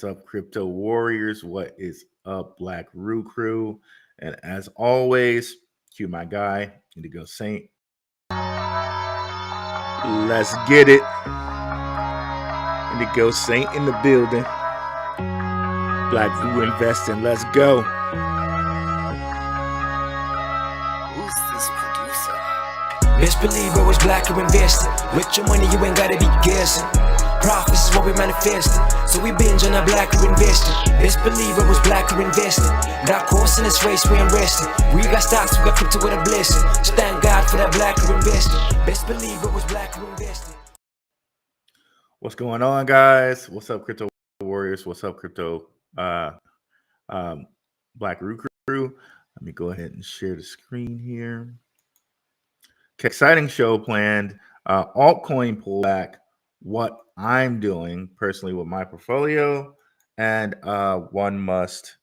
up, crypto warriors? What is up, Black Roo Crew? And as always, cue my guy, Indigo Saint. Let's get it. Indigo Saint in the building. Black Roo investing. Let's go. Who's this producer? Best believe I was black or invested. With your money, you ain't gotta be guessing. Profits is what we manifested. So we binge on our black or invested. Best believe I was black or invested. Got course in this race, we ain't resting. We got stocks, we got crypto with a blessing. So thank God for that black or invested. Best believe I was black or invested. What's going on, guys? What's up, crypto warriors? What's up, crypto Black Roo Crew? Let me go ahead and share the screen here. Exciting show planned. Altcoin pullback. What I'm doing personally with my portfolio, and one must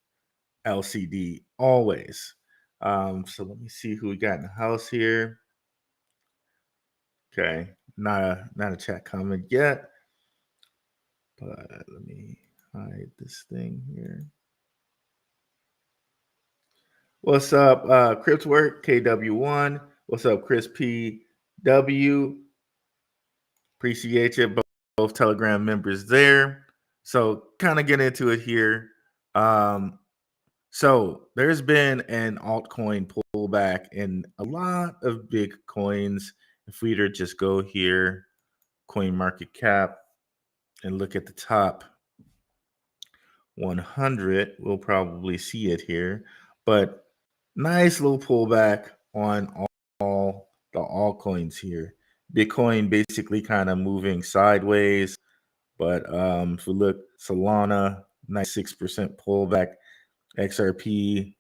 LCD always. So let me see who we got in the house here. Okay, not a chat comment yet, but let me hide this thing here. What's up, Cripswork KW1? What's up, Chris PW? Appreciate you, both Telegram members there. So kind of get into it here. So there's been an altcoin pullback in a lot of big coins. If we were to just go here, coin market cap, and look at the top 100, we'll probably see it here. But nice little pullback on all the altcoins here. Bitcoin basically kind of moving sideways. But if we look, Solana, nice 6% pullback. XRP,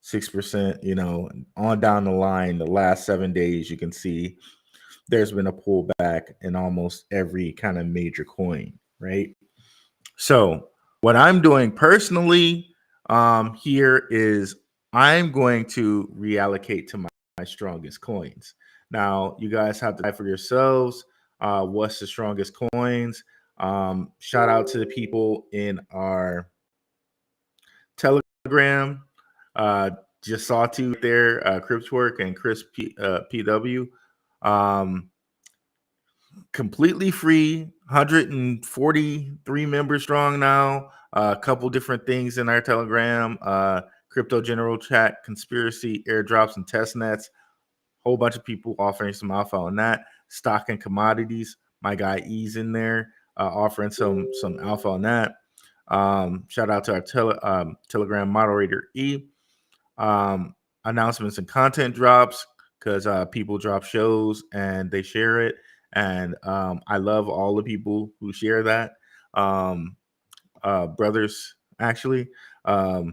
6%, on down the line, the last 7 days, you can see there's been a pullback in almost every kind of major coin, right? So what I'm doing personally here is I'm going to reallocate to my strongest coins. Now, you guys have to decide for yourselves what's the strongest coins. Shout out to the people in our Telegram. Just saw two there, Cripswork and Chris PW. Completely free, 143 members strong now. A couple different things in our Telegram. Crypto general chat, conspiracy, airdrops, and test nets. Whole bunch of people offering some alpha on that. Stock and commodities. My guy E's in there offering some alpha on that. Shout out to our Telegram moderator E. Announcements and content drops, because people drop shows and they share it. And I love all the people who share that. Brothers, actually, for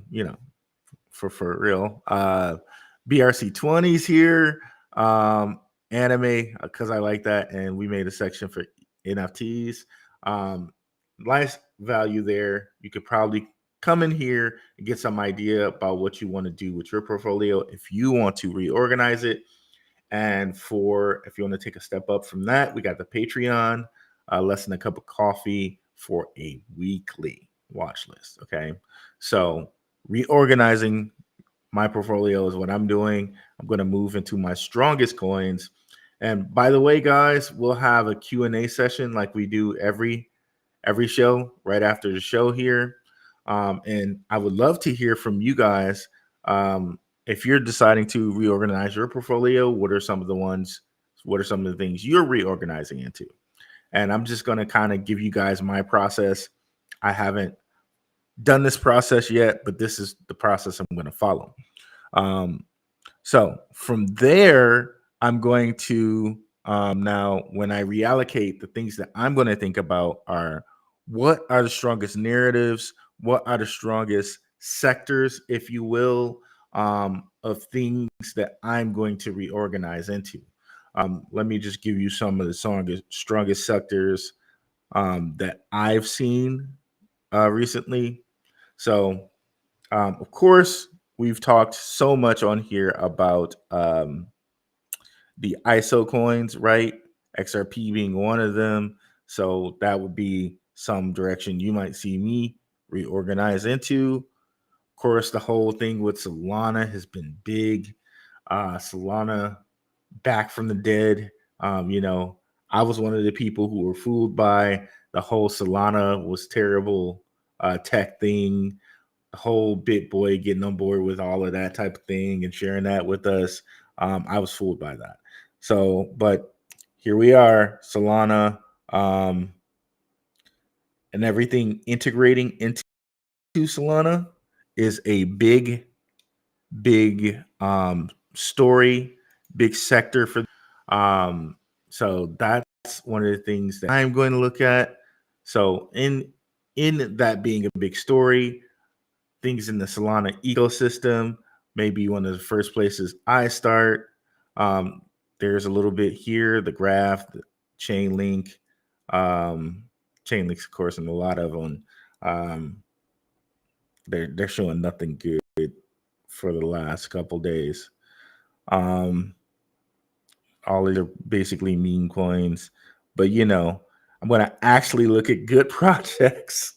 real. BRC20's here. Anime, because I like that. And we made a section for NFTs. Nice value there. You could probably come in here and get some idea about what you want to do with your portfolio if you want to reorganize it. And if you want to take a step up from that, we got the Patreon, less than a cup of coffee for a weekly watch list. Okay. So reorganizing my portfolio is what I'm doing. I'm going to move into my strongest coins. And by the way, guys, we'll have a Q&A session like we do every show right after the show here. And I would love to hear from you guys. If you're deciding to reorganize your portfolio, what are some of the things you're reorganizing into? And I'm just going to kind of give you guys my process. I haven't done this process yet, but this is the process I'm going to follow. So from there, I'm going to now, when I reallocate, the things that I'm going to think about are what are the strongest narratives, what are the strongest sectors, if you will, of things that I'm going to reorganize into. Let me just give you some of the strongest sectors that I've seen recently. So, of course, we've talked so much on here about the ISO coins, right? XRP being one of them. So that would be some direction you might see me reorganize into. Of course, the whole thing with Solana has been big. Solana back from the dead. I was one of the people who were fooled by the whole Solana was terrible tech thing, the whole BitBoy getting on board with all of that type of thing and sharing that with us. I was fooled by that. So, but here we are, Solana, and everything integrating into Solana is a big story, big sector for. So that's one of the things that I'm going to look at. So in that being a big story, things in the Solana ecosystem, maybe one of the first places I start. There's a little bit here, the graph, the chain link, chain links, of course, and a lot of them. They're showing nothing good for the last couple days. All of are basically meme coins, but I'm going to actually look at good projects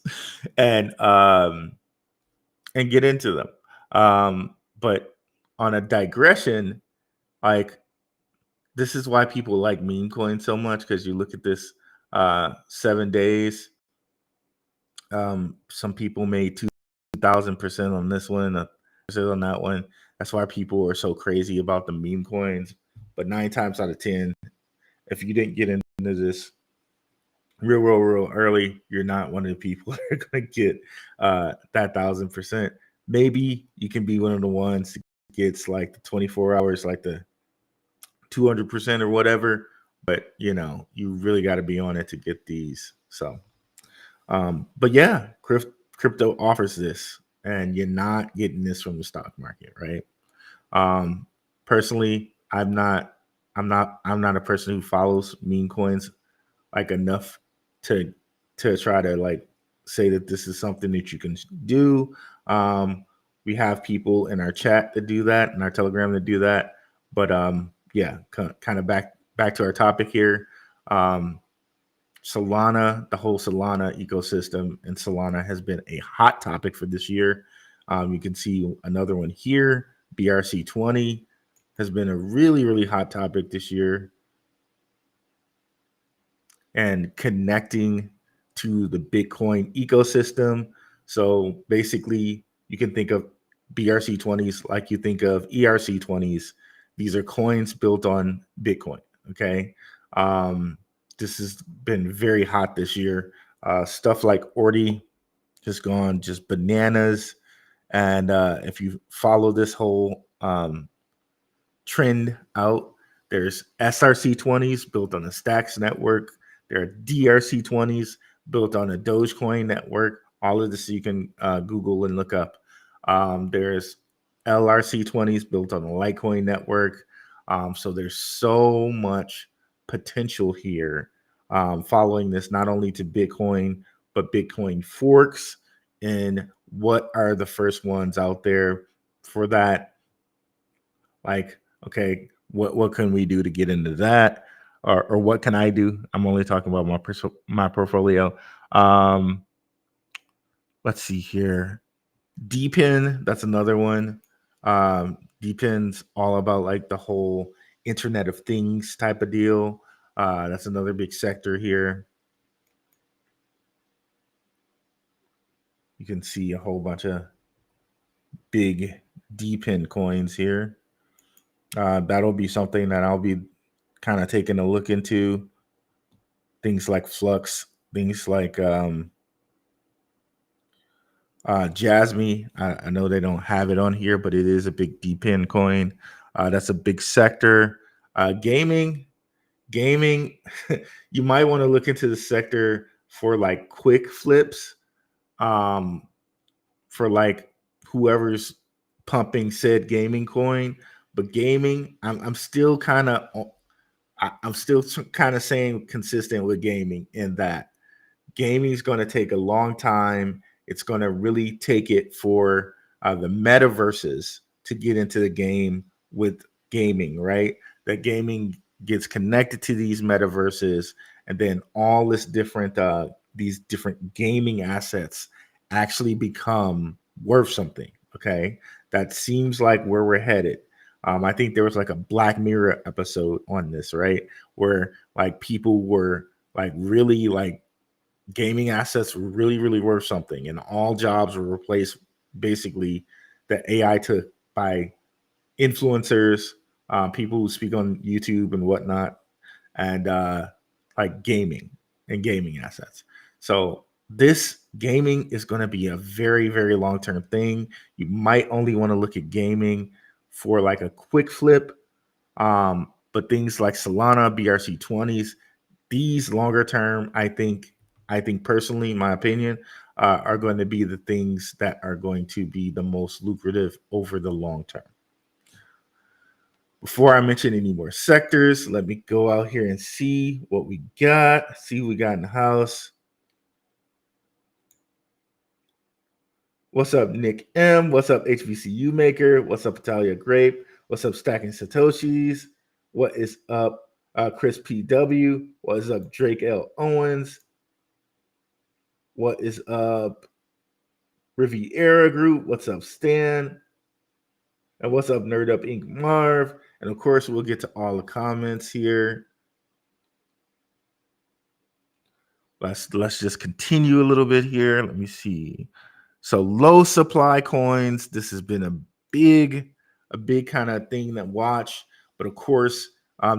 and get into them. But on a digression, like this is why people like meme coins so much, because you look at this 7 days. Some people made 2,000% on this one, percent on that one. That's why people are so crazy about the meme coins. But 9 times out of 10, if you didn't get into this real early, you're not one of the people that are going to get that 1,000%. Maybe you can be one of the ones that gets like the 24 hours, like the 200% or whatever. But you really got to be on it to get these. So, but yeah, crypto offers this, and you're not getting this from the stock market, right? Personally, I'm not a person who follows meme coins like enough to try to like say that this is something that you can do. We have people in our chat that do that, in our Telegram that do that. But yeah, kind of back to our topic here. Solana, the whole Solana ecosystem and Solana has been a hot topic for this year. You can see another one here. BRC20 has been a really hot topic this year. And connecting to the Bitcoin ecosystem. So basically, you can think of BRC20s like you think of ERC20s. These are coins built on Bitcoin. Okay. This has been very hot this year. Stuff like Ordi has gone just bananas. And if you follow this whole trend out, there's SRC20s built on the Stacks network. There are DRC20s built on a Dogecoin network. All of this you can Google and look up. There's LRC20s built on the Litecoin network. So there's so much potential here following this, not only to Bitcoin, but Bitcoin forks. And what are the first ones out there for that? Like, okay, what can we do to get into that? Or what can I do? I'm only talking about my portfolio. Let's see here. DPIN, that's another one. DPIN's all about like the whole Internet of Things type of deal. That's another big sector here. You can see a whole bunch of big DPIN coins here. That'll be something that I'll be kind of taking a look into. Things like Flux, things like Jasmy. I know they don't have it on here, but it is a big DPIN coin. That's a big sector. Gaming, you might want to look into the sector for like quick flips. For like whoever's pumping said gaming coin, but gaming, I'm still kind of saying consistent with gaming in that gaming is going to take a long time. It's going to really take it for the metaverses to get into the game with gaming, right? That gaming gets connected to these metaverses, and then all this different these different gaming assets actually become worth something. Okay, that seems like where we're headed. I think there was like a Black Mirror episode on this, right? Where like people were like really like gaming assets were really worth something, and all jobs were replaced basically that AI took by influencers, people who speak on YouTube and whatnot, and like gaming and gaming assets. So this gaming is going to be a very long term thing. You might only want to look at gaming for like a quick flip, but things like Solana, BRC20s, these longer term, I think personally, my opinion, are going to be the things that are going to be the most lucrative over the long term. Before I mention any more sectors, let me go out here and see what we got. See what we got in the house. What's up, Nick M? What's up, HBCU Maker? What's up, Italia Grape? What's up, Stacking Satoshis? What is up, Chris PW? What is up, Drake L. Owens? What is up, Riviera Group? What's up, Stan? And what's up, Nerd Up Inc. Marv? And of course, we'll get to all the comments here. Let's just continue a little bit here. Let me see. So low supply coins. This has been a big kind of thing to watch. But of course,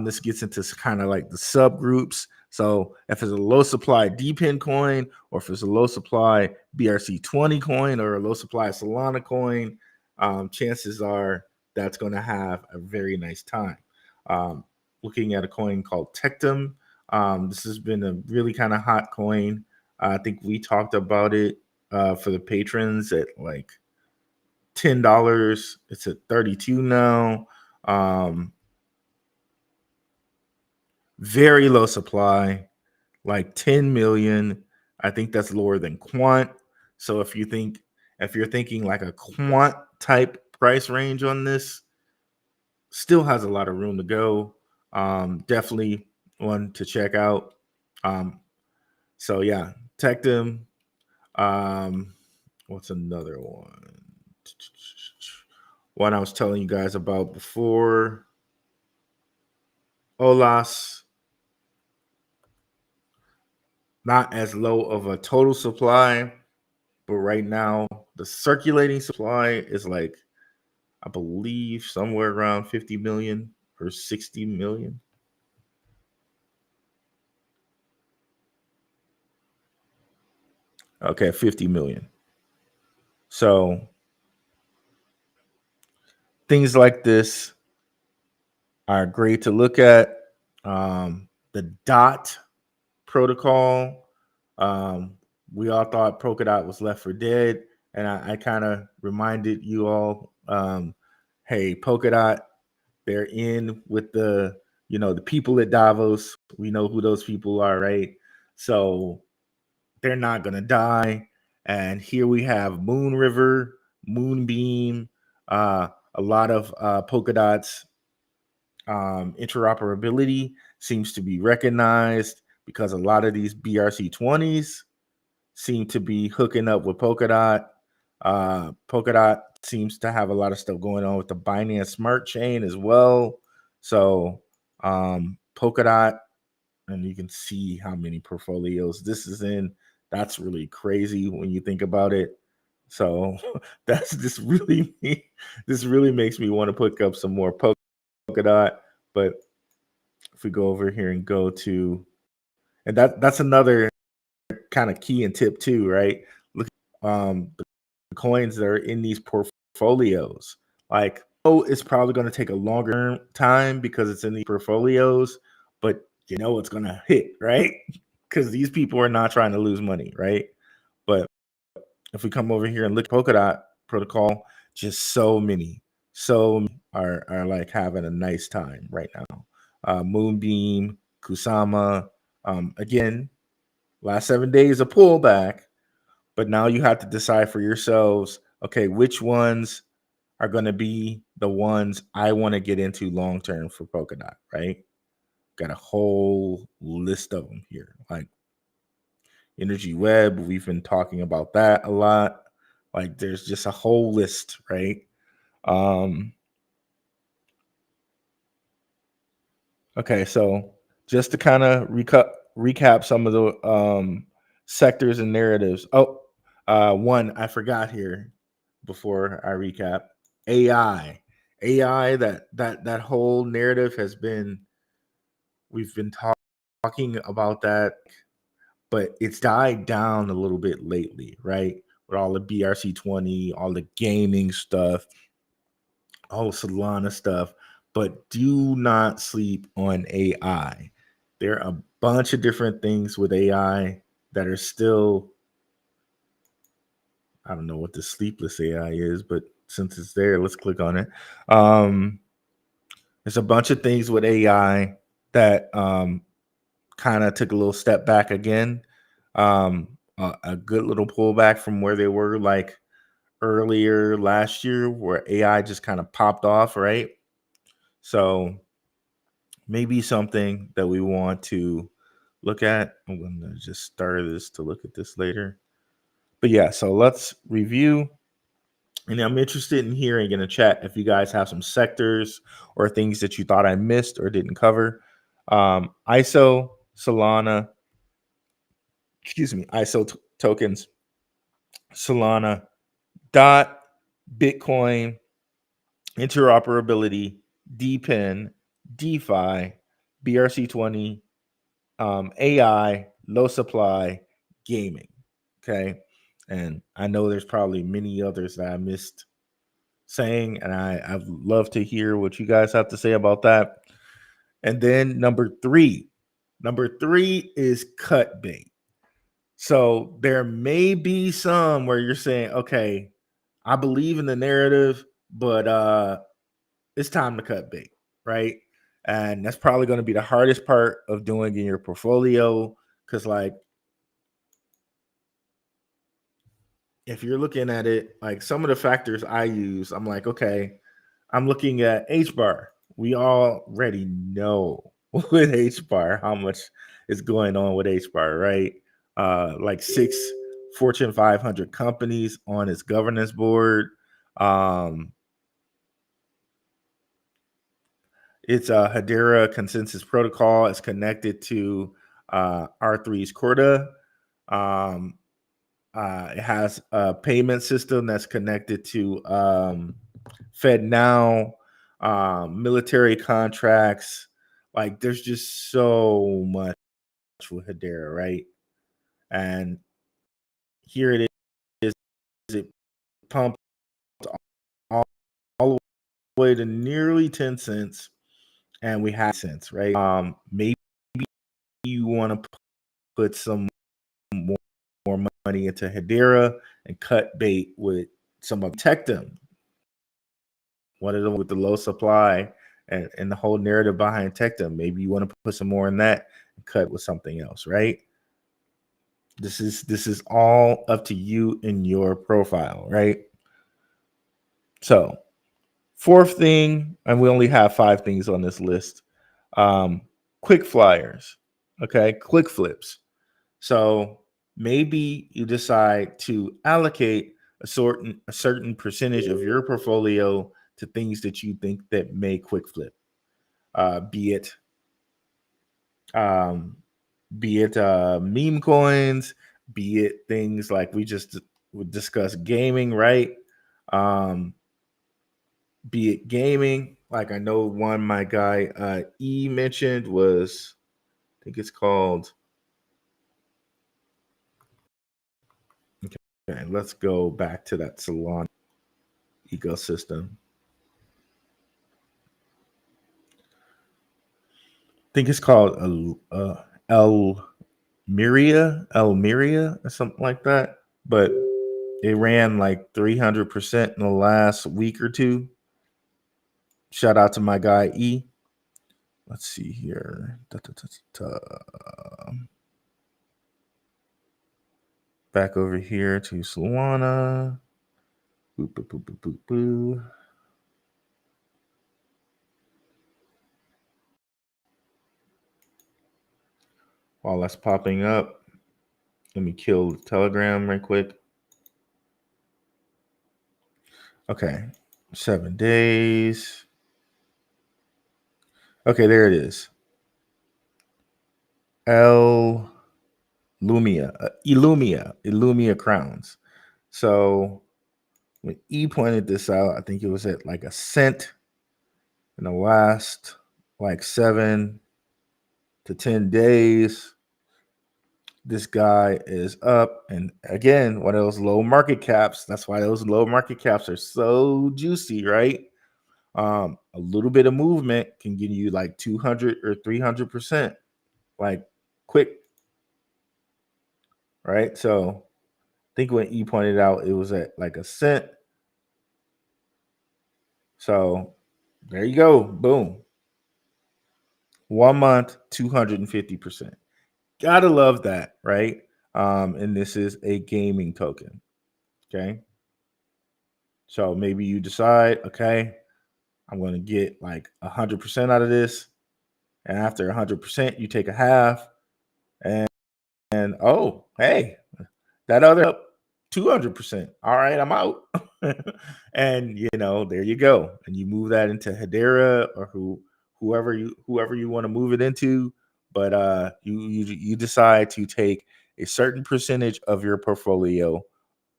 this gets into kind of like the subgroups. So if it's a low supply DPIN coin, or if it's a low supply BRC20 coin, or a low supply Solana coin, chances are that's going to have a very nice time. Looking at a coin called Tectum. This has been a really kind of hot coin. I think we talked about it for the patrons at like $10. It's at 32 now. Very low supply, like 10 million. I think that's lower than quant. So if you're thinking like a quant type price range on this, still has a lot of room to go. Definitely one to check out. So yeah, Tectum. What's another one? One I was telling you guys about before. Olas. Not as low of a total supply, but right now the circulating supply is like, I believe, somewhere around 50 million or 60 million. Okay, 50 million. So things like this are great to look at. The DOT protocol, we all thought Polkadot was left for dead, and I kind of reminded you all, hey, Polkadot, they're in with the people at Davos. We know who those people are, right? So they're not gonna die. And here we have Moon River, Moonbeam, a lot of Polkadot's interoperability seems to be recognized because a lot of these BRC20s seem to be hooking up with Polkadot. Polkadot seems to have a lot of stuff going on with the Binance Smart Chain as well. So Polkadot, and you can see how many portfolios this is in. That's really crazy when you think about it. So this really makes me want to pick up some more Polkadot. But if we go over here and go to, and that's another kind of key and tip too, right? Look, the coins that are in these portfolios. Like, it's probably going to take a longer time because it's in these portfolios, but it's going to hit, right? Because these people are not trying to lose money, right? But if we come over here and look at Polkadot protocol, just so many are like having a nice time right now. Moonbeam, Kusama, again, last 7 days of pullback, but now you have to decide for yourselves, okay, which ones are going to be the ones I want to get into long term for Polkadot, right? Got a whole list of them here. Like, Energy Web, we've been talking about that a lot. Like there's just a whole list, right? Okay, so just to kind of recap some of the sectors and narratives. Oh, one I forgot here before I recap. AI. AI, that whole narrative has been, we've been talking about that, but it's died down a little bit lately, right? With all the BRC20, all the gaming stuff, all the Solana stuff. But do not sleep on AI. There are a bunch of different things with AI that are still, I don't know what the sleepless AI is, but since it's there, let's click on it. There's a bunch of things with AI that kind of took a little step back again. A good little pullback from where they were like earlier last year, where AI just kind of popped off, right? So maybe something that we want to look at. I'm going to just start this to look at this later. But yeah, so let's review. And I'm interested in hearing in the chat if you guys have some sectors or things that you thought I missed or didn't cover. ISO, Solana, ISO tokens, Solana, DOT, Bitcoin, interoperability, DPIN, DeFi, BRC20, AI, low supply, gaming. Okay. And I know there's probably many others that I missed saying, and I'd love to hear what you guys have to say about that. And then number three is cut bait. So there may be some where you're saying, okay, I believe in the narrative, but it's time to cut bait, right? And that's probably going to be the hardest part of doing in your portfolio, because like if you're looking at it, like some of the factors I use, I'm like, okay, I'm looking at H bar. We already know with H bar how much is going on with H bar, right? Like 6 Fortune 500 companies on its governance board. It's a Hedera consensus protocol. It's connected to R3's Corda. Um, it has a payment system that's connected to FedNow, military contracts. Like, there's just so much with Hedera, right? And here it is. It pumped all the way to nearly 10 cents, and we have cents, right? Maybe you want to put some more money into Hedera and cut bait with some of Tectum. One of them with the low supply and the whole narrative behind Tectum. Maybe you want to put some more in that and cut with something else, right? This is all up to you and your profile, right? So, fourth thing, and we only have 5 things on this list. Quick flyers, okay? Quick flips. So maybe you decide to allocate a certain percentage of your portfolio to things that you think that may quick flip, be it meme coins, be it things like we just would discuss gaming, right? Um, be it gaming, like I know one my guy E mentioned was, I think it's called. Okay, let's go back to that Solana ecosystem. I think it's called Elmiria or something like that. But it ran like 300% in the last week or two. Shout out to my guy E. Let's see here. Back over here to Solana. Boop, boop, boop, boop, boop, boop. While that's popping up, Let me kill Telegram right quick. Okay, 7 days. Okay, there it is. L Illumia crowns. So when E pointed this out, I think it was at like a cent in the last like 7 to 10 days. This guy is up, and again, one of those low market caps. That's why those low market caps are so juicy, right? A little bit of movement can give you like 200 or 300%, like quick, right? So I think when E pointed out, it was at like a cent. So there you go. Boom. 1 month, 250%. Gotta love that, right? And this is a gaming token. Okay. So maybe you decide, okay, I'm going to get like 100% out of this. And after 100%, you take a half. And oh, hey, that other up 200%. All right, I'm out. And there you go. And you move that into Hedera or whoever you want to move it into. But you decide to take a certain percentage of your portfolio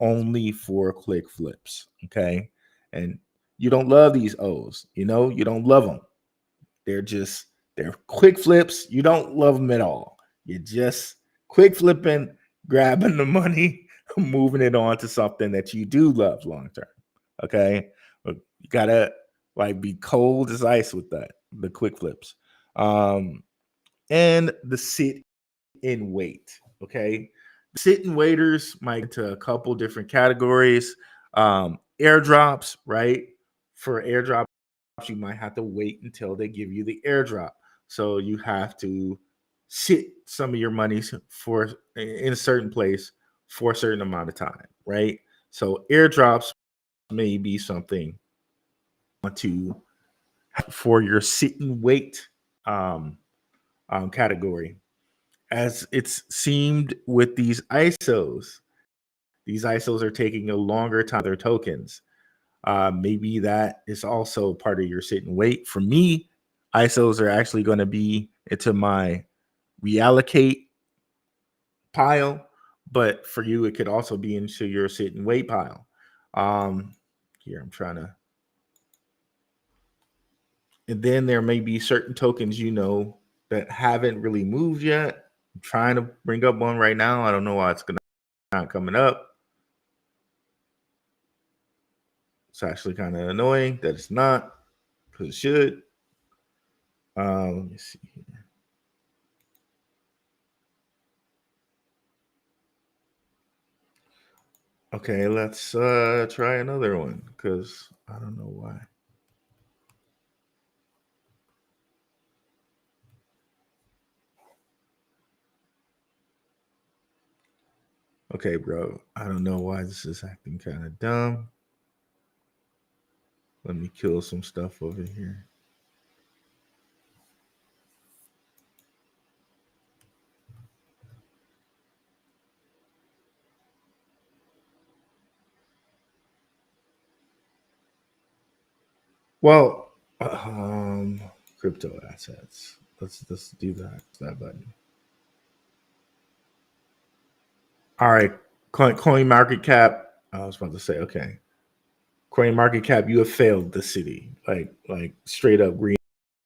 only for click flips. Okay. And you don't love these O's, you don't love them. They're quick flips. You don't love them at all. You're just quick flipping, grabbing the money, moving it on to something that you do love long term. Okay. But you gotta like be cold as ice with that, the quick flips. And the sit and wait. Okay. Sit and waiters might into a couple different categories. Airdrops, right? For airdrops, you might have to wait until they give you the airdrop. So you have to sit some of your money for in a certain place for a certain amount of time, right? So airdrops may be something to for your sit and wait um, category. As it's seemed with these ISOs are taking a longer time. Their tokens. Maybe that is also part of your sit and wait. For me, ISOs are actually going to be into my reallocate pile, but for you, it could also be into your sit and wait pile. Here, I'm trying to. And then there may be certain tokens, that haven't really moved yet. I'm trying to bring up one right now. I don't know why it's not coming up. It's actually kind of annoying that it's not, because it should. Let me see here. Okay, let's try another one because I don't know why. Okay, bro. I don't know why this is acting kind of dumb. Let me kill some stuff over here. Well, crypto assets. Let's do that button. All right, coin market cap. I was about to say, okay, coin market cap. You have failed the city, like straight up green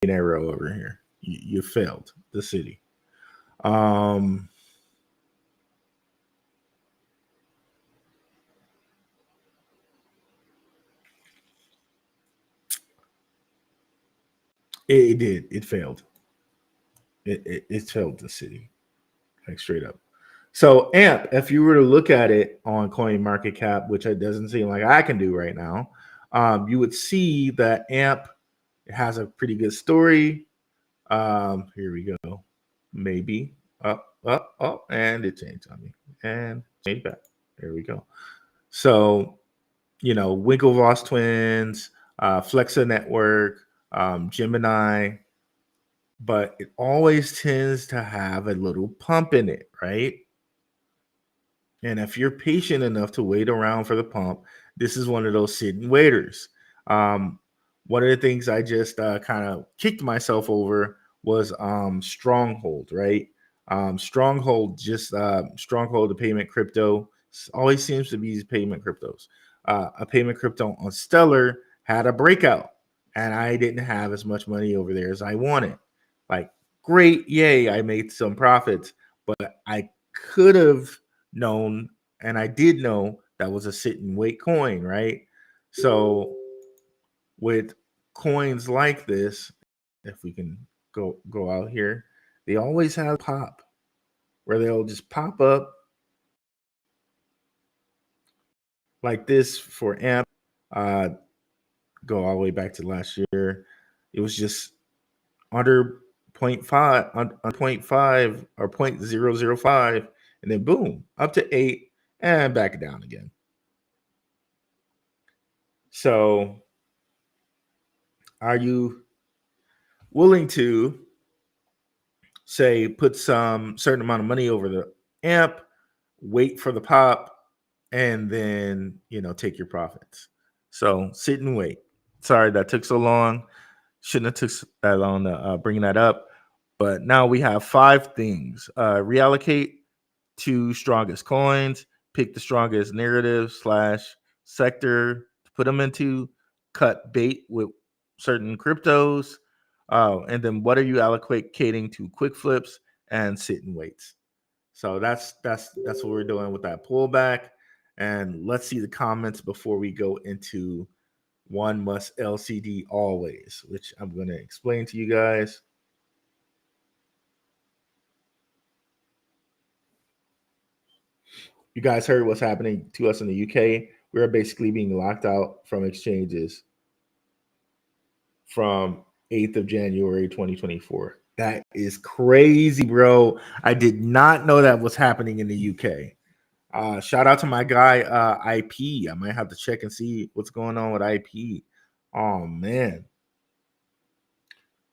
arrow over here. You failed the city. Um, it did. It failed. It failed the city, like straight up. So AMP, if you were to look at it on Coin Market Cap, which it doesn't seem like I can do right now, you would see that AMP has a pretty good story. Here we go. Maybe up, and it changed on me, and changed back. There we go. So Winklevoss twins, Flexa Network, Gemini, but it always tends to have a little pump in it, right? And if you're patient enough to wait around for the pump, this is one of those sitting waiters. Um, one of the things I just kind of kicked myself over was Stronghold, right? Stronghold, Stronghold, the payment crypto, always seems to be these payment cryptos. A payment crypto on Stellar had a breakout, and I didn't have as much money over there as I wanted. Like, great, yay, I made some profits, but I could have known, and I did know that was a sit and wait coin, right? So with coins like this, if we can go out here, they always have pop where they'll just pop up like this for AMP. Uh, go all the way back to last year. It was just under zero point 0.5 on 0.5 or 0.005, and then boom, up to 8 and back down again. So are you willing to say put some certain amount of money over the amp, wait for the pop, and then take your profits? So sit and wait. Sorry that took so long. Shouldn't have took that long to bring that up. But now we have 5 things. Reallocate to strongest coins, pick the strongest narrative / sector to put them into, cut bait with certain cryptos, and then what are you allocating to quick flips and sit and waits? So that's what we're doing with that pullback. And let's see the comments before we go into one must LCD always, which I'm going to explain to you guys. You guys heard what's happening to us in the UK. We're basically being locked out from exchanges from 8th of January 2024. That is crazy, bro. I did not know that was happening in the UK. Shout out to my guy IP. I might have to check and see what's going on with IP. Oh man.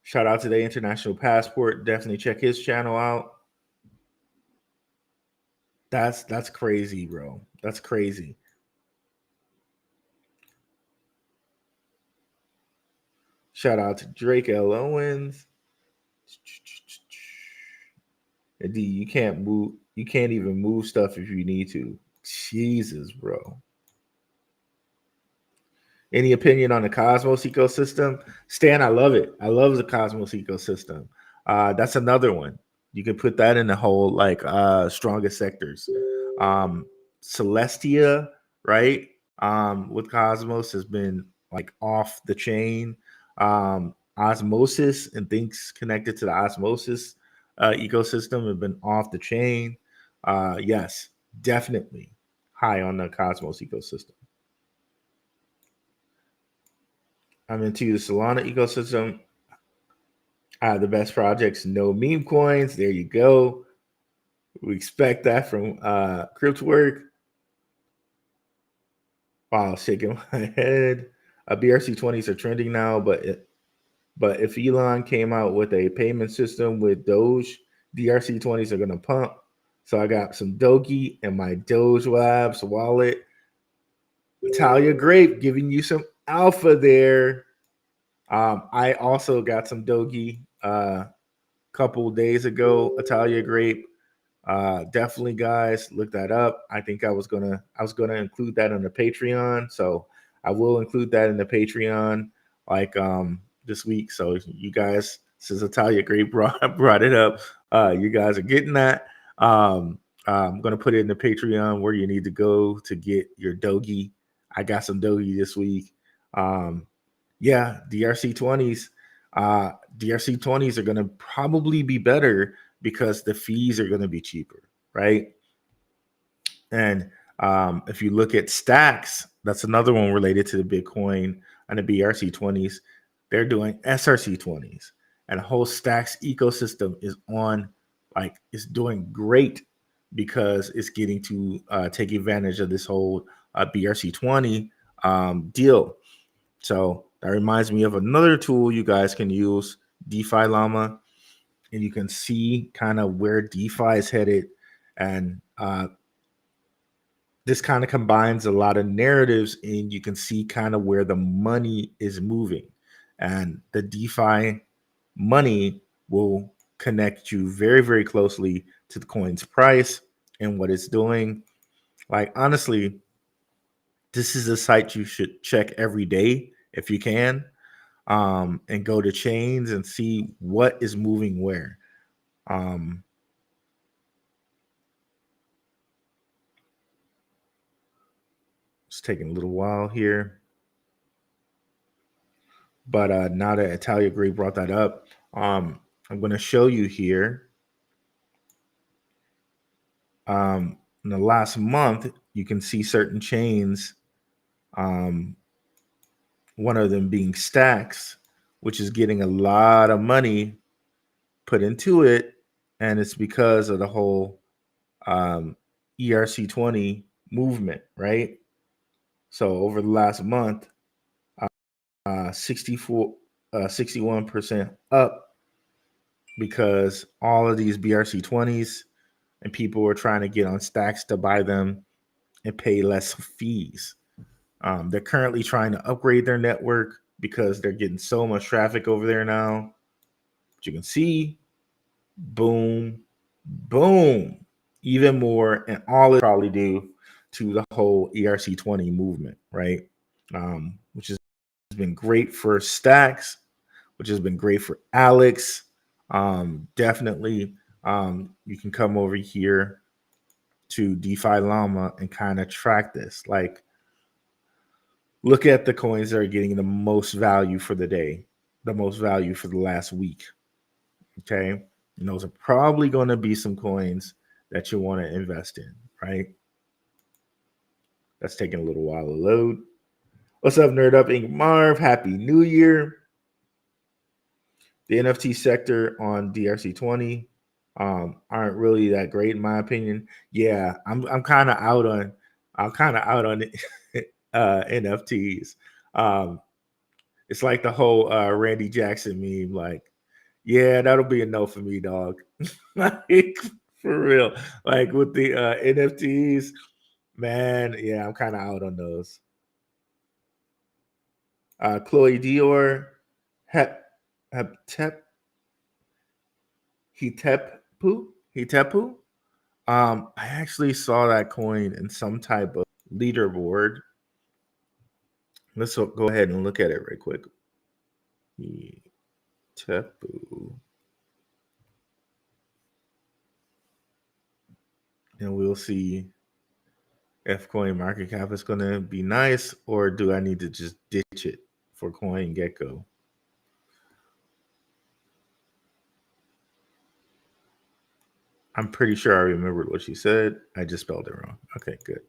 Shout out to the International Passport. Definitely check his channel out. That's crazy, bro. That's crazy. Shout out to Drake L. Owens. D, you can't move. You can't even move stuff if you need to. Jesus, bro. Any opinion on the Cosmos ecosystem? Stan, I love it. I love the Cosmos ecosystem. That's another one. You can put that in the whole strongest sectors. Celestia, right? With Cosmos has been like off the chain. Osmosis and things connected to the Osmosis ecosystem have been off the chain. Yes, definitely high on the Cosmos ecosystem. I'm into the Solana ecosystem. I have the best projects, no meme coins. There you go. We expect that from CryptWork. Wow, shaking my head. BRC20s are trending now, but if Elon came out with a payment system with Doge, DRC20s are gonna pump. So I got some Doge in my Doge Labs wallet. Italia Grape giving you some alpha there. I also got some Doge a couple days ago. Italia Grape. Definitely, guys, look that up. I think I was gonna include that on the Patreon, so I will include that in the Patreon this week. So you guys, since Italia Grape brought it up, you guys are getting that. I'm gonna put it in the Patreon where you need to go to get your Doge. I got some Doge this week. Yeah, DRC20s. DRC20s are gonna probably be better because the fees are going to be cheaper, right? And if you look at Stacks, that's another one related to the Bitcoin and the BRC20s. They're doing SRC20s, and the whole Stacks ecosystem is doing great because it's getting to take advantage of this whole BRC20 deal. So that reminds me of another tool you guys can use, DeFi Llama. And you can see kind of where DeFi is headed. And this kind of combines a lot of narratives, and you can see kind of where the money is moving. And the DeFi money will connect you very, very closely to the coin's price and what it's doing. Like, honestly, this is a site you should check every day if you can, and go to chains and see what is moving where. Um, it's taking a little while here. But now that Italia Gray brought that up, I'm going to show you here. In the last month, you can see certain chains. Um, one of them being Stacks, which is getting a lot of money put into it, and it's because of the whole ERC20 movement, right? So over the last month, 61% up, because all of these BRC20s and people were trying to get on Stacks to buy them and pay less fees. They're currently trying to upgrade their network because they're getting so much traffic over there now. But you can see, boom, boom, even more, and all it probably due to the whole ERC20 movement, right? Which has been great for Stacks, which has been great for Alex. Definitely, you can come over here to DeFi Llama and kind of track this. Like, look at the coins that are getting the most value for the day, the most value for the last week. Okay. And those are probably going to be some coins that you want to invest in, right? That's taking a little while to load. What's up, Nerd Up Inc. Marv? Happy New Year. The NFT sector on DRC20 aren't really that great in my opinion. Yeah, I'm kind of out on NFTs. It's like the whole Randy Jackson meme. Like, yeah, that'll be a no for me, dog. Like, for real. Like with the NFTs, man. Yeah, I'm kind of out on those. Chloe Dior, Hep, Hep, Hitepu. I actually saw that coin in some type of leaderboard. Let's go ahead and look at it right quick. Hitepu. And we'll see if coin market cap is going to be nice, or do I need to just ditch it for Coin Gecko? I'm pretty sure I remembered what she said. I just spelled it wrong. Okay, good.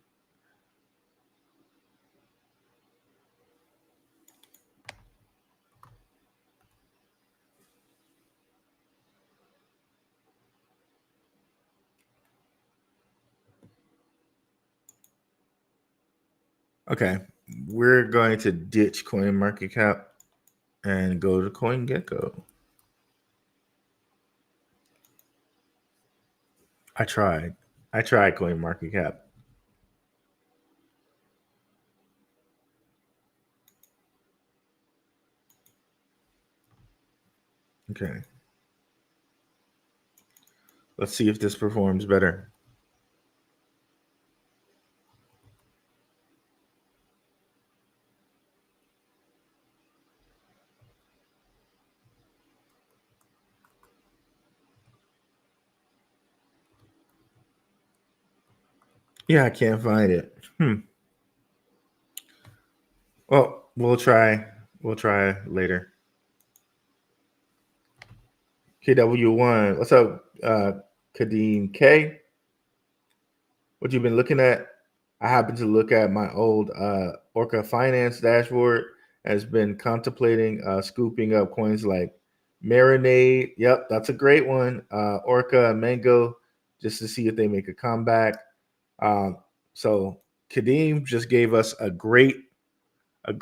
Okay, we're going to ditch Coin Market Cap and go to Coin Gecko. I tried Coin Market Cap. Okay. Let's see if this performs better. Yeah, I can't find it. Well, we'll try later. KW1. What's up, Kadeem K? What you been looking at? I happen to look at my old Orca Finance dashboard. Has been contemplating scooping up coins like Marinade. Yep, that's a great one. Orca and Mango, just to see if they make a comeback. So Kadeem just gave us a great thing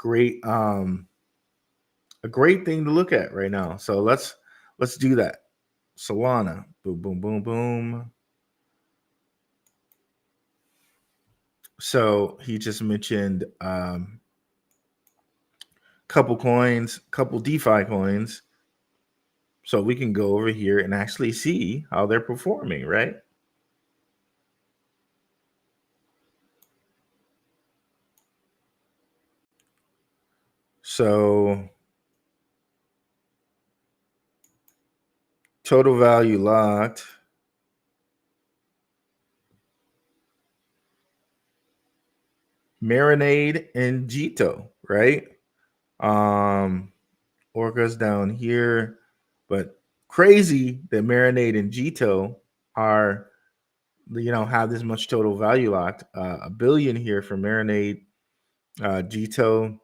to look at right now. So let's do that. Solana, boom, boom, boom, boom. So he just mentioned couple coins, couple DeFi coins. So we can go over here and actually see how they're performing, right? So total value locked. Marinade and Jito, right? Orca's down here, but crazy that Marinade and Jito are, have this much total value locked. A billion here for Marinade, Jito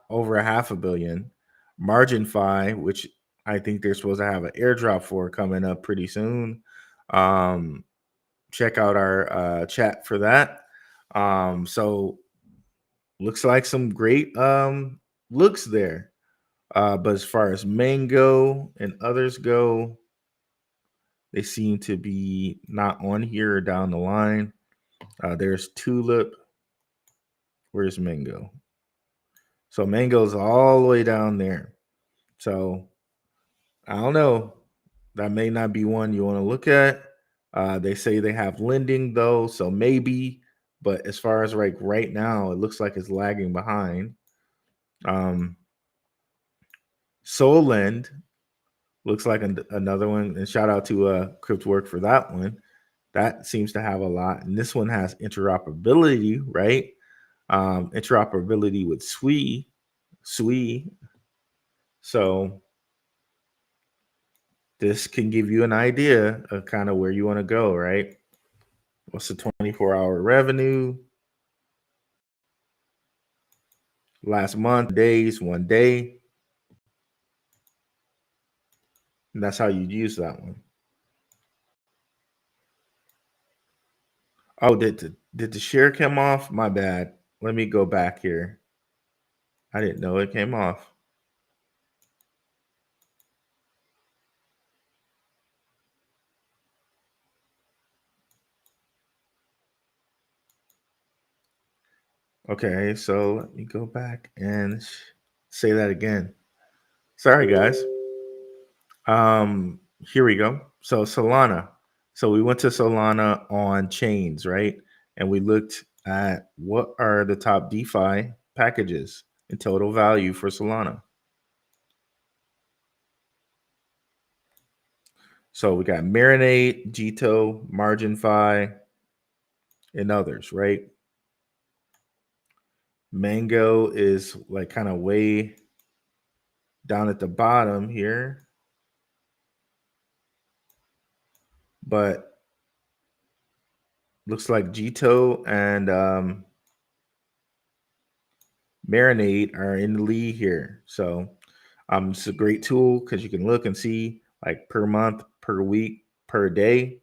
over a half a billion. Margin Fi, which I think they're supposed to have an airdrop for coming up pretty soon. Check out our chat for that. So looks like some great looks there. But as far as Mango and others go, they seem to be not on here or down the line. There's Tulip. Where's Mango? So Mango's all the way down there. So I don't know. That may not be one you want to look at. They say they have lending though, so maybe. But as far as like right now, it looks like it's lagging behind. Soul Lend looks like another one. And shout out to Cryptwork for that one. That seems to have a lot. And this one has interoperability, right? Interoperability with Sui. So this can give you an idea of kind of where you want to go, right? What's the 24-hour revenue? Last month, days, 1 day. And that's how you use that one. Oh, did the share come off? My bad. Let me go back here. I didn't know it came off. Okay, so let me go back and say that again. Sorry, guys. Here we go. So Solana. So we went to Solana on chains, right? And we looked at what are the top DeFi packages in total value for Solana. So we got Marinade, Jito, MarginFi, and others, right? Mango is like kind of way down at the bottom here. But looks like Jito and Marinade are in the lead here. So it's a great tool because you can look and see like per month, per week, per day.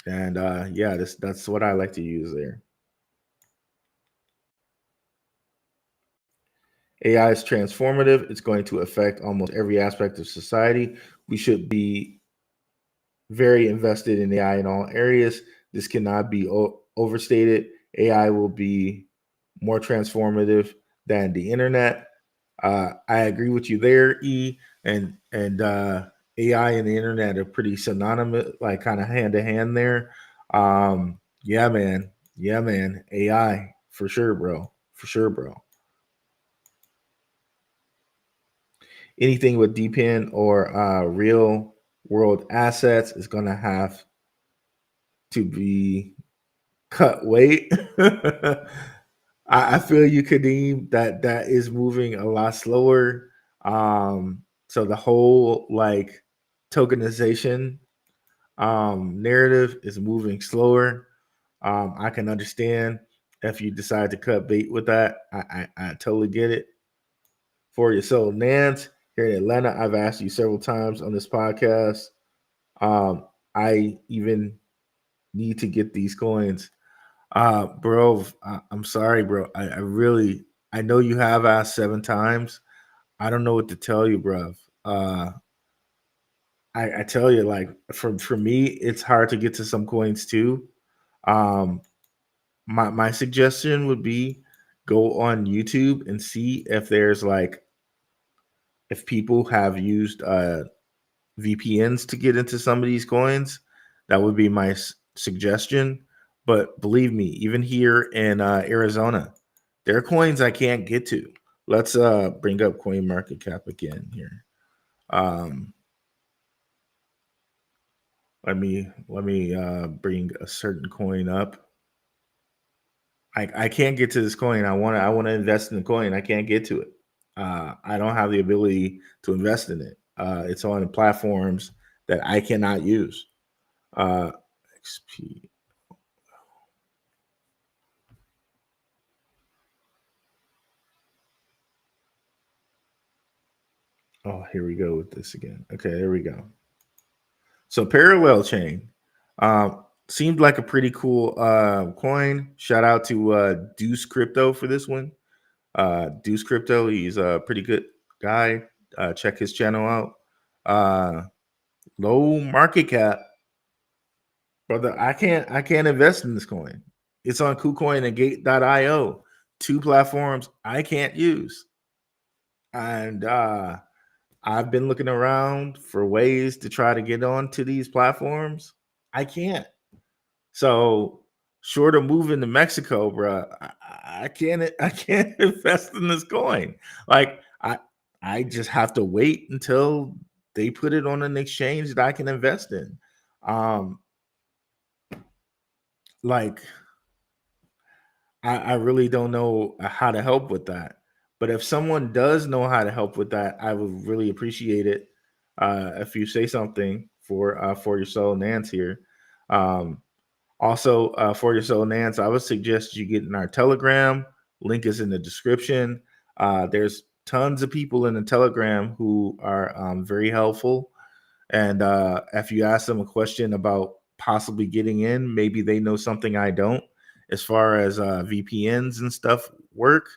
And yeah, that's what I like to use there. AI is transformative. It's going to affect almost every aspect of society. We should be very invested in AI in all areas. This cannot be overstated. AI will be more transformative than the internet. I agree with you there, E. And AI and the internet are pretty synonymous, like kind of hand to hand there. Yeah, man. Yeah, man. AI for sure, bro. For sure, bro. Anything with DPN or real world assets is going to have to be cut weight. I feel you, Kadeem, that is moving a lot slower. So the whole like tokenization narrative is moving slower. I can understand if you decide to cut bait with that. I totally get it for you. So Nance here in Atlanta, I've asked you several times on this podcast. I even need to get these coins. Bro, I'm sorry, bro. I know you have asked 7 times. I don't know what to tell you, bro. I tell you, like for me, it's hard to get to some coins too. Um, my suggestion would be go on YouTube and see if there's like if people have used VPNs to get into some of these coins. That would be my suggestion. But believe me, even here in Arizona, there are coins I can't get to. Let's bring up Coin Market Cap again here. Um, let me bring a certain coin up. I can't get to this coin. I want to invest in the coin. I can't get to it. I don't have the ability to invest in it. It's on platforms that I cannot use. Uh, XP. Oh, here we go with this again. Okay, there we go. So parallel chain seemed like a pretty cool coin. Shout out to Deuce Crypto for this one. Deuce Crypto, he's a pretty good guy. Check his channel out. Low market cap, brother. I can't invest in this coin. It's on KuCoin and Gate.io, two platforms I can't use. And I've been looking around for ways to try to get onto these platforms. I can't. So short of moving to Mexico, bro, I can't. I can't invest in this coin. Like I just have to wait until they put it on an exchange that I can invest in. Um, like I really don't know how to help with that. But if someone does know how to help with that, I would really appreciate it. If you say something for your soul, Nance here. Um, Also, for your soul, Nance, I would suggest you get in our Telegram. Link is in the description. There's tons of people in the Telegram who are very helpful. And if you ask them a question about possibly getting in, maybe they know something I don't as far as VPNs and stuff work.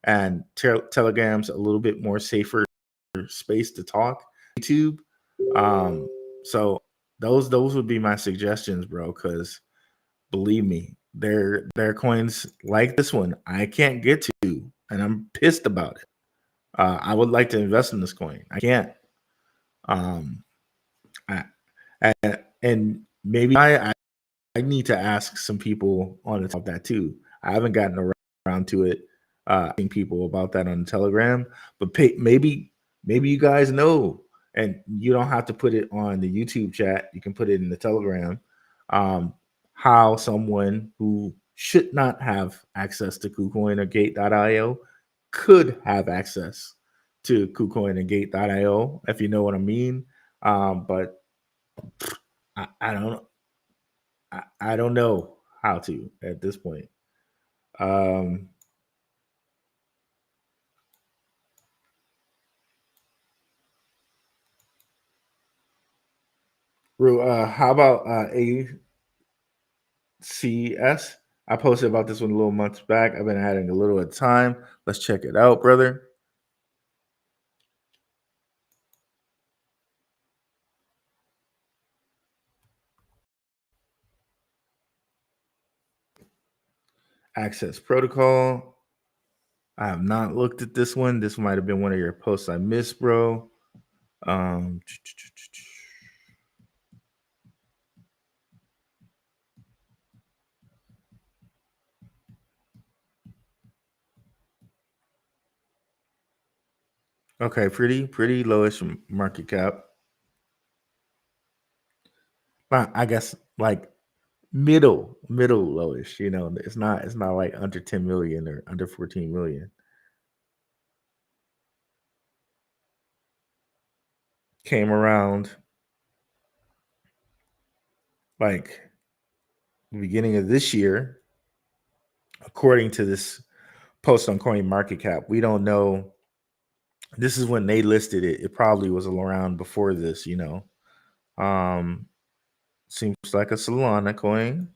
And Telegram's a little bit more safer space to talk. YouTube. Um, so those would be my suggestions, bro, because believe me, there are coins like this one I can't get to, and I'm pissed about it. I would like to invest in this coin. I can't. Um, I, and maybe I need to ask some people on the top of that too. I haven't gotten around to it. Asking people about that on Telegram, but maybe you guys know, and you don't have to put it on the YouTube chat. You can put it in the Telegram. Um, how someone who should not have access to KuCoin or Gate.io could have access to KuCoin and Gate.io, if you know what I mean. But I don't I don't know how to at this point. Um, how about ACS? I posted about this one a little months back. I've been having a little of time. Let's check it out, brother. Access protocol. I have not looked at this one. This might have been one of your posts I missed, bro. Um, okay, pretty lowish market cap. I guess like middle lowish. You know, it's not like under 10 million or under 14 million. Came around like the beginning of this year, according to this post on Coin Market Cap. We don't know. This is when they listed it. It probably was around before this, you know. Um, seems like a Solana coin.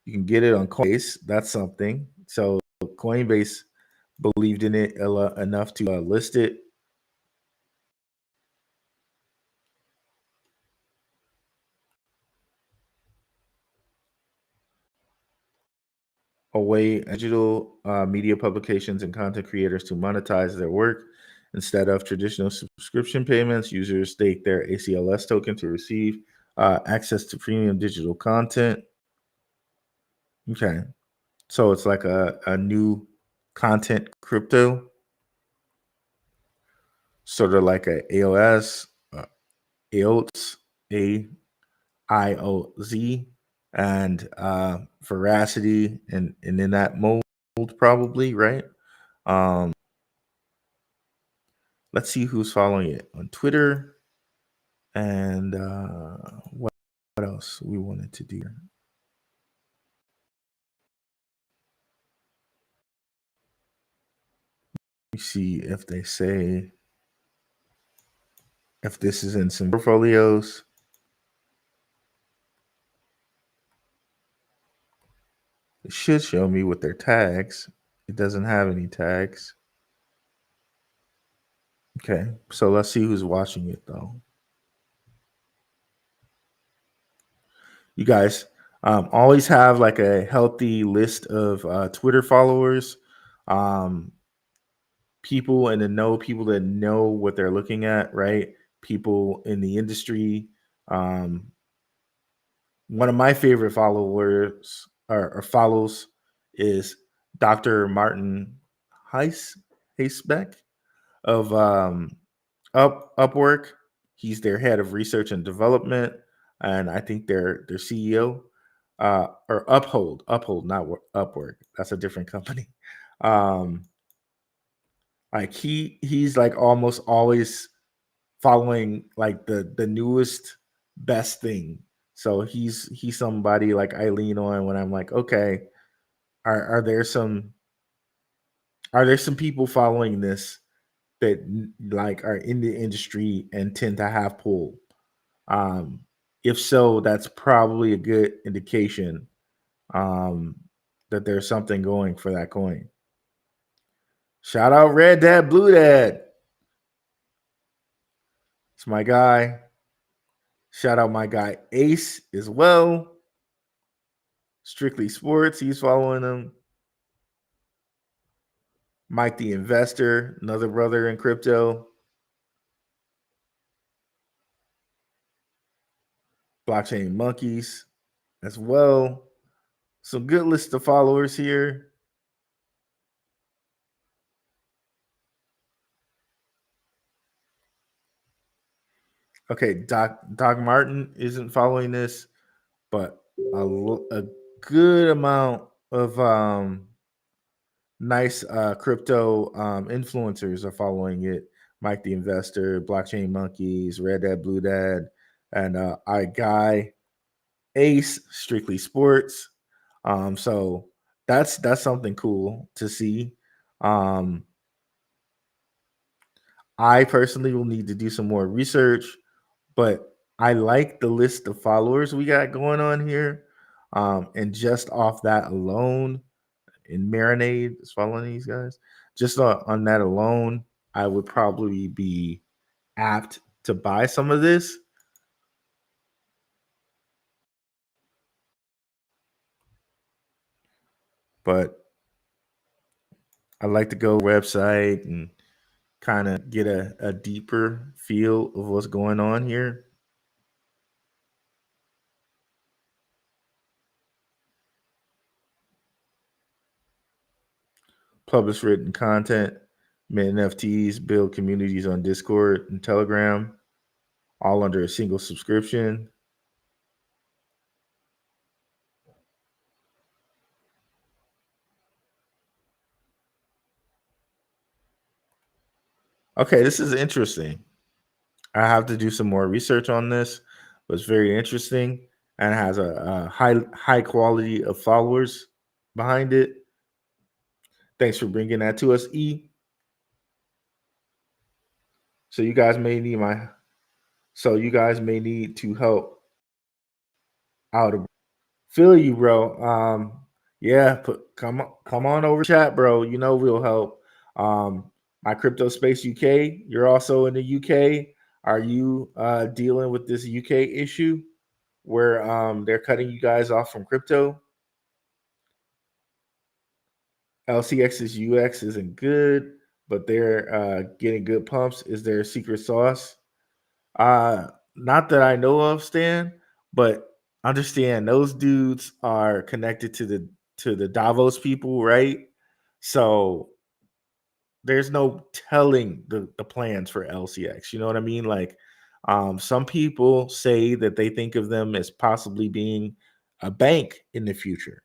You can get it on Coinbase. That's something. So Coinbase believed in it enough to list it. a way digital media publications and content creators to monetize their work. Instead of traditional subscription payments, users stake their ACLS token to receive access to premium digital content. Okay. So it's like a new content crypto, sort of like a AOS, AOTS, AIOZ, and Veracity, and in that mold, probably, right? Um, let's see who's following it on Twitter, and what else we wanted to do. Let me see if they say if this is in some portfolios. It should show me with their tags. It doesn't have any tags. Okay, so let's see who's watching it though. You guys always have like a healthy list of Twitter followers, people in the know, people that know what they're looking at, right? People in the industry. One of my favorite followers or follows is Dr. Martin Heisbeck of Upwork. He's their head of research and development, and I think their CEO, or Uphold, not Upwork. That's a different company. Um, like he's like almost always following like the newest best thing. So he's somebody like I lean on when I'm like, okay, are there some people following this that like are in the industry and tend to have pull? Um, if so, that's probably a good indication um, that there's something going for that coin. Shout out Red Dad, Blue Dad. It's my guy. Shout out my guy Ace as well. Strictly Sports, he's following him. Mike the Investor, another brother in crypto. Blockchain Monkeys as well. Some good list of followers here. Okay, Doc Martin isn't following this, but a good amount of nice crypto influencers are following it. Mike the Investor, Blockchain Monkeys, Red Dad, Blue Dad, and I Guy, Ace, Strictly Sports. So that's something cool to see. Um, I personally will need to do some more research, but I like the list of followers we got going on here. And just off that alone, and Marinade is following these guys. Just on that alone, I would probably be apt to buy some of this. But I like to go website and kind of get a deeper feel of what's going on here. Publish written content, mint NFTs, build communities on Discord and Telegram, all under a single subscription. Okay, this is interesting. I have to do some more research on this, but it's very interesting and has a high quality of followers behind it. Thanks for bringing that to us, E. So you guys may need to help out. Feel you, bro. Yeah, come on over chat, bro. You know we'll help. My Crypto Space UK. You're also in the UK. Are you dealing with this UK issue where they're cutting you guys off from crypto? LCX's UX isn't good, but they're getting good pumps. Is there a secret sauce? Not that I know of, Stan, but understand those dudes are connected to the Davos people, right? So there's no telling the plans for LCX. You know what I mean? Like, some people say that they think of them as possibly being a bank in the future.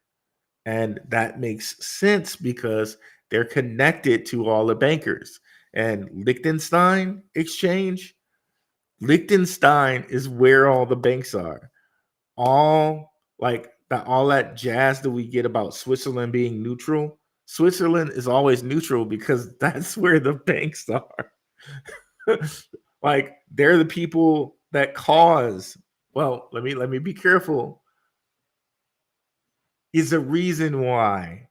And that makes sense because they're connected to all the bankers. And Liechtenstein is where all the banks are. All that jazz that we get about Switzerland being neutral. Switzerland is always neutral because that's where the banks are. Like, they're the people that cause. Well, let me be careful. Is the reason why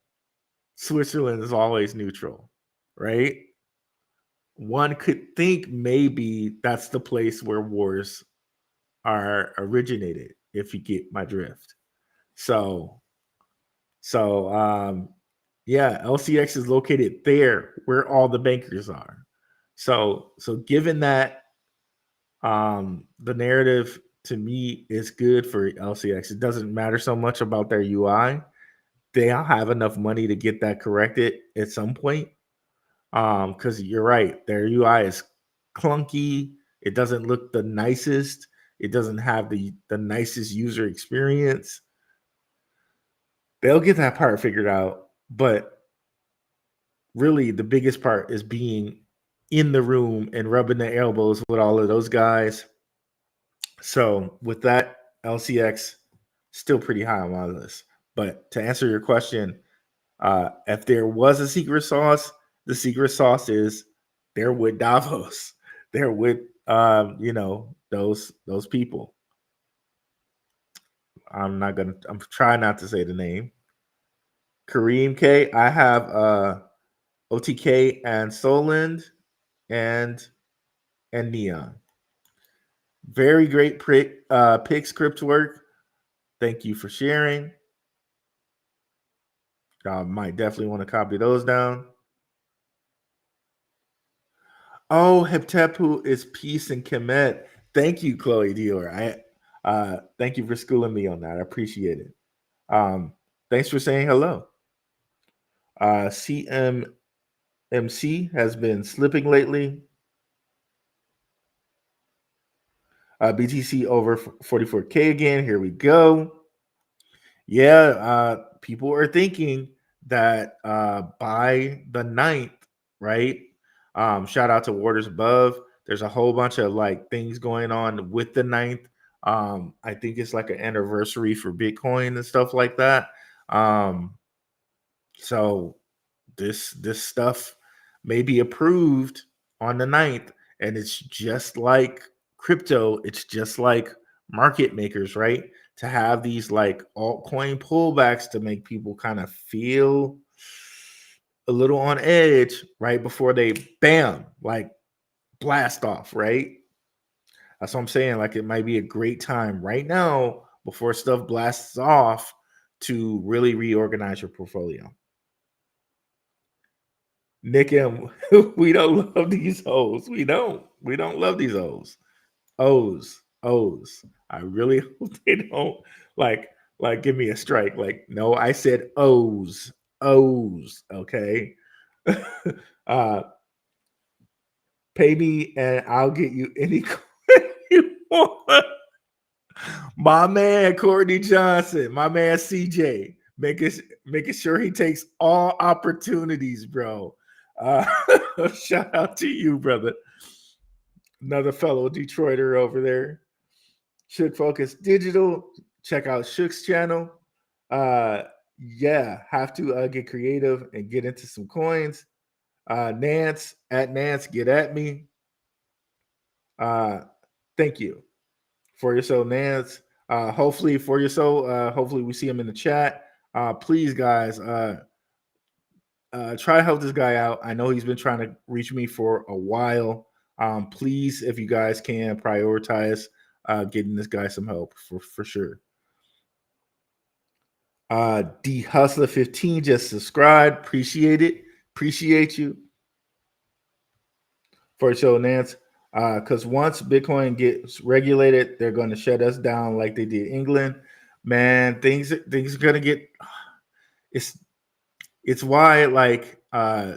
Switzerland is always neutral, right? One could think maybe that's the place where wars are originated, if you get my drift. So, so yeah, LCX is located there where all the bankers are. So given that, the narrative to me is good for LCX. It doesn't matter so much about their UI. They'll have enough money to get that corrected at some point. Because you're right, their UI is clunky. It doesn't look the nicest. It doesn't have the nicest user experience. They'll get that part figured out, but really the biggest part is being in the room and rubbing the elbows with all of those guys. So with that, LCX still pretty high on my list. But to answer your question, if there was a secret sauce, the secret sauce is they're with Davos. They're with those people. I'm trying not to say the name. Kareem K. I have OTK and Solend and Neon. Very great pick script work. Thank you for sharing. I might definitely want to copy those down. Oh, Heptepu is peace and Kemet. Thank you, Chloe Dior. Thank you for schooling me on that. I appreciate it. Thanks for saying hello. CMMC has been slipping lately. BTC over 44K again. Here we go. Yeah, people are thinking that by the 9th, right? Shout out to Waters Above. There's a whole bunch of like things going on with the 9th. I think it's like an anniversary for Bitcoin and stuff like that. So this stuff may be approved on the 9th, and it's just like crypto. It's just like market makers, right? To have these like altcoin pullbacks to make people kind of feel a little on edge right before they bam, like blast off, right? That's what I'm saying. Like, it might be a great time right now before stuff blasts off to really reorganize your portfolio. Nick M, we don't love these hoes. We don't love these hoes. O's. I really hope they don't like give me a strike. Like, no, I said O's. Okay. Pay me and I'll get you any coin you want. My man Courtney Johnson, my man CJ, making sure he takes all opportunities, bro. Shout out to you, brother. Another fellow Detroiter over there. Shook Focus Digital. Check out Shook's channel. Yeah, have to get creative and get into some coins. Nance, get at me. Thank you for your soul, Nance. Hopefully we see him in the chat. Please, guys, try to help this guy out. I know he's been trying to reach me for a while. Please, if you guys can, prioritize getting this guy some help for sure. D Hustler 15 just subscribed. Appreciate it. Appreciate you for show, Nance. Because once Bitcoin gets regulated, they're going to shut us down like they did England. Man, things are going to get. It's why, like, I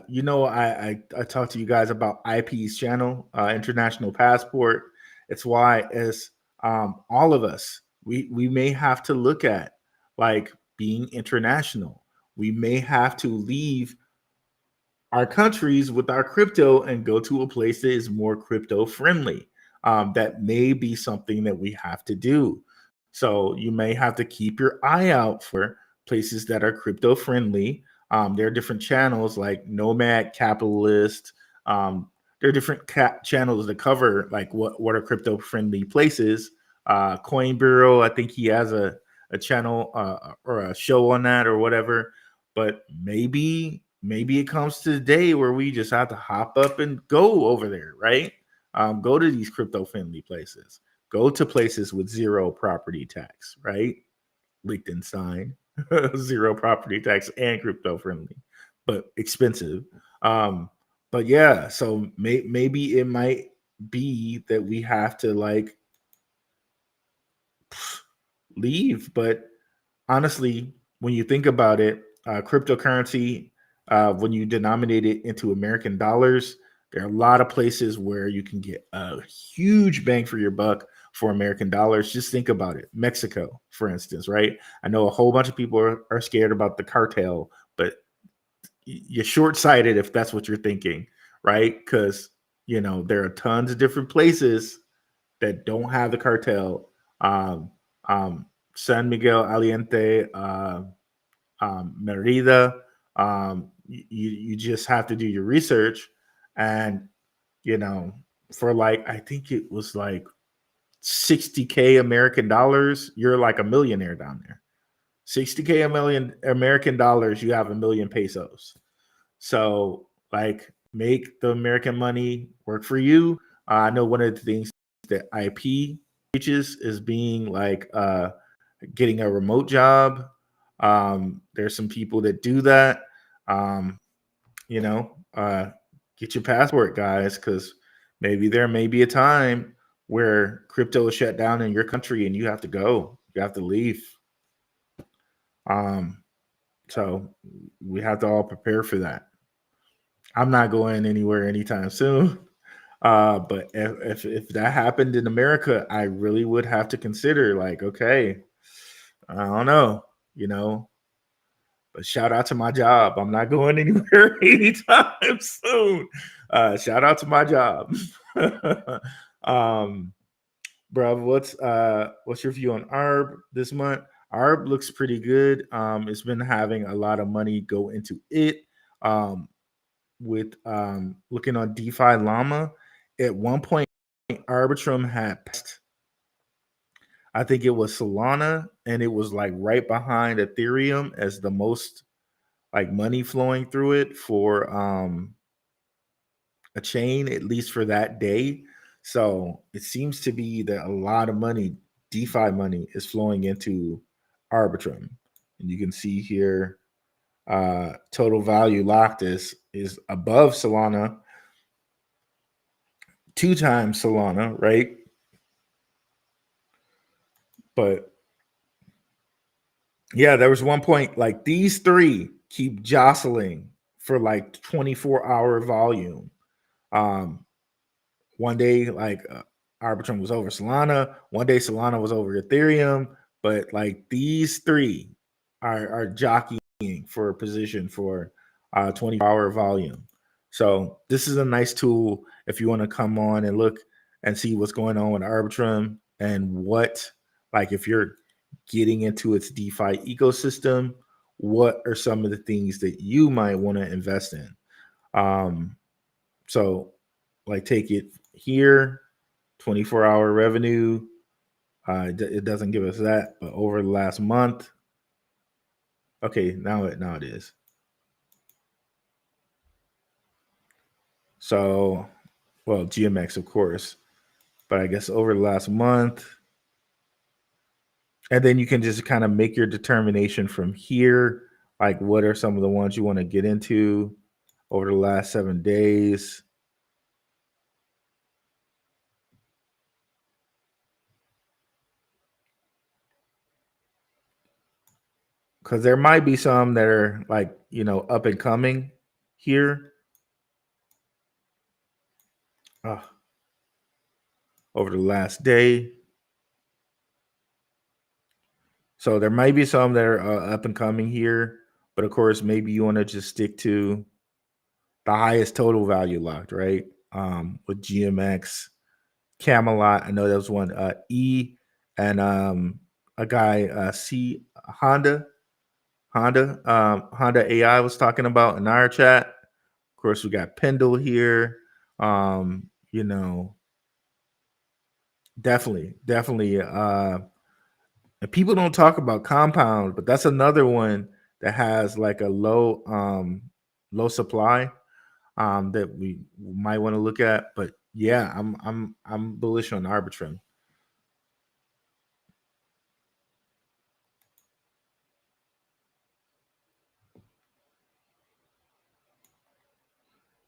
talked to you guys about IP's channel, International Passport. It's why, as all of us, we may have to look at, like, being international. We may have to leave our countries with our crypto and go to a place that is more crypto friendly. That may be something that we have to do. So you may have to keep your eye out for places that are crypto friendly. There are different channels like Nomad Capitalist. There are different channels that cover, like, what are crypto friendly places. Coin Bureau, I think he has a channel or a show on that or whatever. But maybe it comes to the day where we just have to hop up and go over there, right? Go to these crypto friendly places. Go to places with zero property tax, right? Liechtenstein, zero property tax and crypto friendly, but expensive. But yeah, so maybe it might be that we have to, like, leave. But honestly, when you think about it, cryptocurrency, when you denominate it into American dollars, there are a lot of places where you can get a huge bang for your buck for American dollars. Just think about it. Mexico, for instance, right? I know a whole bunch of people are scared about the cartel, but you're short-sighted if that's what you're thinking, right? Because, there are tons of different places that don't have the cartel. Um, San Miguel Aliente, Merida. You just have to do your research, and for, like, I think it was like 60K American dollars, you're like a millionaire down there. 60K a million American dollars, you have a million pesos. So, like, make the American money work for you. I know one of the things that IP teaches is being, like, getting a remote job. There's some people that do that. Um, you know, uh, get your passport, guys, because maybe there may be a time where crypto is shut down in your country and you have to go. You have to leave. Um, so we have to all prepare for that. I'm not going anywhere anytime soon. But if that happened in America, I really would have to consider, like, okay, I don't know, you know, but shout out to my job. I'm not going anywhere anytime soon. Shout out to my job. um, bro, what's your view on ARB this month? ARB looks pretty good. It's been having a lot of money go into it. With looking on DeFi Llama, at one point Arbitrum had passed, I think it was Solana, and it was, like, right behind Ethereum as the most, like, money flowing through it for a chain, at least for that day. So it seems to be that a lot of money, DeFi money, is flowing into Arbitrum. And you can see here, total value locked is above Solana, 2 times Solana, right? But yeah, there was one point, like, these three keep jostling for like 24-hour volume. Um, One day, like, Arbitrum was over Solana. One day, Solana was over Ethereum. But, like, these three are jockeying for a position for 24-hour volume. So this is a nice tool if you want to come on and look and see what's going on with Arbitrum and what, like, if you're getting into its DeFi ecosystem, what are some of the things that you might want to invest in? So, like, take it here, 24-hour revenue. It doesn't give us that, but over the last month, okay, now it is. So, well, GMX, of course, but I guess over the last month, And then you can just kind of make your determination from here. Like, what are some of the ones you want to get into over the last 7 days? Because there might be some that are like, up and coming here over the last day. So there might be some that are up and coming here, but of course, maybe you want to just stick to the highest total value locked, right? With GMX, Camelot. I know there was one E and a guy C Honda AI was talking about in our chat. Of course, we got Pendle here. You know, definitely. And people don't talk about Compound, but that's another one that has like a low supply that we might want to look at. But yeah, I'm bullish on Arbitrum.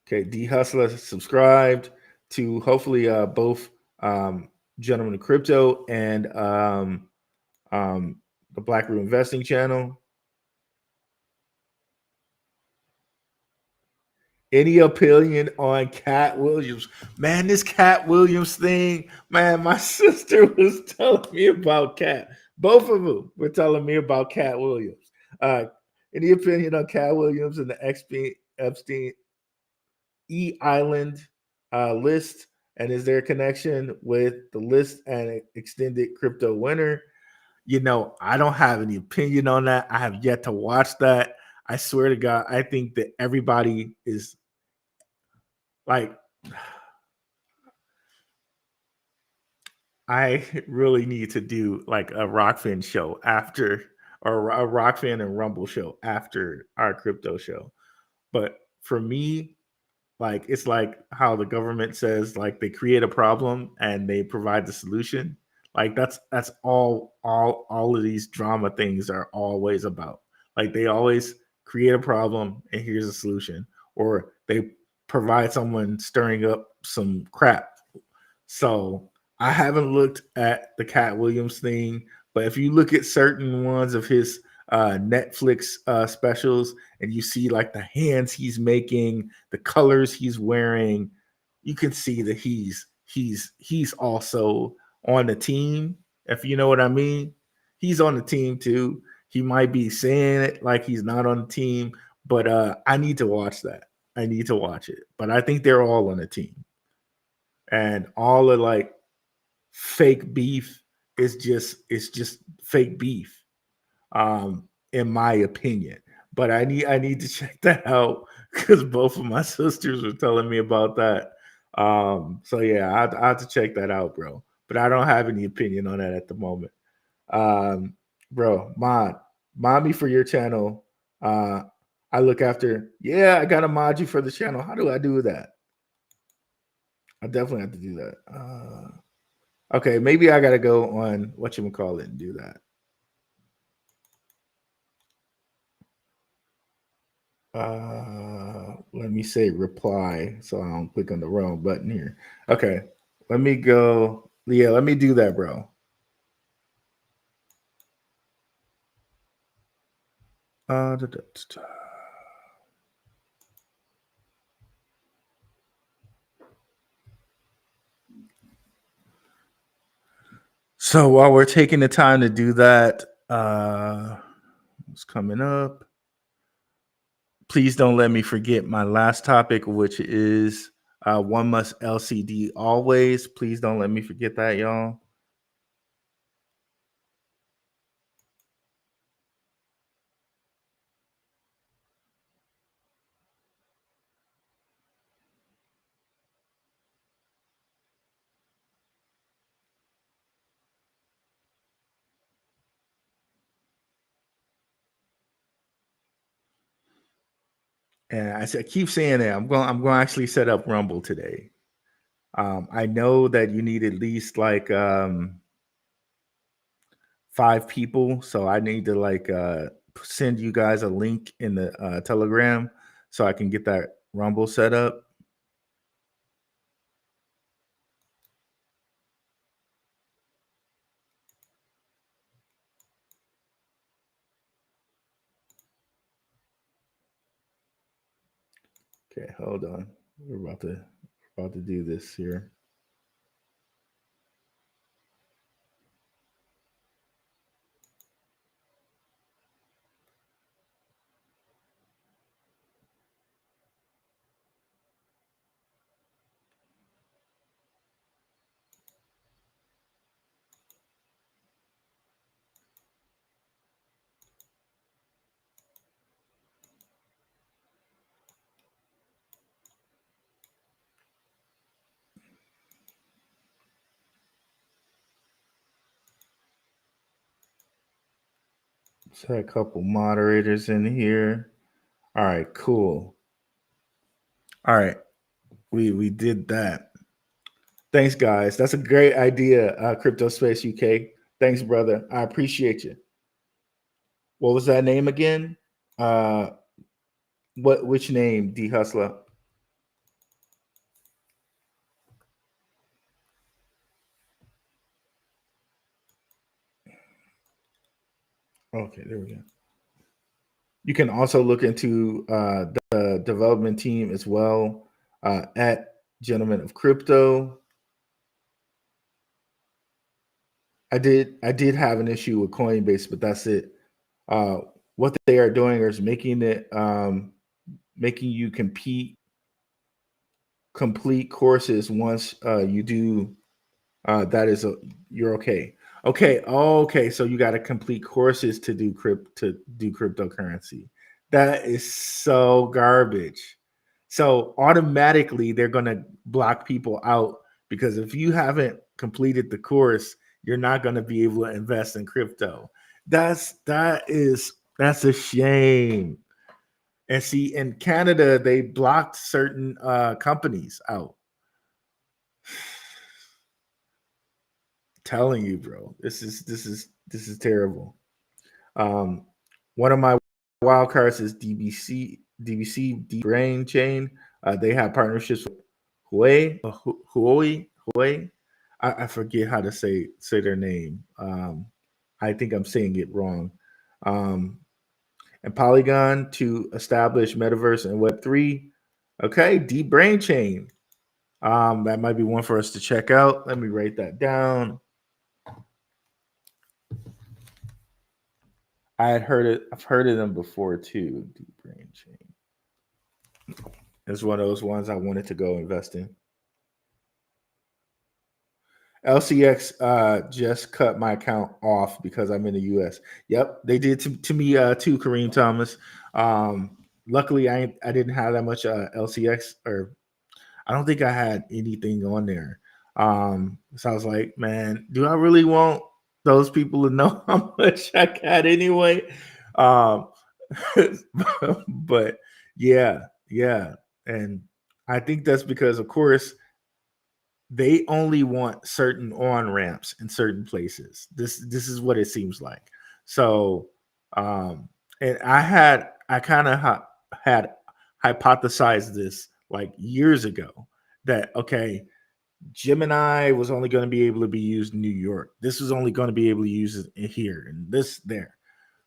Okay, D Hustler subscribed to hopefully both Gentlemen of Crypto and the Black Room Investing channel. Any opinion on Cat Williams? Man, this Cat Williams thing, man, my sister was telling me about Cat. Both of them were telling me about Cat Williams. Any opinion on Cat Williams and the Epstein Island list? And is there a connection with the list and extended crypto winner? I don't have any opinion on that. I have yet to watch that. I swear to God, I think that everybody is like, I really need to do like a Rokfin show after, or a Rokfin and Rumble show after our crypto show. But for me, like, it's like how the government says like they create a problem and they provide the solution. Like that's all of these drama things are always about. Like they always create a problem and here's a solution, or they provide someone stirring up some crap. So I haven't looked at the Cat Williams thing, but if you look at certain ones of his Netflix specials and you see like the hands he's making, the colors he's wearing, you can see that he's also on the team. If you know what I mean, he's on the team too. He might be saying it like he's not on the team, but I need to watch that. I need to watch it. But I think they're all on the team, and all of like fake beef is just it's just fake beef, in my opinion. But I need to check that out because both of my sisters were telling me about that. So yeah, I have to check that out, bro. But I don't have any opinion on that at the moment. Bro, mod me for your channel. I look after. Yeah, I gotta mod you for the channel. How do I do that? I definitely have to do that. Okay, maybe I gotta go on whatchamacallit and do that. Let me say reply so I don't click on the wrong button here. Okay, let me go. Yeah, let me do that, bro. So while we're taking the time to do that, it's coming up. Please don't let me forget my last topic, which is one must LCD always. Please don't let me forget that, y'all. And I keep saying that I'm going to actually set up Rumble today. I know that you need at least like 5 people, so I need to like send you guys a link in the Telegram so I can get that Rumble set up. Okay, hold on. We're about to do this here. So a couple moderators in here. All right, cool. All right, we did that. Thanks, guys. That's a great idea, Crypto Space UK. Thanks, brother. I appreciate you. What was that name again? Uh, which name, D Hustler? Okay, there we go. You can also look into the development team as well at Gentlemen of Crypto. I did have an issue with Coinbase, but that's it. What they are doing is making it making you complete courses once you do that is you're okay. Okay. So you got to complete courses to do cryptocurrency. That is so garbage. So automatically they're gonna block people out because if you haven't completed the course, you're not gonna be able to invest in crypto. That's a shame. And see, in Canada, they blocked certain companies out. Telling you, bro, this is terrible. One of my wild cards is DBC Deep Brain Chain. They have partnerships with Huawei. I forget how to say their name. I think I'm saying it wrong. And Polygon to establish Metaverse and Web3. Okay, Deep Brain Chain. That might be one for us to check out. Let me write that down. I've heard of them before too. Deep Brain Chain. It's one of those ones I wanted to go invest in. LCX just cut my account off because I'm in the US. Yep, they did to me too, Kareem Thomas. Luckily, I didn't have that much LCX, or I don't think I had anything on there. So I was like, man, do I really want those people to know how much I got anyway? But yeah. And I think that's because, of course, they only want certain on ramps in certain places. This is what it seems like. So, and I kind of had hypothesized this like years ago that okay, Gemini was only going to be able to be used in New York. This was only going to be able to use it here and this there.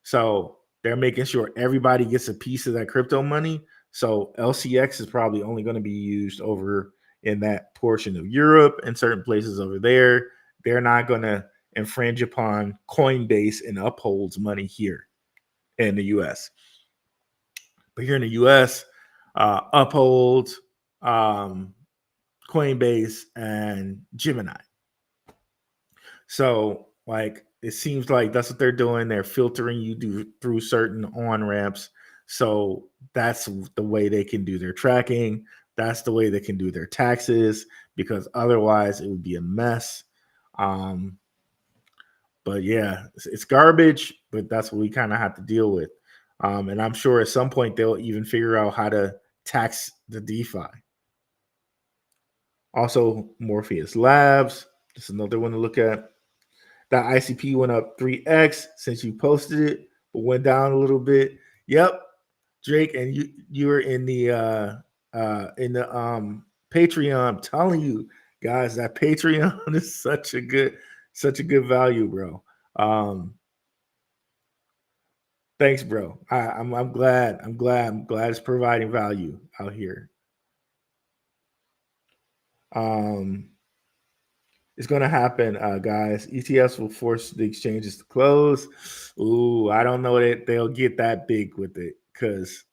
So they're making sure everybody gets a piece of that crypto money. So LCX is probably only going to be used over in that portion of Europe and certain places over there. They're not going to infringe upon Coinbase and Uphold's money here in the US. But here in the US, Uphold, Coinbase, and Gemini. So, like, it seems like that's what they're doing. They're filtering you through certain on ramps. So that's the way they can do their tracking. That's the way they can do their taxes because otherwise it would be a mess. But yeah, it's garbage, but that's what we kind of have to deal with. And I'm sure at some point they'll even figure out how to tax the DeFi. Also, Morpheus Labs. That's another one to look at. That ICP went up 3x since you posted it, but went down a little bit. Yep, Drake, and you were in the Patreon. I'm telling you guys, that Patreon is such a good value, bro. Thanks, bro. I'm glad it's providing value out here. It's going to happen, guys. ETFs will force the exchanges to close. Ooh, I don't know that they'll get that big with it because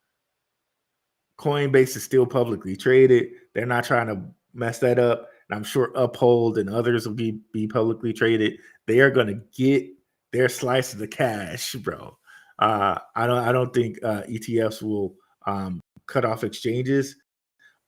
Coinbase is still publicly traded. They're not trying to mess that up. And I'm sure Uphold and others will be publicly traded. They are going to get their slice of the cash, bro. I don't think ETFs will cut off exchanges,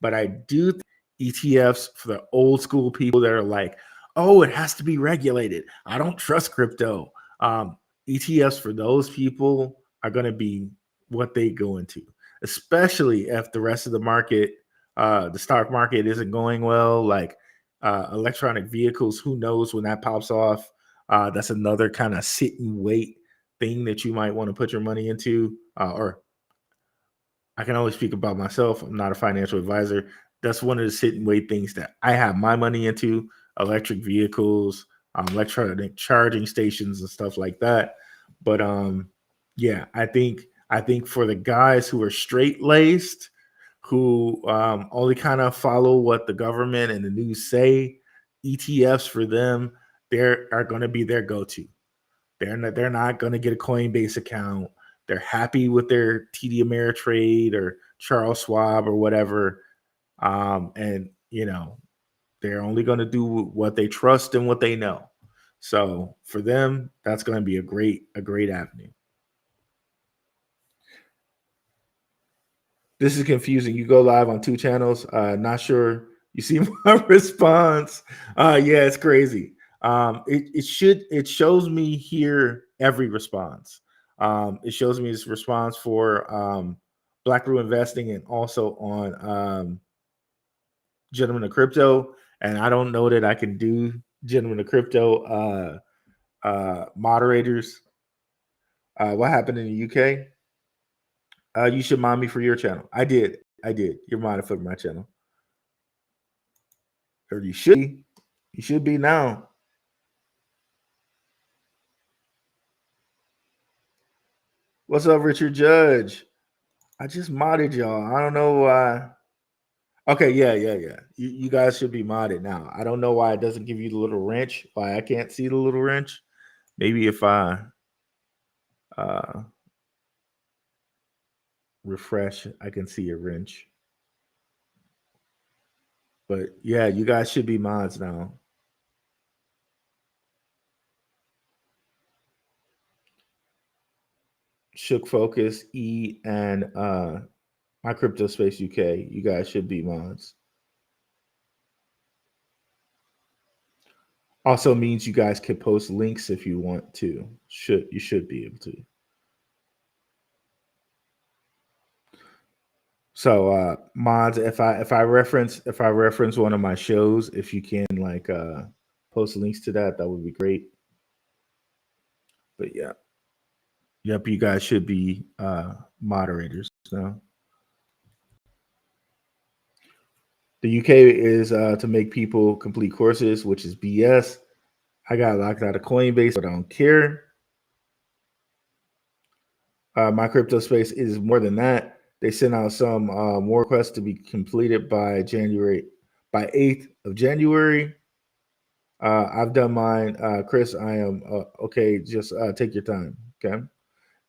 but I do think ETFs for the old school people that are like, oh, it has to be regulated. I don't trust crypto. ETFs for those people are going to be what they go into, especially if the rest of the market, the stock market isn't going well, like electronic vehicles, who knows when that pops off. That's another kind of sit and wait thing that you might want to put your money into, or I can only speak about myself. I'm not a financial advisor. That's one of the sit and wait things that I have my money into: electric vehicles, electronic charging stations, and stuff like that. But yeah, I think for the guys who are straight laced, who only kind of follow what the government and the news say, ETFs for them, are going to be their go-to. They're not going to get a Coinbase account. They're happy with their TD Ameritrade or Charles Schwab or whatever. And, they're only going to do what they trust and what they know. So for them, that's going to be a great avenue. This is confusing. You go live on 2 channels. Not sure you see my response. Yeah, it's crazy. It shows me here every response. It shows me this response for Black Rule Investing and also on Gentlemen of Crypto. And I don't know that I can do Gentlemen of Crypto moderators. What happened in the UK? You should mod me for your channel. I did. You're modded for my channel. Or you should be. You should be now. What's up, Richard Judge? I just modded y'all. I don't know why. Okay, yeah. You guys should be modded now. I don't know why it doesn't give you the little wrench. Why I can't see the little wrench. Maybe if I refresh, I can see a wrench. But yeah, you guys should be mods now. Shook Focus, E, and My Crypto Space UK. You guys should be mods. Also means you guys can post links if you want to. You should be able to. So mods, if I reference one of my shows, if you can post links to that would be great. But yeah. Yep, you guys should be moderators now. The UK is to make people complete courses, which is BS. I got locked out of Coinbase, but I don't care. My crypto space is more than that. They sent out some more requests to be completed by 8th of January. I've done mine. Chris, I am okay. Just take your time. Okay.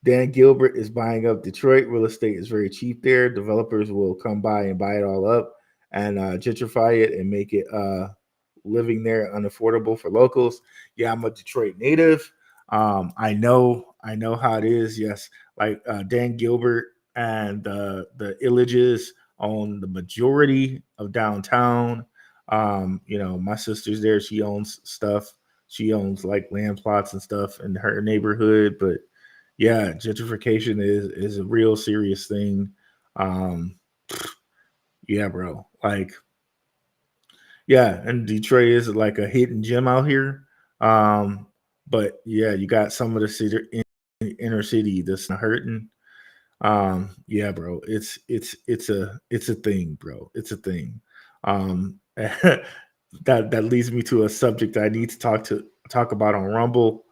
Dan Gilbert is buying up Detroit. Real estate is very cheap there. Developers will come by and buy it all up and gentrify it and make it living there unaffordable for locals. Yeah, I'm a Detroit native. I know how it is. Yes, like Dan Gilbert and the Illages own the majority of downtown. My sister's there. She owns stuff. She owns like land plots and stuff in her neighborhood. But yeah, gentrification is a real serious thing. Yeah, bro. Like, yeah, and Detroit is like a hidden gem out here. But yeah, you got some of the inner city that's not hurting. Yeah, bro, it's a thing, bro. It's a thing. That leads me to a subject I need to talk about on Rumble.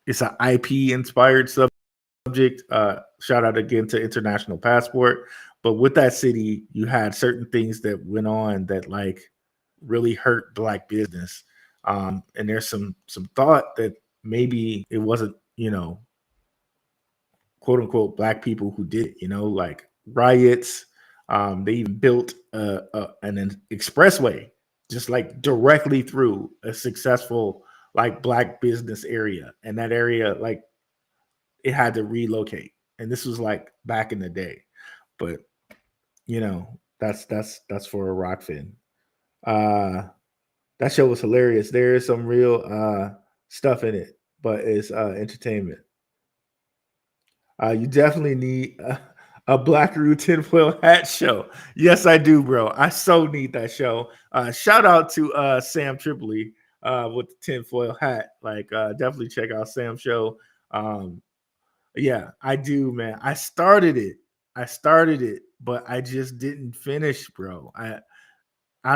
It's an IP inspired subject. Shout out again to International Passport. But with that city, you had certain things that went on that like really hurt black business. And there's some thought that maybe it wasn't, quote unquote black people who did it, like riots. They even built an expressway just like directly through a successful like black business area, and that area like it had to relocate. And this was like back in the day, but that's for a Rokfin. That show was hilarious. There is some real stuff in it, but it's entertainment. You definitely need a Blackaroo tinfoil hat show. Yes, I do, bro. I so need that show. Shout out to Sam Tripoli with the tinfoil hat. Like, definitely check out Sam's show. Yeah, I do, man. I started it, but I just didn't finish, bro. I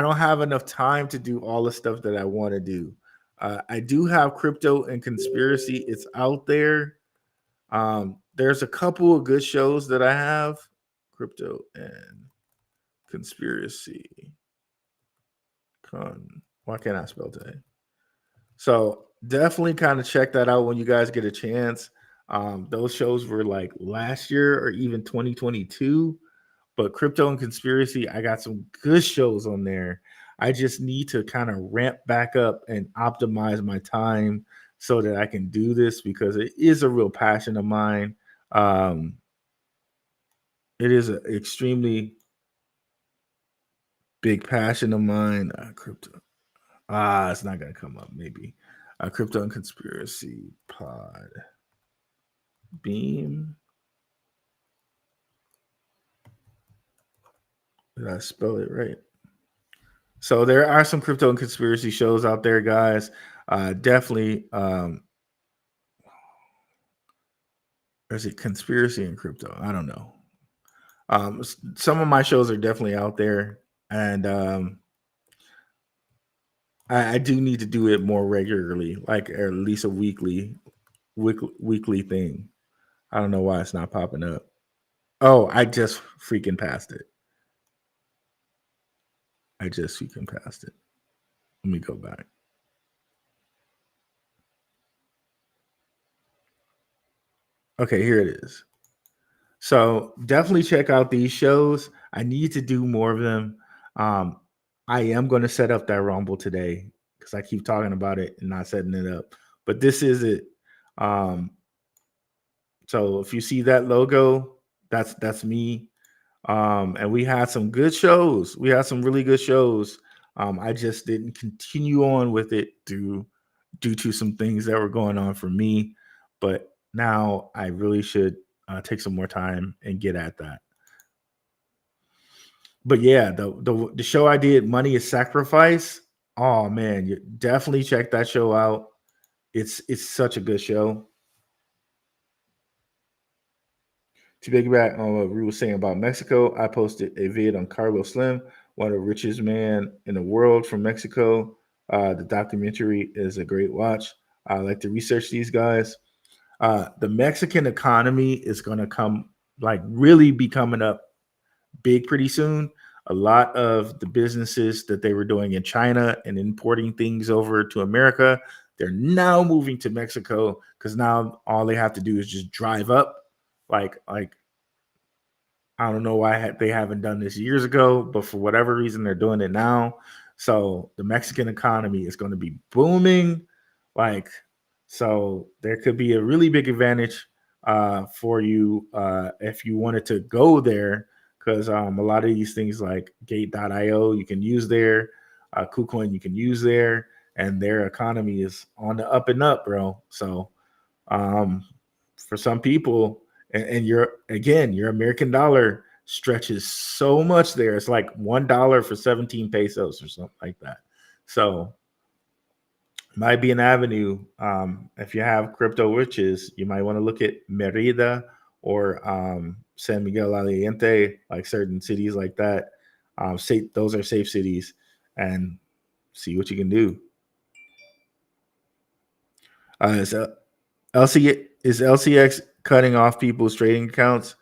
don't have enough time to do all the stuff that I want to do. I do have crypto and conspiracy. It's out there. There's a couple of good shows that I have. Crypto and conspiracy. Why can't I spell today? So definitely kind of check that out when you guys get a chance. Those shows were like last year or even 2022. But crypto and conspiracy, I got some good shows on there. I just need to kind of ramp back up and optimize my time so that I can do this because it is a real passion of mine. It is an extremely big passion of mine. Crypto. It's not gonna come up. Maybe crypto and conspiracy pod beam. Did I spell it right? So there are some crypto and conspiracy shows out there, guys. Definitely. Is it conspiracy and crypto? I don't know. Some of my shows are definitely out there, and I do need to do it more regularly, like at least a weekly thing. I don't know why it's not popping up. Oh, I just freaking passed it. Let me go back. Okay, here it is. So definitely check out these shows. I need to do more of them. I am going to set up that Rumble today because I keep talking about it and not setting it up. But this is it. So if you see that logo, that's me. And we had some good shows. We had some really good shows. I just didn't continue on with it due to some things that were going on for me. But now I really should take some more time and get at that. But yeah, the show I did, Money is Sacrifice. Oh man, you definitely check that show out. It's such a good show. To piggyback on what Rue was saying about Mexico, I posted a vid on Carlos Slim, one of the richest men in the world from Mexico. The documentary is a great watch. I like to research these guys. The Mexican economy is going to really be coming up big pretty soon. A lot of the businesses that they were doing in China and importing things over to America, they're now moving to Mexico because now all they have to do is just drive up. Like I don't know why they haven't done this years ago, but for whatever reason they're doing it now. So the Mexican economy is going to be booming. So there could be a really big advantage for you if you wanted to go there, because a lot of these things like Gate.io you can use there, KuCoin you can use there, and their economy is on the up and up, bro. So for some people, and your American dollar stretches so much there. It's like $1 for 17 pesos or something like that. So might be an avenue. If you have crypto riches, you might want to look at Merida or San Miguel Aliente, like certain cities like that. Those are safe cities, and see what you can do. So is LCX cutting off people's trading accounts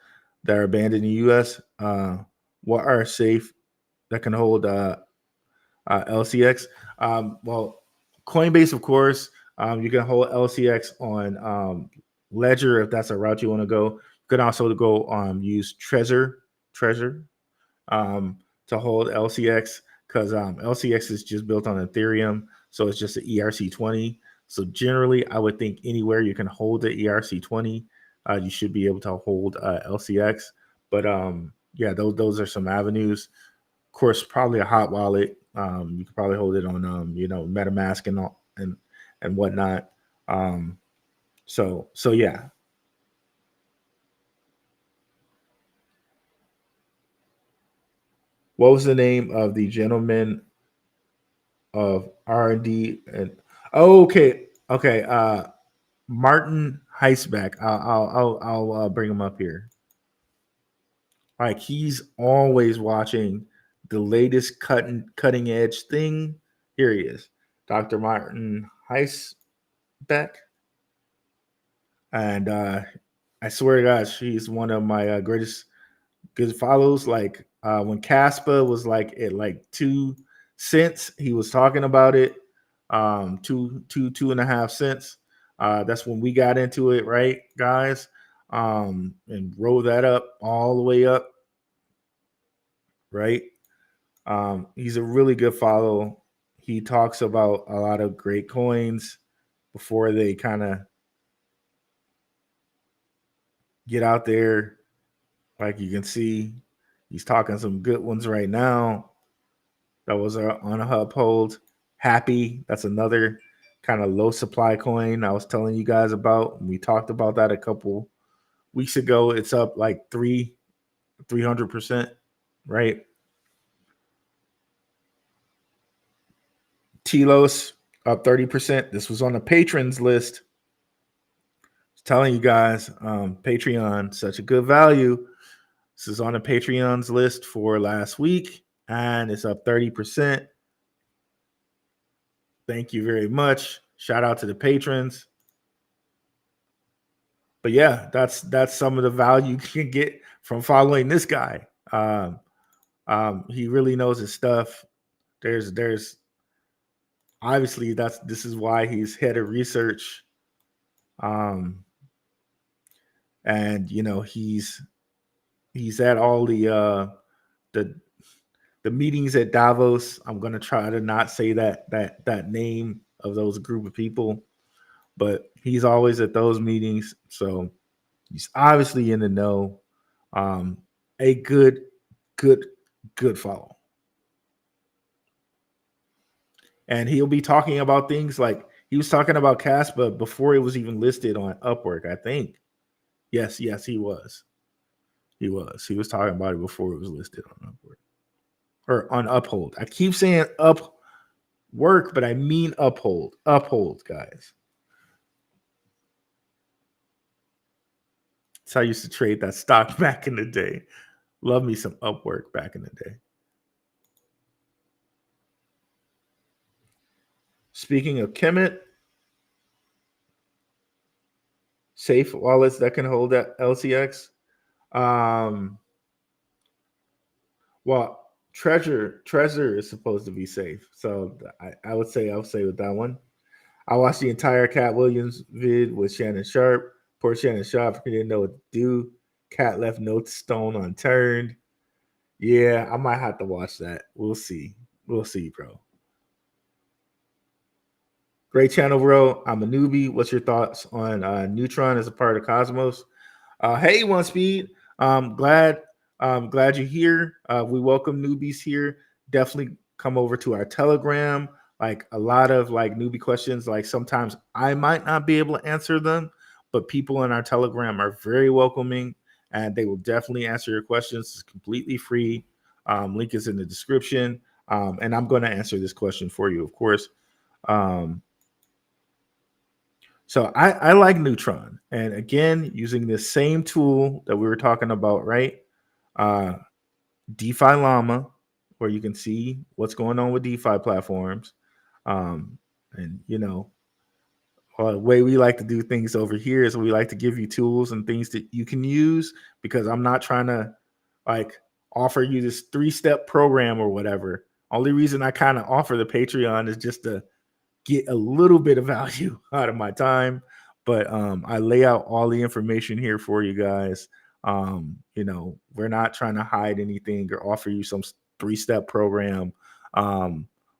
that are banned in the U.S.? What are safe that can hold LCX? Well, Coinbase, of course. You can hold LCX on Ledger if that's a route you want to go. You can also go use Treasure to hold LCX because LCX is just built on Ethereum, so it's just an ERC20. So generally, I would think anywhere you can hold the ERC20, you should be able to hold LCX. But yeah, those are some avenues. Of course, probably a hot wallet. You could probably hold it on MetaMask and all, and whatnot. So yeah. What was the name of the gentleman of R&D? And okay. Martin Heisbeck. I'll bring him up here. Like he's always watching the latest cutting edge thing. Here he is, Dr. Martin Heisbeck, and I swear to God, she's one of my greatest good follows. Like when Caspa was like at like 2 cents, he was talking about it. 2.5 cents. That's when we got into it, right, guys? And roll that up all the way up, right? He's a really good follow. He talks about a lot of great coins before they kind of get out there. Like you can see, he's talking some good ones right now. That was on a uphold. Happy. That's another kind of low supply coin I was telling you guys about. We talked about that a couple weeks ago. It's up like 300%, right? Telos up 30%. This was on the patrons list. I was telling you guys, Patreon, such a good value. This is on the Patreon's list for last week, and it's up 30%. Thank you very much. Shout out to the patrons. But yeah, that's some of the value you can get from following this guy. He really knows his stuff. There's obviously this is why he's head of research. And he's at all the meetings at Davos. I'm gonna try to not say that name of those group of people, but he's always at those meetings, so he's obviously in the know. A good follow, and he'll be talking about things like he was talking about Caspa before it was even listed on Upwork. I think, yes, he was. He was talking about it before it was listed on Upwork. Or on Uphold. I keep saying Upwork, but I mean Uphold. Uphold, guys. That's how I used to trade that stock back in the day. Love me some Upwork back in the day. Speaking of Kemet, safe wallets that can hold that LCX. Well, Treasure is supposed to be safe, so I would say with that one. I watched the entire Cat Williams vid with Shannon Sharp. Poor Shannon Sharp, he didn't know what to do. Cat left no stone unturned. Yeah, I might have to watch that. We'll see, bro. Great channel, bro. I'm a newbie. What's your thoughts on Neutron as a part of Cosmos? Hey, One Speed. Glad you're here. We welcome newbies here. Definitely come over to our Telegram. Like a lot of like newbie questions. Like sometimes I might not be able to answer them, but people in our Telegram are very welcoming, and they will definitely answer your questions. It's completely free. Link is in the description, and I'm going to answer this question for you, of course. So I like Neutron. And again, using the same tool that we were talking about, right? Uh, DeFi Llama, where you can see what's going on with DeFi platforms. And the way we like to do things over here is we like to give you tools and things that you can use, because I'm not trying to like offer you this 3-step program or whatever. Only reason I kind of offer the Patreon is just to get a little bit of value out of my time. But I lay out all the information here for you guys. We're not trying to hide anything or offer you some 3-step program,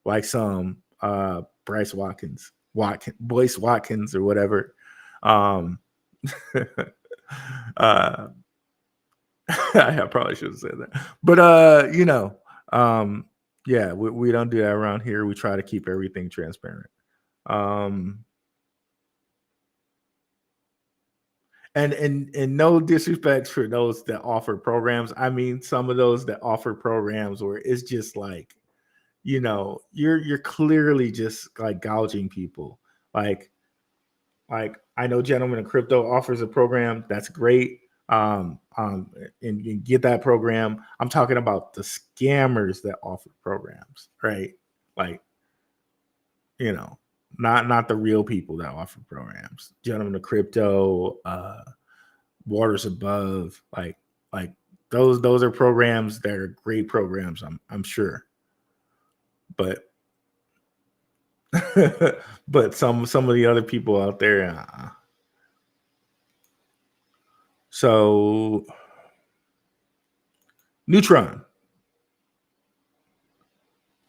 like some Bryce Boyce Watkins or whatever. I probably should have said that. But yeah, we don't do that around here. We try to keep everything transparent. And no disrespect for those that offer programs. I mean, some of those that offer programs where it's just like, you're clearly just like gouging people. Like I know Gentlemen in Crypto offers a program that's great. And get that program. I'm talking about the scammers that offer programs, right? Like, not the real people that offer programs. Gentlemen of Crypto, Waters Above, like those are programs that are great programs. I'm sure, but but some of the other people out there. So Neutron.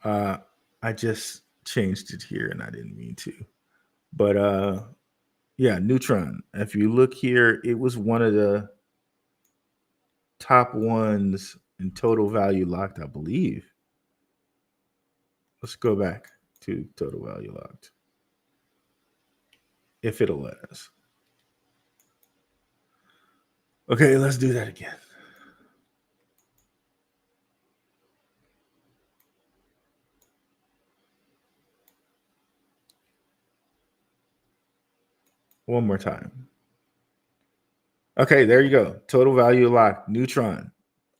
I just changed it here and I didn't mean to. But yeah, Neutron. If you look here, it was one of the top ones in total value locked, I believe. Let's go back to total value locked. If it'll let us. Okay, let's do that again. One more time. Okay, there you go. Total value locked. Neutron.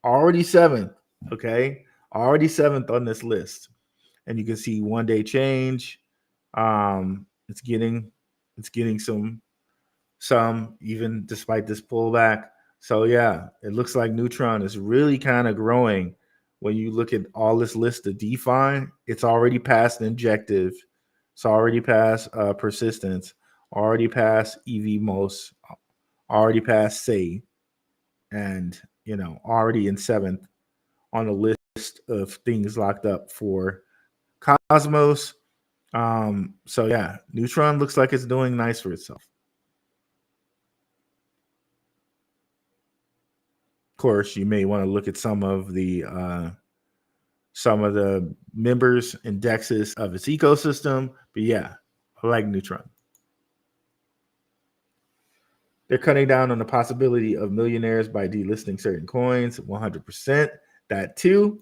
Already 7th. Okay. Already 7th on this list. And you can see 1-day change. It's getting some even despite this pullback. So yeah, it looks like Neutron is really kind of growing. When you look at all this list of DeFi, it's already past injective, it's already past persistence, already past EVMOS, already past Say, and already in 7th on the list of things locked up for Cosmos. So yeah, Neutron looks like it's doing nice for itself. Of course, you may want to look at some of the members indexes of its ecosystem. But yeah, I like Neutron. They're cutting down on the possibility of millionaires by delisting certain coins. 100%. That too.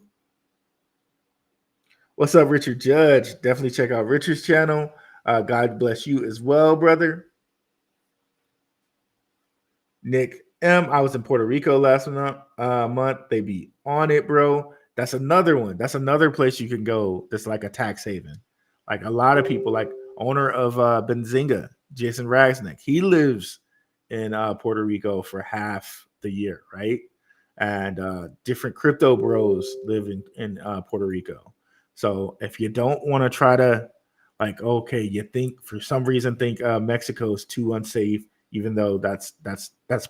What's up, Richard Judge? Definitely check out Richard's channel. God bless you as well, brother. Nick M. I was in Puerto Rico last month. They be on it, bro. That's another one. That's another place you can go that's like a tax haven. Like a lot of people, like owner of Benzinga, Jason Ragsnick, he lives in Puerto Rico for half the year, right? And different crypto bros live in Puerto Rico. So if you don't want to try to, like, okay, you think for some reason Mexico is too unsafe, even though that's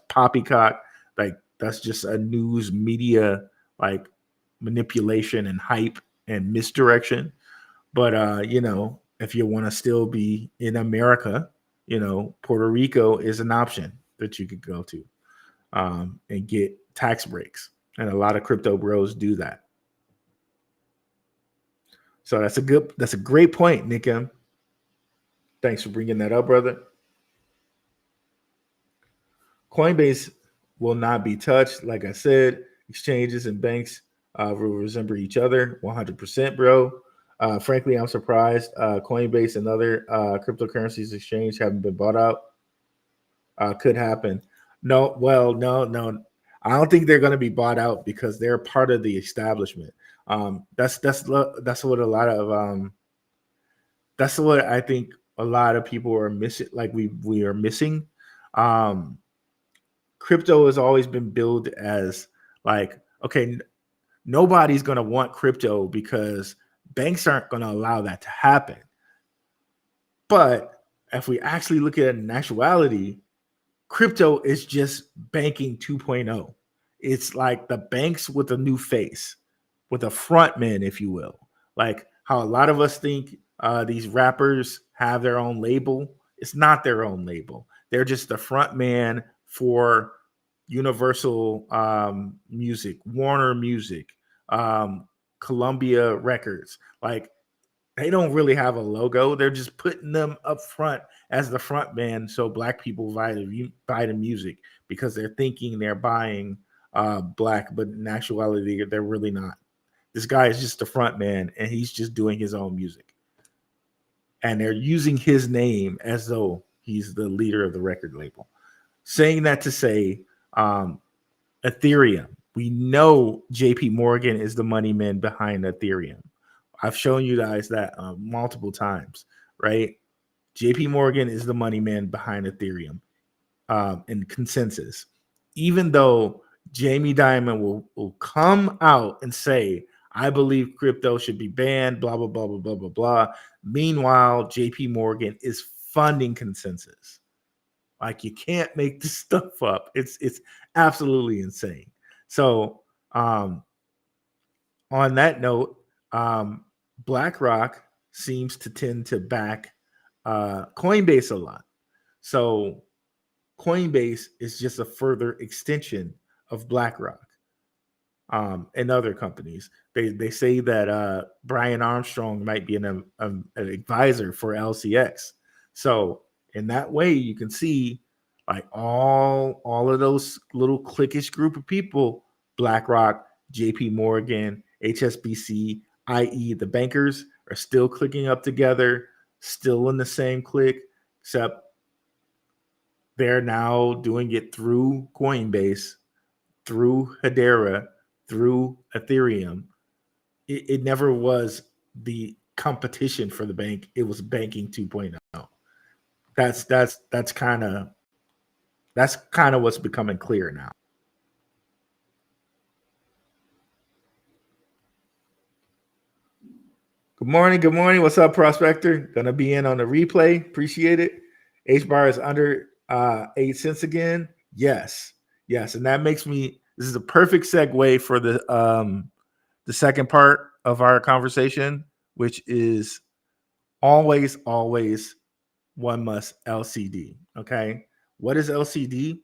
poppycock, like that's just a news media like manipulation and hype and misdirection. But if you want to still be in America, Puerto Rico is an option that you could go to and get tax breaks, and a lot of crypto bros do that. So that's a great point, Nick M. Thanks for bringing that up, brother. Coinbase will not be touched. Like I said, exchanges and banks will resemble each other 100%, bro. Frankly, I'm surprised Coinbase and other cryptocurrencies exchange haven't been bought out. Could happen. No, well, no. I don't think they're going to be bought out because they're part of the establishment. That's what a lot of that's what I think a lot of people are missing. Like we are missing. Um, Crypto has always been billed as like, okay, nobody's going to want crypto because banks aren't going to allow that to happen. But if we actually look at it in actuality, crypto is just banking 2.0. It's like the banks with a new face, with a front man, if you will. Like how a lot of us think these rappers have their own label. It's not their own label. They're just the front man for Universal Music, Warner Music, Columbia Records. Like they don't really have a logo. They're just putting them up front as the front man so black people buy the music because they're thinking they're buying black, but in actuality, they're really not. This guy is just the front man and he's just doing his own music. And they're using his name as though he's the leader of the record label. Saying that to say, Ethereum, we know JP Morgan is the money man behind Ethereum. I've shown you guys that multiple times, right? JP Morgan is the money man behind Ethereum in consensus. Even though Jamie Dimon will come out and say, I believe crypto should be banned, blah, blah, blah, blah, blah, blah, blah. Meanwhile, JP Morgan is funding consensus. Like you can't make this stuff up. It's absolutely insane. So on that note, BlackRock seems to tend to back Coinbase a lot. So Coinbase is just a further extension of BlackRock and other companies. They say that Brian Armstrong might be an advisor for LCX. So in that way, you can see like all of those little cliquish group of people, BlackRock, JP Morgan, HSBC, i.e. the bankers are still clicking up together, still in the same clique, except they're now doing it through Coinbase, through Hedera, through Ethereum. It never was the competition for the bank. It was banking 2.0. That's kind of what's becoming clear now. Good morning. What's up, Prospector? Gonna be in on the replay. Appreciate it. H bar is under 8 cents again. Yes, and that makes me. This is a perfect segue for the second part of our conversation, which is always one must LCD. Okay, what is LCD?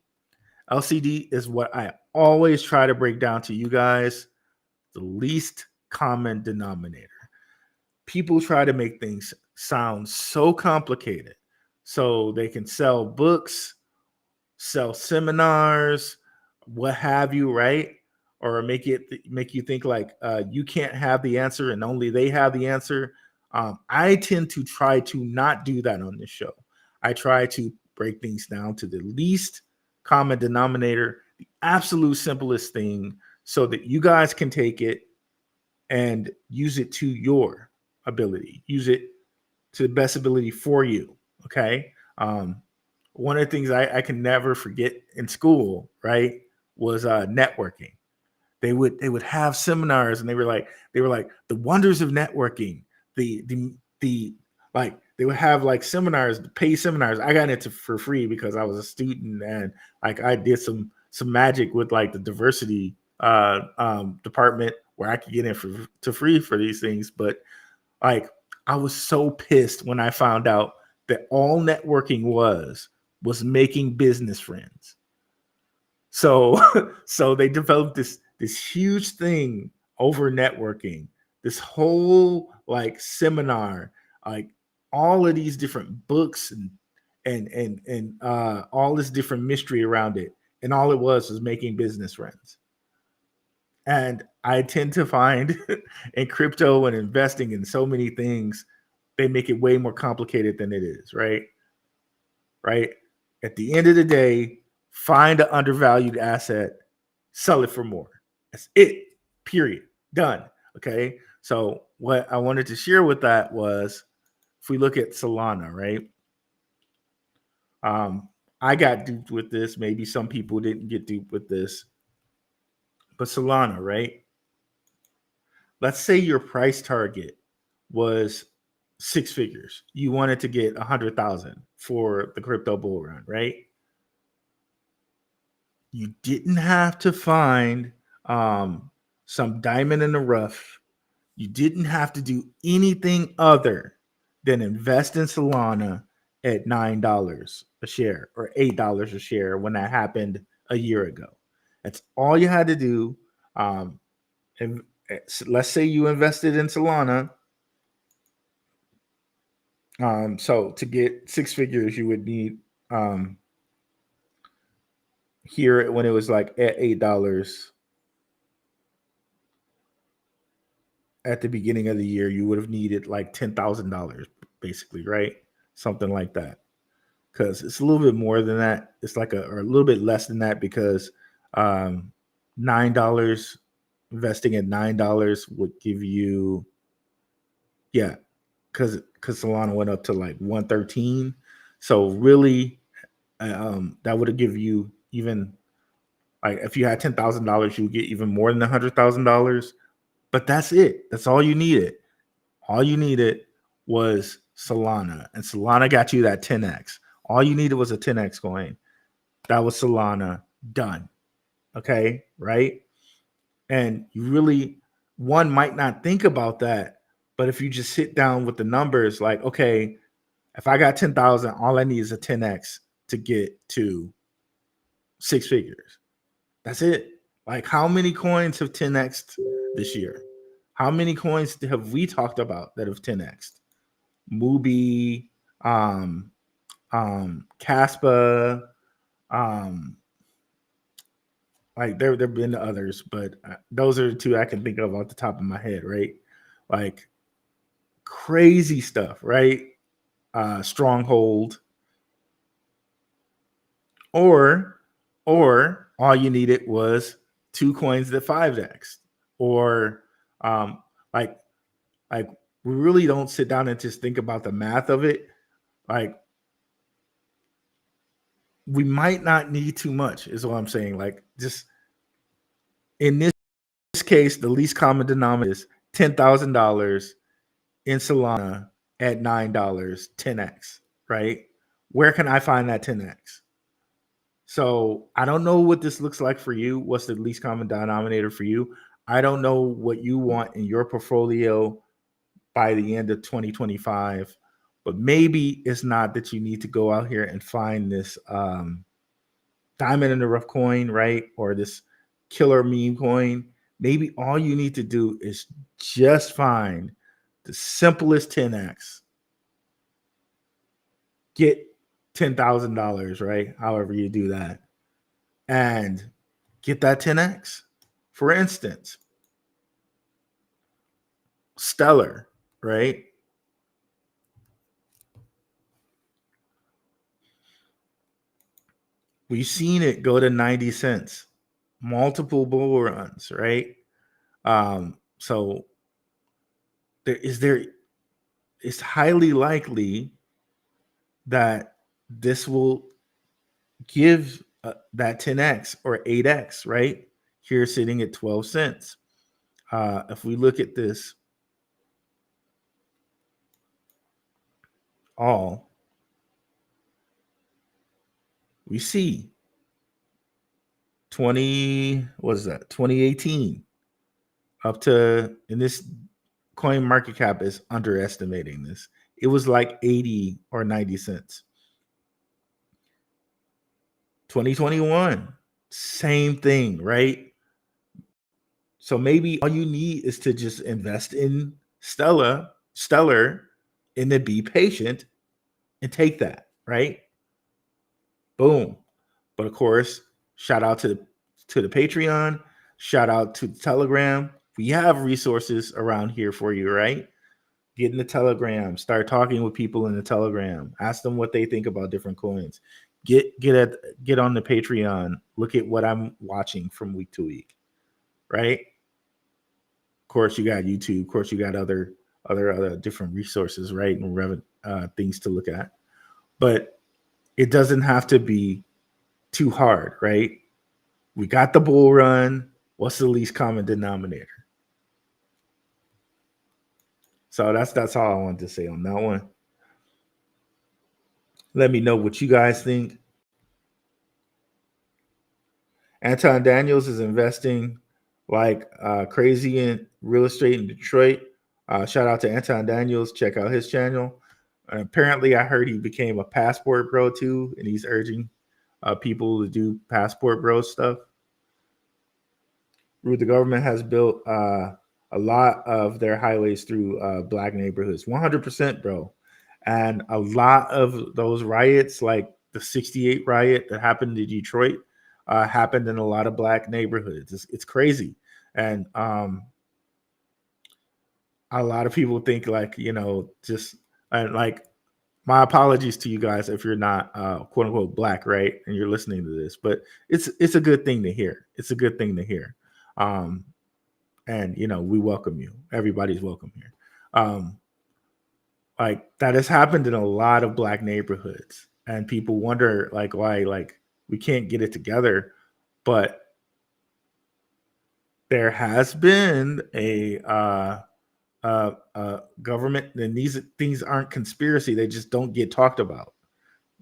LCD is what I always try to break down to you guys: the least common denominator. People try to make things sound so complicated so they can sell books, sell seminars, what have you, right? Or make you think like you can't have the answer and only they have the answer. I tend to try to not do that on this show. I try to break things down to the least common denominator, the absolute simplest thing, so that you guys can take it and use it to your ability, use it to the best ability for you. Okay. One of the things I can never forget in school, right, was networking. They would have seminars and they were like the wonders of networking. The like they would have like seminars, paid seminars. I got into for free because I was a student and like I did some magic with like the diversity department where I could get in for free for these things. But like I was so pissed when I found out that all networking was making business friends. So so they developed this huge thing over networking, this whole like seminar, like all of these different books and all this different mystery around it. And all it was making business friends. And I tend to find in crypto and investing in so many things, they make it way more complicated than it is, right? Right? At the end of the day, find an undervalued asset, sell it for more. That's it. Period. Done. Okay. So what I wanted to share with that was, if we look at Solana, right? I got duped with this. Maybe some people didn't get duped with this. But Solana, right? Let's say your price target was six figures. You wanted to get 100,000 for the crypto bull run, right? You didn't have to find some diamond in the rough. You didn't have to do anything other than invest in Solana at $9 a share or $8 a share when that happened a year ago. That's all you had to do. And let's say you invested in Solana. So to get six figures, you would need here when it was like at $8 at the beginning of the year, you would have needed like $10,000 basically, right? Something like that. Because it's a little bit more than that. It's like or a little bit less than that because $9 investing at $9 would give you, yeah, because Solana went up to like 113. So really, that would have given you even like if you had $10,000, you would get even more than $100,000. But that's it. That's all you needed. All you needed was Solana, and Solana got you that 10x. All you needed was a 10x coin. That was Solana done. Okay, right? And you really, one might not think about that, but if you just sit down with the numbers, like, okay, if I got 10,000, all I need is a 10x to get to six figures. That's it. Like, how many coins have 10x'd this year? How many coins have we talked about that have 10x'd? Mubi, Caspa, like there've been others, but those are the two I can think of off the top of my head, right? Like crazy stuff, right? Stronghold, or all you needed was two coins that 5x, or like we really don't sit down and just think about the math of it. Like we might not need too much, is what I'm saying. Like just in this case, the least common denominator is $10,000 in Solana at $9, 10x, right? Where can I find that 10x? So I don't know what this looks like for you. What's the least common denominator for you? I don't know what you want in your portfolio by the end of 2025, but maybe it's not that you need to go out here and find this diamond in the rough coin, right? Or this killer meme coin. Maybe all you need to do is just find the simplest 10x. Get $10,000, right? However you do that. And get that 10x. For instance, Stellar, right? We've seen it go to 90 cents, multiple bull runs, right? So it's highly likely that this will give that 10x or 8x, right? Here sitting at 12 cents. If we look at this all, we see 2018 up to, and this coin market cap is underestimating this. It was like 80 or 90 cents. 2021, same thing, right? So maybe all you need is to just invest in Stellar, and then be patient and take that, right? Boom. But of course, shout out to the Patreon, shout out to the Telegram. we have resources around here for you, right? Get in the Telegram, start talking with people in the Telegram, ask them what they think about different coins. Get on the Patreon, look at what I'm watching from week to week, right? Of course, you got YouTube. Of course, you got other different resources, right, and things to look at. But it doesn't have to be too hard, right? We got the bull run. What's the least common denominator? So that's all I wanted to say on that one. Let me know what you guys think. Anton Daniels is investing like crazy in real estate in Detroit. Shout out to Anton Daniels. Check out his channel. And apparently, I heard he became a passport bro too, and he's urging people to do passport bro stuff. The government has built a lot of their highways through black neighborhoods, 100%, bro. And a lot of those riots, like the 68 riot that happened in Detroit, happened in a lot of black neighborhoods. It's crazy. And a lot of people think like, just like, my apologies to you guys if you're not quote unquote black, right? And you're listening to this, but it's a good thing to hear. It's a good thing to hear. And we welcome you. Everybody's welcome here. Like that has happened in a lot of black neighborhoods, and people wonder like why like we can't get it together, but there has been a government, and these things aren't conspiracy. They just don't get talked about.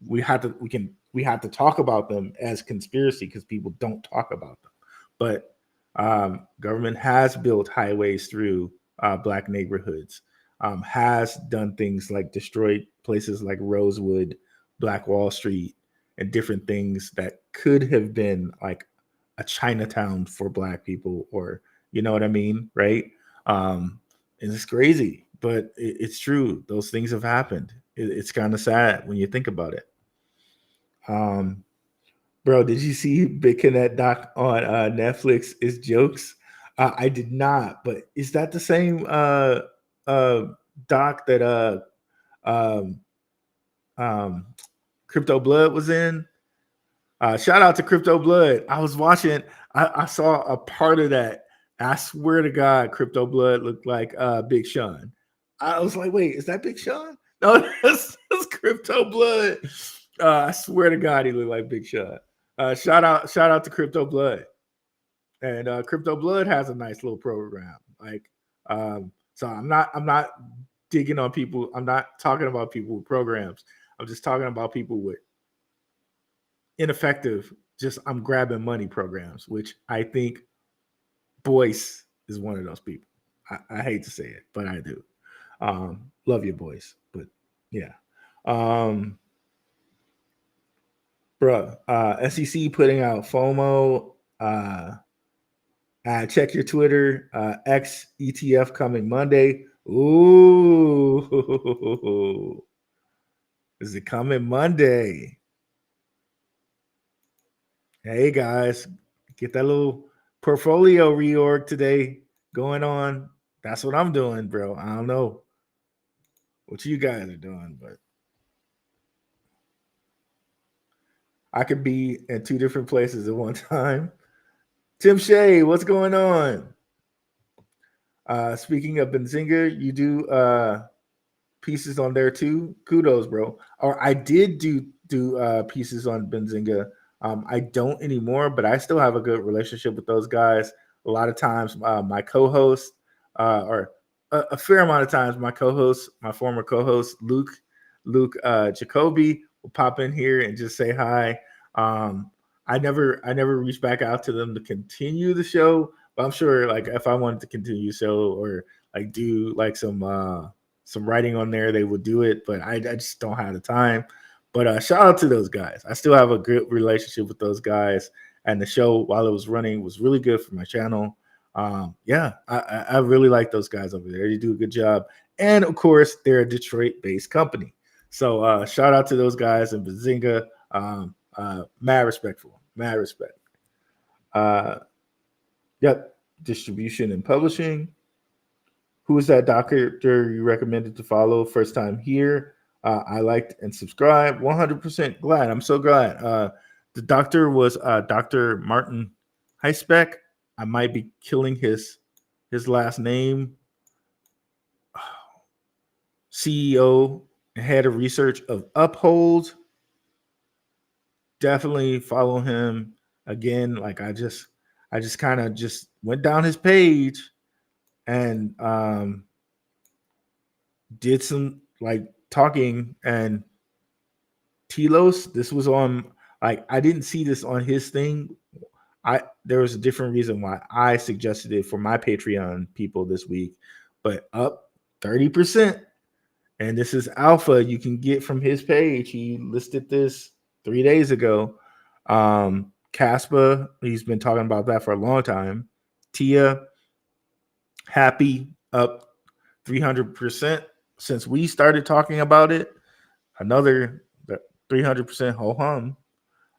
We have to talk about them as conspiracy because people don't talk about them. But government has built highways through black neighborhoods, has done things like destroyed places like Rosewood, Black Wall Street, and different things that could have been like a Chinatown for black people, or you know what I mean, right? And it's crazy, but it's true. Those things have happened. It's kind of sad when you think about it. Bro, did you see Big Connect doc on Netflix? Is jokes? I did not, but is that the same doc that um, Crypto Blood was in? Shout out to Crypto Blood. I was watching. I saw a part of that. I swear to God, Crypto Blood looked like Big Sean. I was like, wait, is that Big Sean? No, that's Crypto Blood. I swear to God, he looked like Big Sean. Shout out to Crypto Blood. And Crypto Blood has a nice little program. Like, so I'm not digging on people. I'm not talking about people with programs. I'm just talking about people with ineffective, just I'm grabbing money programs, which I think Boyce is one of those people. I hate to say it, but I do. Love you, Boyce. But yeah. SEC putting out FOMO. Check your Twitter. X ETF coming Monday. Ooh. Is it coming Monday? Hey guys, get that little portfolio reorg today going on. That's what I'm doing, bro. I don't know what you guys are doing, but I could be in two different places at one time. Tim Shea, what's going on? Speaking of Benzinga, you do pieces on there too. Kudos, bro. Or I did do pieces on Benzinga. I don't anymore, but I still have a good relationship with those guys. A lot of times, my co-host, or a fair amount of times, my co-host, my former co-host, Luke Jacoby, will pop in here and just say hi. I never reached back out to them to continue the show, but I'm sure, like, if I wanted to continue the show or like do like some writing on there, they would do it. But I just don't have the time. But shout out to those guys. I still have a good relationship with those guys. And the show, while it was running, was really good for my channel. Yeah, I really like those guys over there. They do a good job. And, of course, they're a Detroit-based company. So shout out to those guys in Bazinga. Mad respect for them. Mad respect. Yep. distribution and publishing. Who is that doctor you recommended to follow? First time here. I liked and subscribed. 100% glad. I'm so glad. The doctor was Dr. Martin Heisbeck. I might be killing his last name. CEO and head of research of Uphold. Definitely follow him. Again, like I just kind of just went down his page and did some like talking, and Telos, this was on, like, I didn't see this on his thing. There was a different reason why I suggested it for my Patreon people this week, but up 30%. And this is alpha you can get from his page. He listed this 3 days ago. Caspa, he's been talking about that for a long time. Tia, happy, up 300% since we started talking about it. Another 300% ho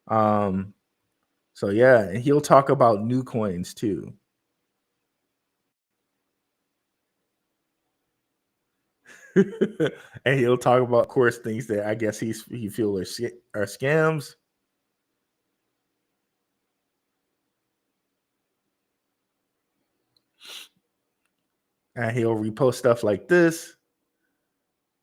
hum. So yeah, and he'll talk about new coins too. And he'll talk about, of course, things that I guess he feels are scams. And he'll repost stuff like this.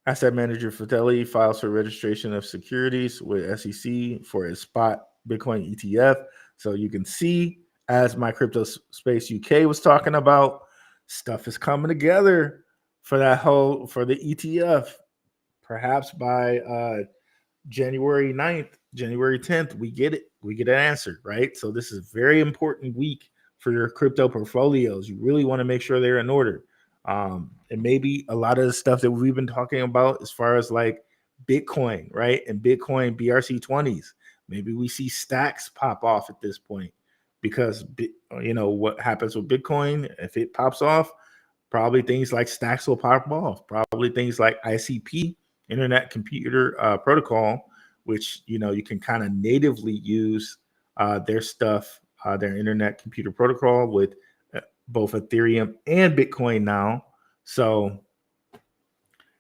Asset manager Fidelity files for registration of securities with SEC for a spot Bitcoin ETF. So you can see, as my Crypto Space UK was talking about, stuff is coming together for the ETF. Perhaps by January 9th, January 10th, we get it. We get an answer, right? So this is a very important week for your crypto portfolios. You really want to make sure they're in order. And maybe a lot of the stuff that we've been talking about as far as like Bitcoin, right? And Bitcoin BRC20s. Maybe we see stacks pop off at this point because, you know, what happens with Bitcoin, if it pops off, probably things like stacks will pop off. Probably things like ICP, Internet Computer Protocol, which, you know, you can kind of natively use their stuff, their Internet Computer Protocol with both Ethereum and Bitcoin now. So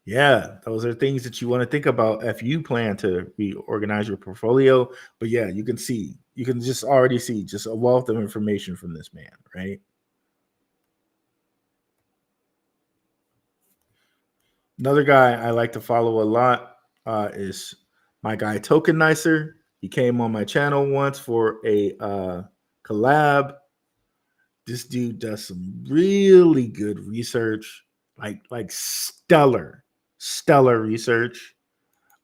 yeah, those are things that you want to think about if you plan to reorganize your portfolio. But yeah, you can just already see just a wealth of information from this man, right? Another guy I like to follow a lot is my guy Tokenizer. He came on my channel once for a collab. This dude does some really good research, like stellar research.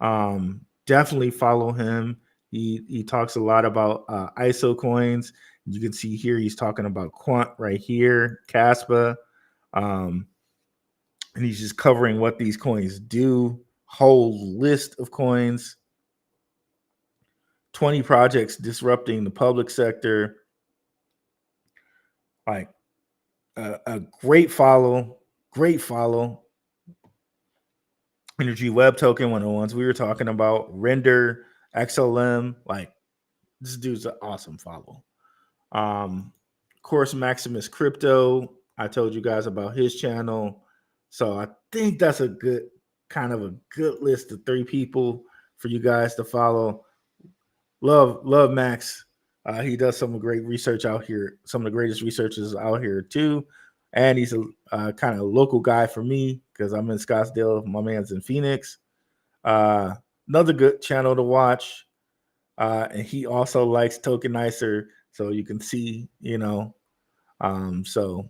Definitely follow him. He talks a lot about ISO coins. You can see here he's talking about Quant right here, Caspa. And he's just covering what these coins do. Whole list of coins. 20 projects disrupting the public sector. Like a great follow. Energy Web Token, one of the ones we were talking about. Render, XLM. Like, this dude's an awesome follow. Of course, Maximus Crypto. I told you guys about his channel. So I think that's a good list of 3 people for you guys to follow. Love Max. He does some great research out here, some of the greatest researchers out here too. And he's a kind of local guy for me because I'm in Scottsdale. My man's in Phoenix. Another good channel to watch. And he also likes Tokenizer. So you can see, you know, so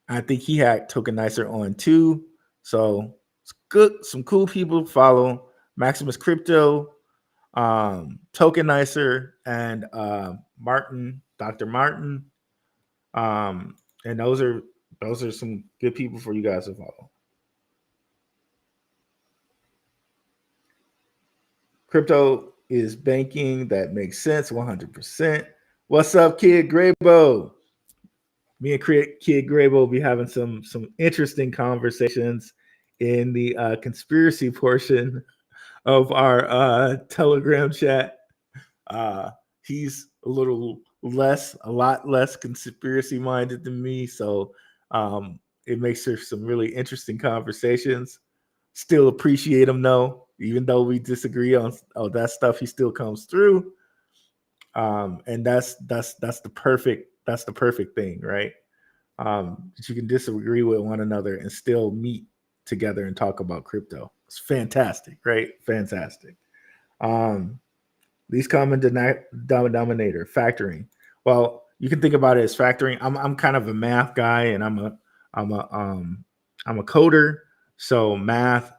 I think he had Tokenizer on too. So it's good. Some cool people to follow. Maximus Crypto, Tokenizer, and Dr. Martin. And those are some good people for you guys to follow. Crypto is banking that makes sense 100%. What's up, Kid Graybo? Me and Kid Graybo will be having some interesting conversations in the conspiracy portion of our Telegram chat. He's a little a lot less conspiracy minded than me. So it makes for some really interesting conversations. Still appreciate him though, even though we disagree on that stuff, he still comes through. And that's the perfect thing, right? That you can disagree with one another and still meet together and talk about crypto. It's fantastic, right? Fantastic. Least common denominator, factoring. Well, you can think about it as factoring. I'm kind of a math guy, and I'm a coder. So math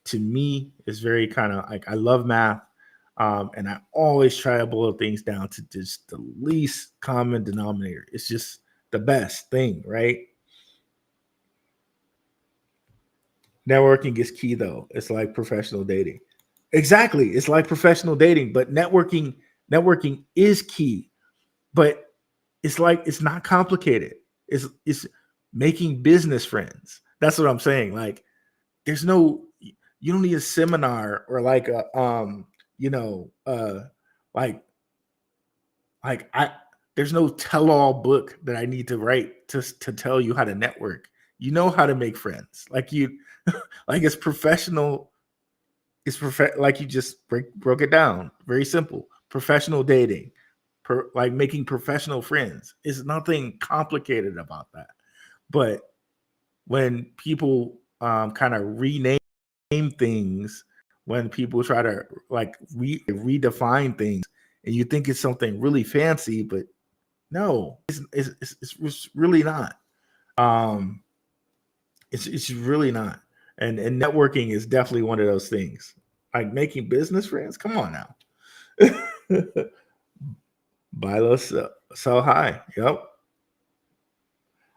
to me is very kind of like, I love math. And I always try to boil things down to just the least common denominator. It's just the best thing, right? Networking is key though. It's like professional dating. Exactly. It's like professional dating, but networking is key. But it's not complicated. It's making business friends. That's what I'm saying. Like there's no, you don't need a seminar or like a like I there's no tell-all book that I need to write to tell you how to network. You know how to make friends. Like you like it's professional. It's like you just broke it down. Very simple. Professional dating. Like making professional friends. It's nothing complicated about that. But when people kind of rename things, when people try to like redefine things, and you think it's something really fancy, but no, it's really not. It's really not. And networking is definitely one of those things. Like making business friends. Come on now. Buy low, sell high. Yep.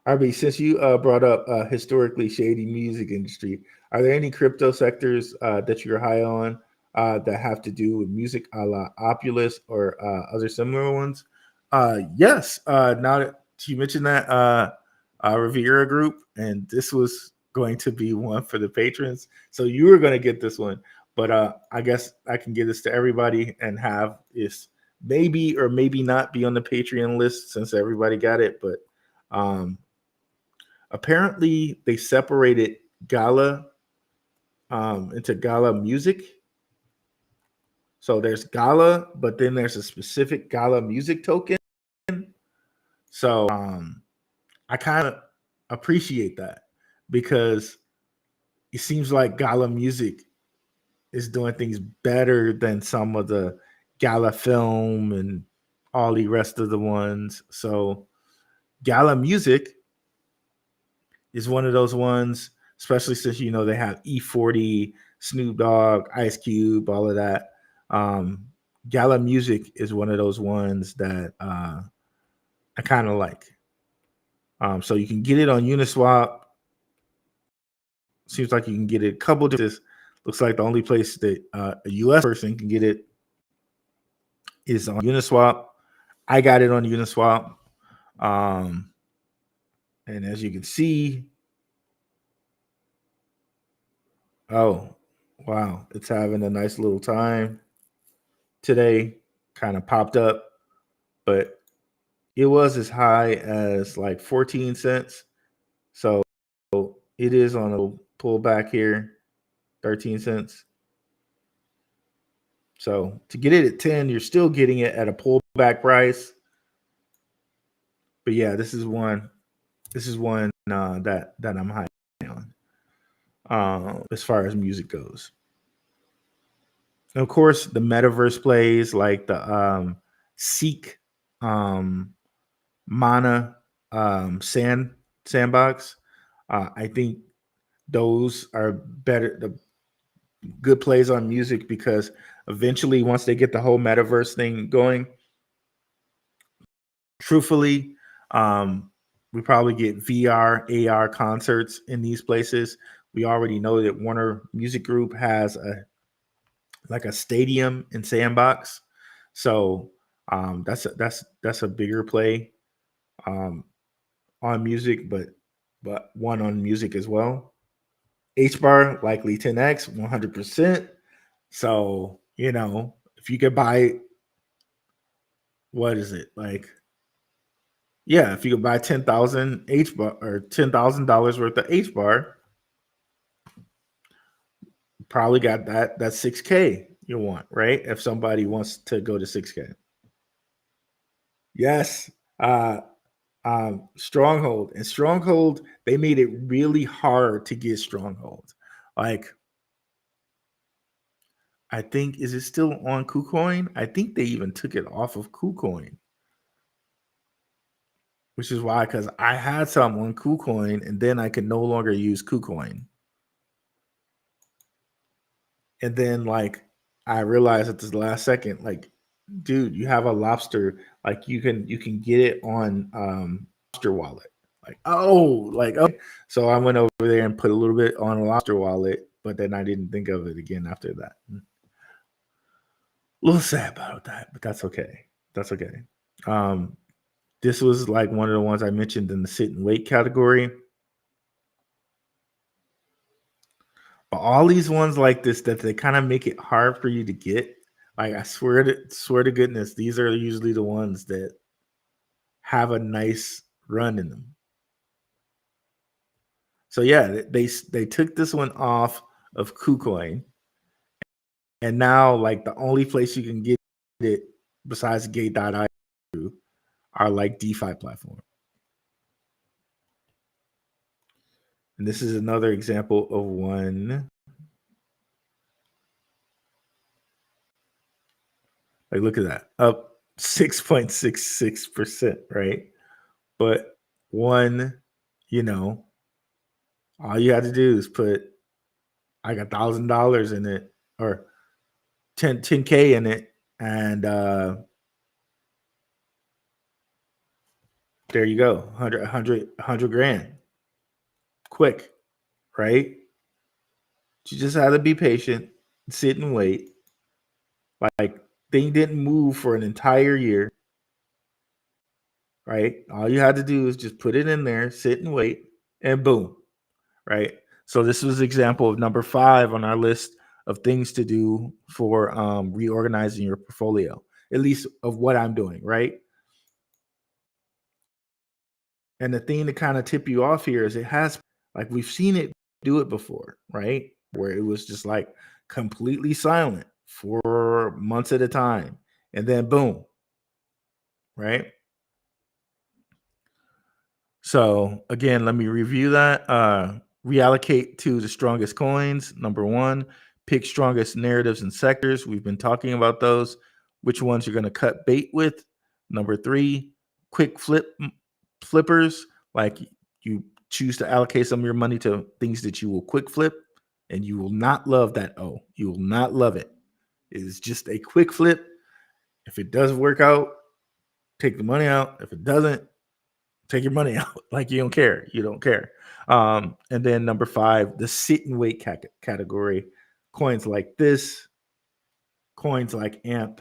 RB, since you brought up historically shady music industry, are there any crypto sectors that you're high on that have to do with music, a la Opulus or other similar ones? Yes. Now that you mentioned that Riviera Group, and this was going to be one for the patrons, so you were going to get this one, but I guess I can give this to everybody and have this maybe or maybe not be on the Patreon list since everybody got it, but apparently they separated Gala into Gala music. So there's Gala, but then there's a specific Gala music token. So I kind of appreciate that because it seems like Gala music is doing things better than some of the Gala film and all the rest of the ones. So Gala music is one of those ones, especially since they have E40, Snoop Dogg, Ice Cube, all of that. Gala music is one of those ones that I kind of like. So you can get it on Uniswap. Seems like you can get it a couple of different. Looks like the only place that a US person can get it is on Uniswap. I got it on Uniswap. And as you can see, oh, wow, it's having a nice little time today. Kind of popped up, but it was as high as like 14 cents. So it is on a pullback here, 13 cents. So to get it at 10, you're still getting it at a pullback price. But yeah, this is one that I'm high on as far as music goes. And of course, the metaverse plays like the Seek Mana sandbox. I think those are the good plays on music because eventually, once they get the whole metaverse thing going, truthfully, we probably get VR, AR concerts in these places. We already know that Warner Music Group has a stadium in Sandbox, so that's a bigger play on music, but one on music as well. H bar likely 10x 100%. So if you could buy, what is it like Yeah, if you could buy 10,000 H bar or $10,000 worth of H bar, probably got that 6K you want, right? If somebody wants to go to 6K. Yes. Stronghold. And Stronghold, they made it really hard to get Stronghold. Like, I think, is it still on KuCoin? I think they even took it off of KuCoin. Which is why, because I had some on KuCoin and then I could no longer use KuCoin. And then like I realized at the last second, like, dude, you have a lobster, like you can get it on lobster wallet. Like, oh, like okay. So I went over there and put a little bit on a lobster wallet, but then I didn't think of it again after that. A little sad about that, but that's okay. That's okay. This was like one of the ones I mentioned in the sit and wait category. But all these ones like this that they kind of make it hard for you to get. Like I swear to goodness, these are usually the ones that have a nice run in them. So yeah, they took this one off of KuCoin, and now like the only place you can get it besides Gate.io are like DeFi platform. And this is another example of one. Like look at that, up 6.66%, right? But one, you know, all you had to do is put like $1,000 in it or 10K in it, and there you go, 100 grand, quick, right? You just had to be patient, sit and wait. Like thing didn't move for an entire year, right? All you had to do is just put it in there, sit and wait, and boom, right? So this was example of number 5 on our list of things to do for reorganizing your portfolio, at least of what I'm doing, right? And the thing to kind of tip you off here is it has, like, we've seen it do it before, right? Where it was just like completely silent for months at a time, and then boom, right? So again, let me review that. Reallocate to the strongest coins. Number 1, pick strongest narratives and sectors. We've been talking about those. Which ones you're going to cut bait with. Number 3, quick flippers. Like you choose to allocate some of your money to things that you will quick flip, and you will not love that. Oh, you will not love it. It is just a quick flip. If it does work out, take the money out. If it doesn't, take your money out. Like you don't care. You don't care. And then number 5, the sit and wait category. Coins like this, coins like AMP,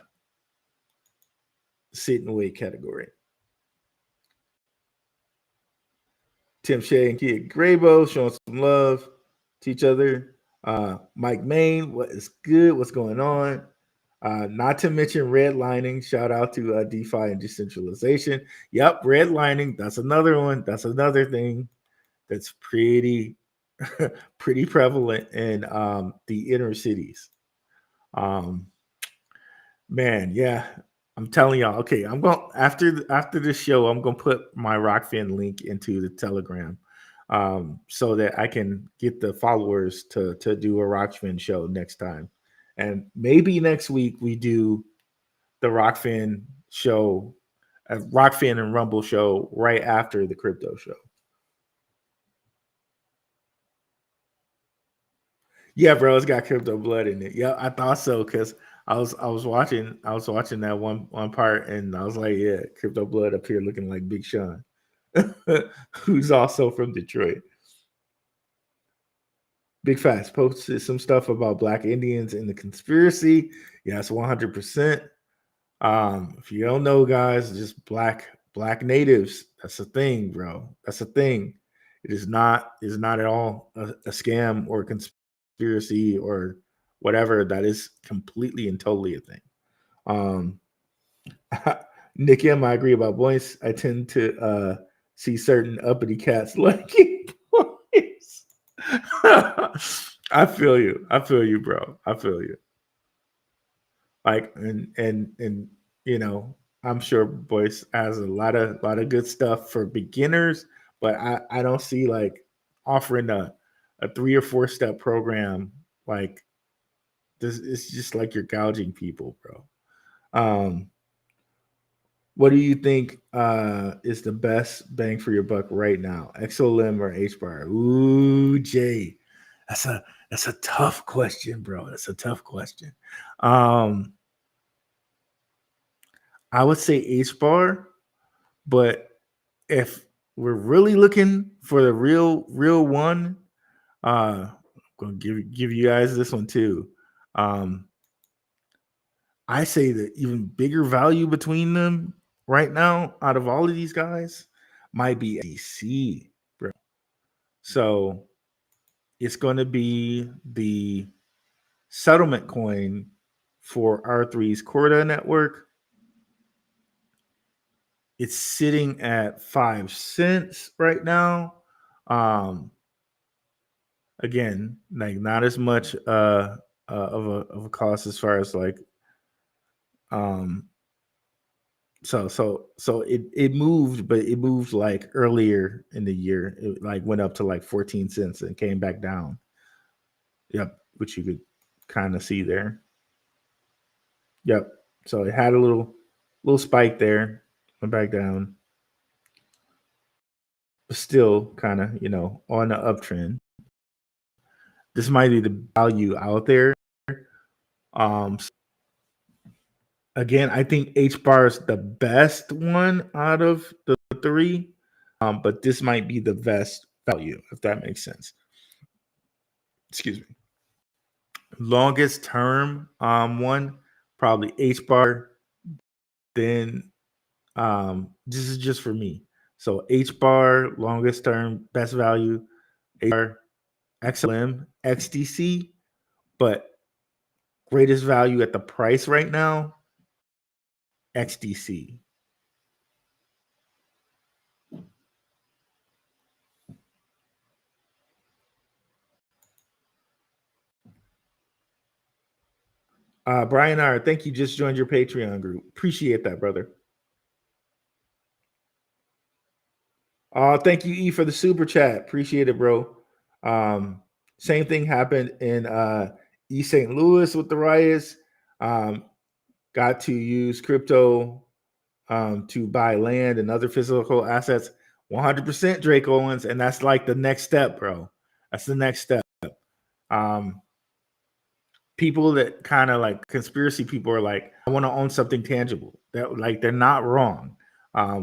sit and wait category. Tim Shea and Kia Grabo showing some love to each other. Mike Main, what is good? What's going on? Not to mention redlining. Shout out to DeFi and decentralization. Yep, redlining. That's another one. That's another thing that's pretty pretty prevalent in the inner cities. Man, yeah, I'm telling y'all. Okay, I'm going after this show. I'm gonna put my Rokfin link into the Telegram, so that I can get the followers to do a Rokfin show next time, and maybe next week we do the Rokfin show, Rokfin and Rumble show right after the crypto show. Yeah, bro, it's got crypto blood in it. Yeah, I thought so because I was watching that one part and I was like, yeah, crypto blood up here looking like Big Sean, who's also from Detroit. Big Facts posted some stuff about Black Indians in the conspiracy. Yes, 100%. If you don't know, guys, just black natives. That's a thing, bro. That's a thing. It is not at all a scam or conspiracy or whatever. That is completely and totally a thing. Nick M, I agree about points. I tend to see certain uppity cats liking points. I feel you. I feel you, bro. I feel you. Like and you know, I'm sure Boyce has a lot of good stuff for beginners, but I don't see like offering a 3 or 4 step program like this. It's just like you're gouging people, bro. What do you think is the best bang for your buck right now? XOLM or HBAR? Ooh, Jay. That's a tough question, bro. That's a tough question. I would say HBAR, but if we're really looking for the real one, I'm gonna give you guys this one too. I say the even bigger value between them right now, out of all of these guys, might be DC, bro. So it's going to be the settlement coin for R3's Corda network. It's sitting at 5 cents right now. Again, like not as much of a cost as far as like um so it moved, but it moved like earlier in the year. It like went up to like 14 cents and came back down. Yep, which you could kind of see there. Yep. So it had a little spike there, went back down, but still kind of, on the uptrend. This might be the value out there. Um Again, I think H bar is the best one out of the 3. But this might be the best value, if that makes sense. Excuse me. Longest term one, probably H bar. Then this is just for me. So H bar, longest term, best value, H bar, XLM, XDC, but greatest value at the price right now, XDC. Brian R., thank you. Just joined your Patreon group. Appreciate that, brother. Thank you, E, for the super chat. Appreciate it, bro. Same thing happened in East St. Louis with the riots. Got to use crypto to buy land and other physical assets. 100% Drake Owens, and that's like the next step, bro. That's the next step. People that kind of like conspiracy people are like, I want to own something tangible. That like they're not wrong.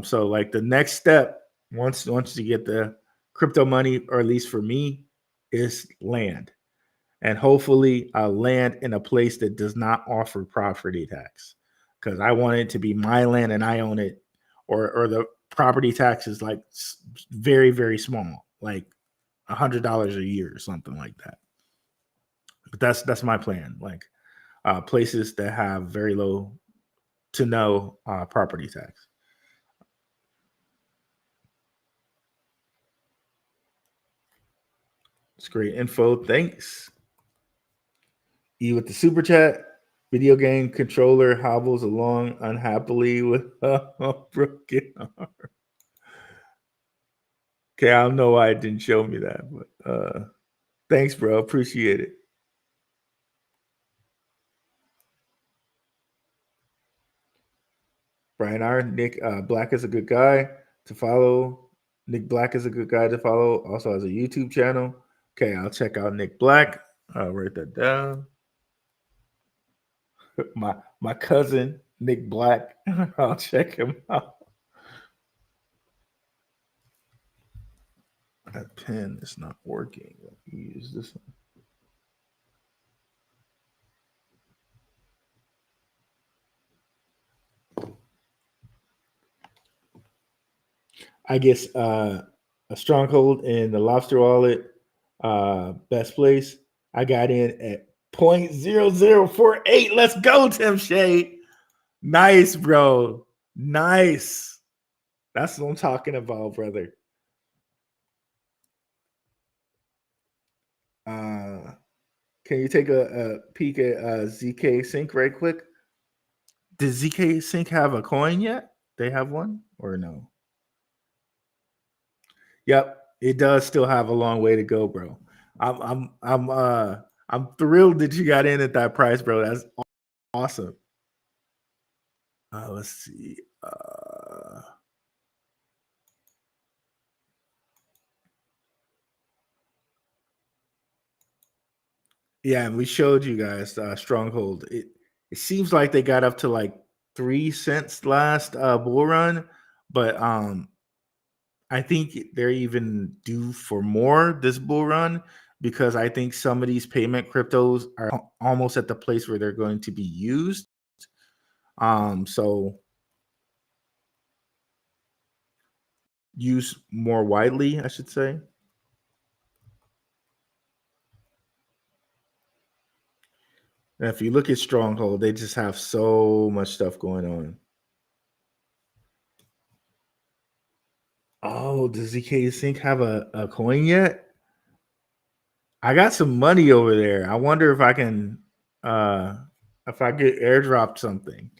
So like the next step, once you get the crypto money, or at least for me, is land, and hopefully land in a place that does not offer property tax, because I want it to be my land and I own it, or the property tax is like very, very small, like $100 a year or something like that. But that's my plan. Like places that have very low to no property tax. It's great info. Thanks. E with the super chat. Video game controller hobbles along unhappily with a broken arm. Okay, I don't know why it didn't show me that, but thanks, bro. Appreciate it. Brian R. Nick Black is a good guy to follow. Nick Black is a good guy to follow. Also has a YouTube channel. Okay, I'll check out Nick Black. I'll write that down. My cousin Nick Black. I'll check him out. That pen is not working. Let me use this one. I guess a stronghold in the lobster wallet, best place. I got in at 0.0048. Let's go, Tim Shea. Nice, bro. Nice. That's what I'm talking about, brother. Can you take a peek at ZK Sync right quick? Does ZK Sync have a coin yet? They have one or no? Yep, it does still have a long way to go, bro. I'm thrilled that you got in at that price, bro. That's awesome. Let's see. Yeah, and we showed you guys Stronghold. It seems like they got up to like 3 cents last bull run, but I think they're even due for more this bull run because I think some of these payment cryptos are almost at the place where they're going to be used. So used more widely, I should say. And if you look at Stronghold, they just have so much stuff going on. Oh, does ZK Sync have a coin yet? I got some money over there. I wonder if I can if I get airdropped something.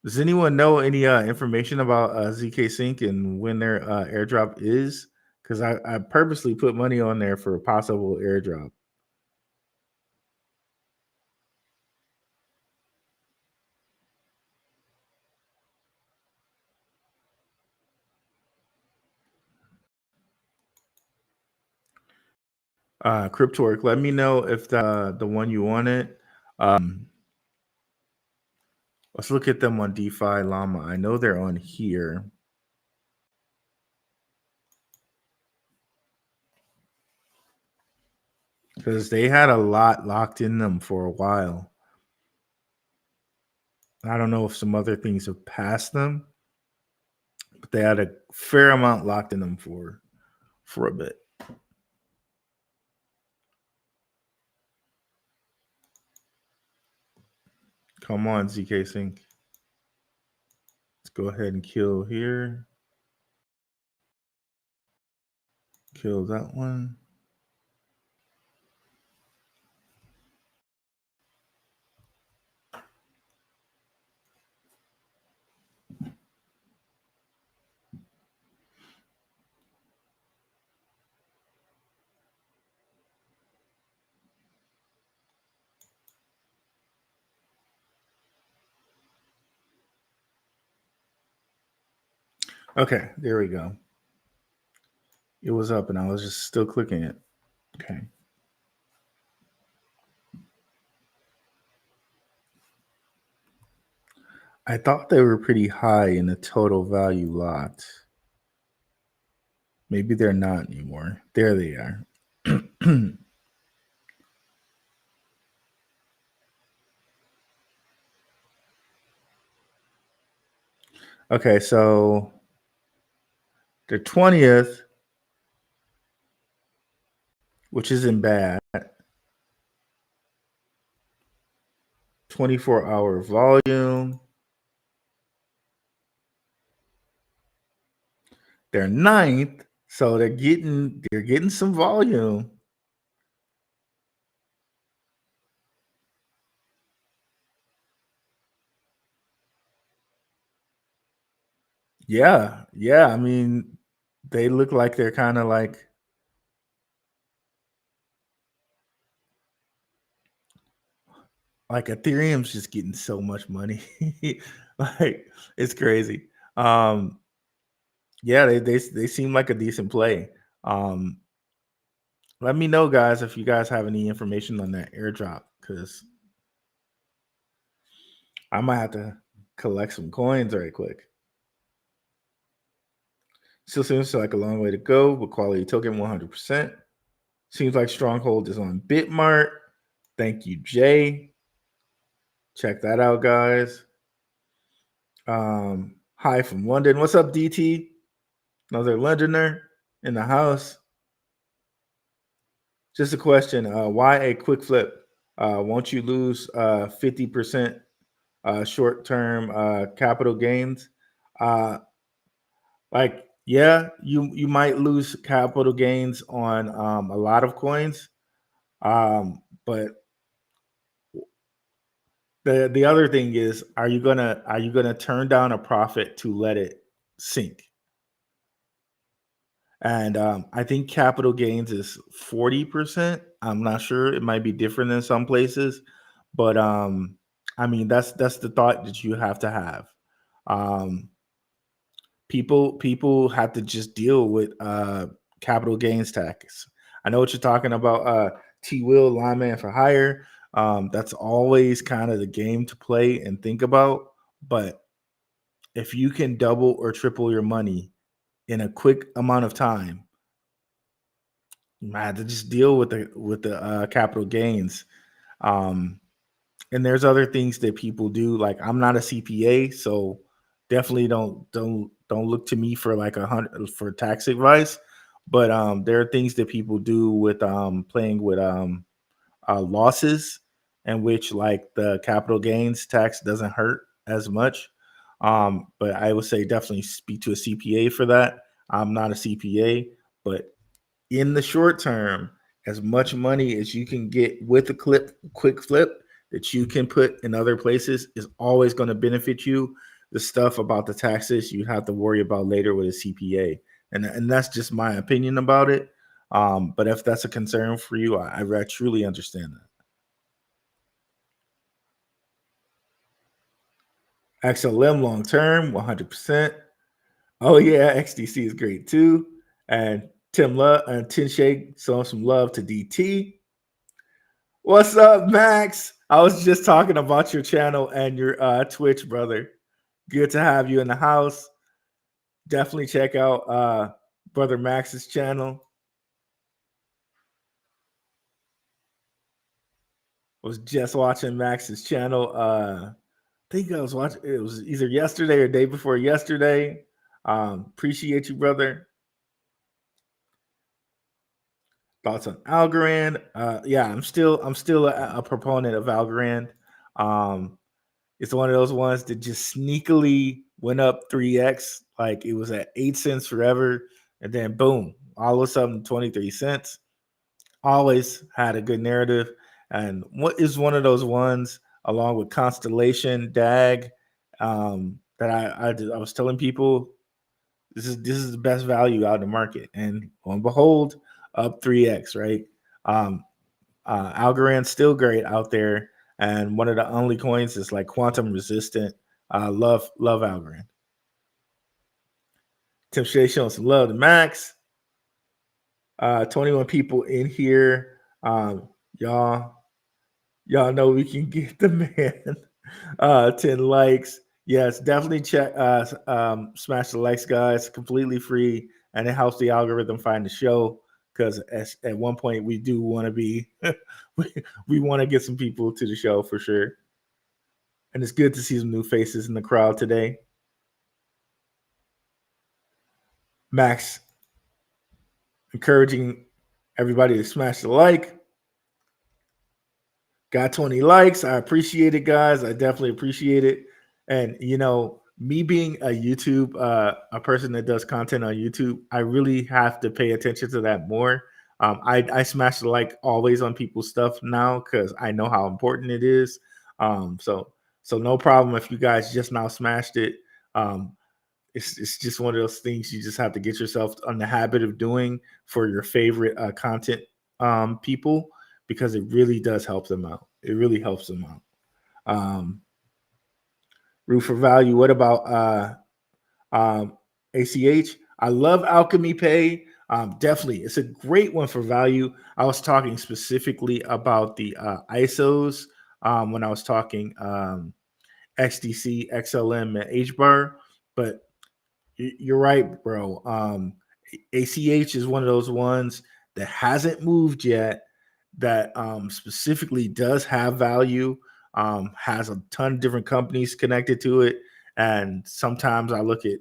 Does anyone know any information about ZK Sync and when their airdrop is? Because I purposely put money on there for a possible airdrop. Cryptork, let me know if the one you wanted. Let's look at them on DeFi Llama. I know they're on here. Because they had a lot locked in them for a while. I don't know if some other things have passed them, but they had a fair amount locked in them for a bit. Come on, ZK Sync. Let's go ahead and kill here. Kill that one. Okay, there we go. It was up and I was just still clicking it. Okay. I thought they were pretty high in the total value lot. Maybe they're not anymore. There they are. Okay, so the 20th, which isn't bad, 24-hour volume. They're 9th, so they're getting some volume. Yeah. I mean, they look like they're kind of like Ethereum's just getting so much money. Like it's crazy. Yeah, they seem like a decent play. Let me know, guys, if you guys have any information on that airdrop, because I might have to collect some coins right quick. Still seems like a long way to go, but quality token 100%. Seems like Stronghold is on Bitmart. Thank you, Jay. Check that out, guys. Hi from London. What's up, DT? Another Londoner in the house. Just a question. Why a quick flip? Won't you lose 50% short-term capital gains. Uh, like, yeah, you might lose capital gains on a lot of coins, but the other thing is, are you gonna turn down a profit to let it sink? And I think capital gains is 40%. I'm not sure; it might be different in some places, but I mean that's the thought that you have to have. Um, people have to just deal with capital gains tax. I know what you're talking about. T Will lineman for hire. That's always kind of the game to play and think about. But if you can double or triple your money in a quick amount of time, you might have to just deal with the capital gains. Um, and there's other things that people do. Like, I'm not a CPA, so definitely don't look to me for like 100 for tax advice. But there are things that people do with playing with losses, in which like the capital gains tax doesn't hurt as much. But I would say definitely speak to a CPA for that. I'm not a CPA, but in the short term, as much money as you can get with a quick flip that you can put in other places is always going to benefit you. The stuff about the taxes you have to worry about later with a CPA, and that's just my opinion about it. But if that's a concern for you, I truly understand that. XLM long term, 100%. Oh yeah, XDC is great too. And Tim Love and Tin Shake showing some love to DT. What's up, Max? I was just talking about your channel and your Twitch, brother. Good to have you in the house. Definitely check out brother Max's channel. Was just watching Max's channel. I think I was watching. It was either yesterday or day before yesterday. Appreciate you, brother. Thoughts on Algorand? Yeah, I'm still a proponent of Algorand. Um, It's one of those ones that just sneakily went up 3x. Like, it was at 8 cents forever. And then boom, all of a sudden 23 cents. Always had a good narrative. And what is one of those ones, along with Constellation, DAG, that I was telling people this is the best value out in the market. And lo and behold, up 3x, right? Um, Algorand's still great out there, and one of the only coins is like quantum resistant. Love Algorand. Tim Shea showing some love to Max. 21 people in here. Y'all know we can get the man 10 likes. Yes, definitely check smash the likes, guys. Completely free, and it helps the algorithm find the show, because at one point we do want to be we want to get some people to the show for sure. And it's good to see some new faces in the crowd today. Max encouraging everybody to smash the like. Got 20 likes. I appreciate it, guys. I definitely appreciate it. And me being a person that does content on YouTube, I really have to pay attention to that more. I smash the like always on people's stuff now, because I know how important it is. So no problem if you guys just now smashed it. It's just one of those things you just have to get yourself on the habit of doing for your favorite content people, because it really does help them out. It really helps them out. Root for value. What about ACH? I love Alchemy Pay. Definitely, it's a great one for value. I was talking specifically about the ISOs when I was talking XDC, XLM, and HBAR, but you're right, bro. ACH is one of those ones that hasn't moved yet, that specifically does have value, has a ton of different companies connected to it. And sometimes I look at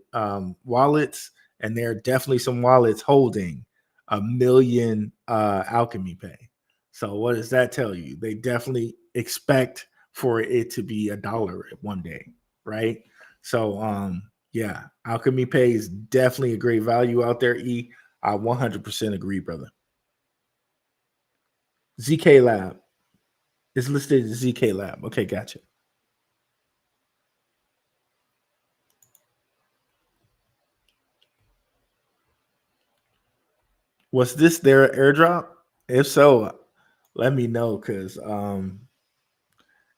wallets, and there are definitely some wallets holding 1 million Alchemy Pay. So what does that tell you? They definitely expect for it to be $1 one day, right? So yeah, Alchemy Pay is definitely a great value out there. I 100% agree, brother. ZK Lab is listed as ZK Lab. Okay, gotcha. Was this their airdrop? If so, let me know, because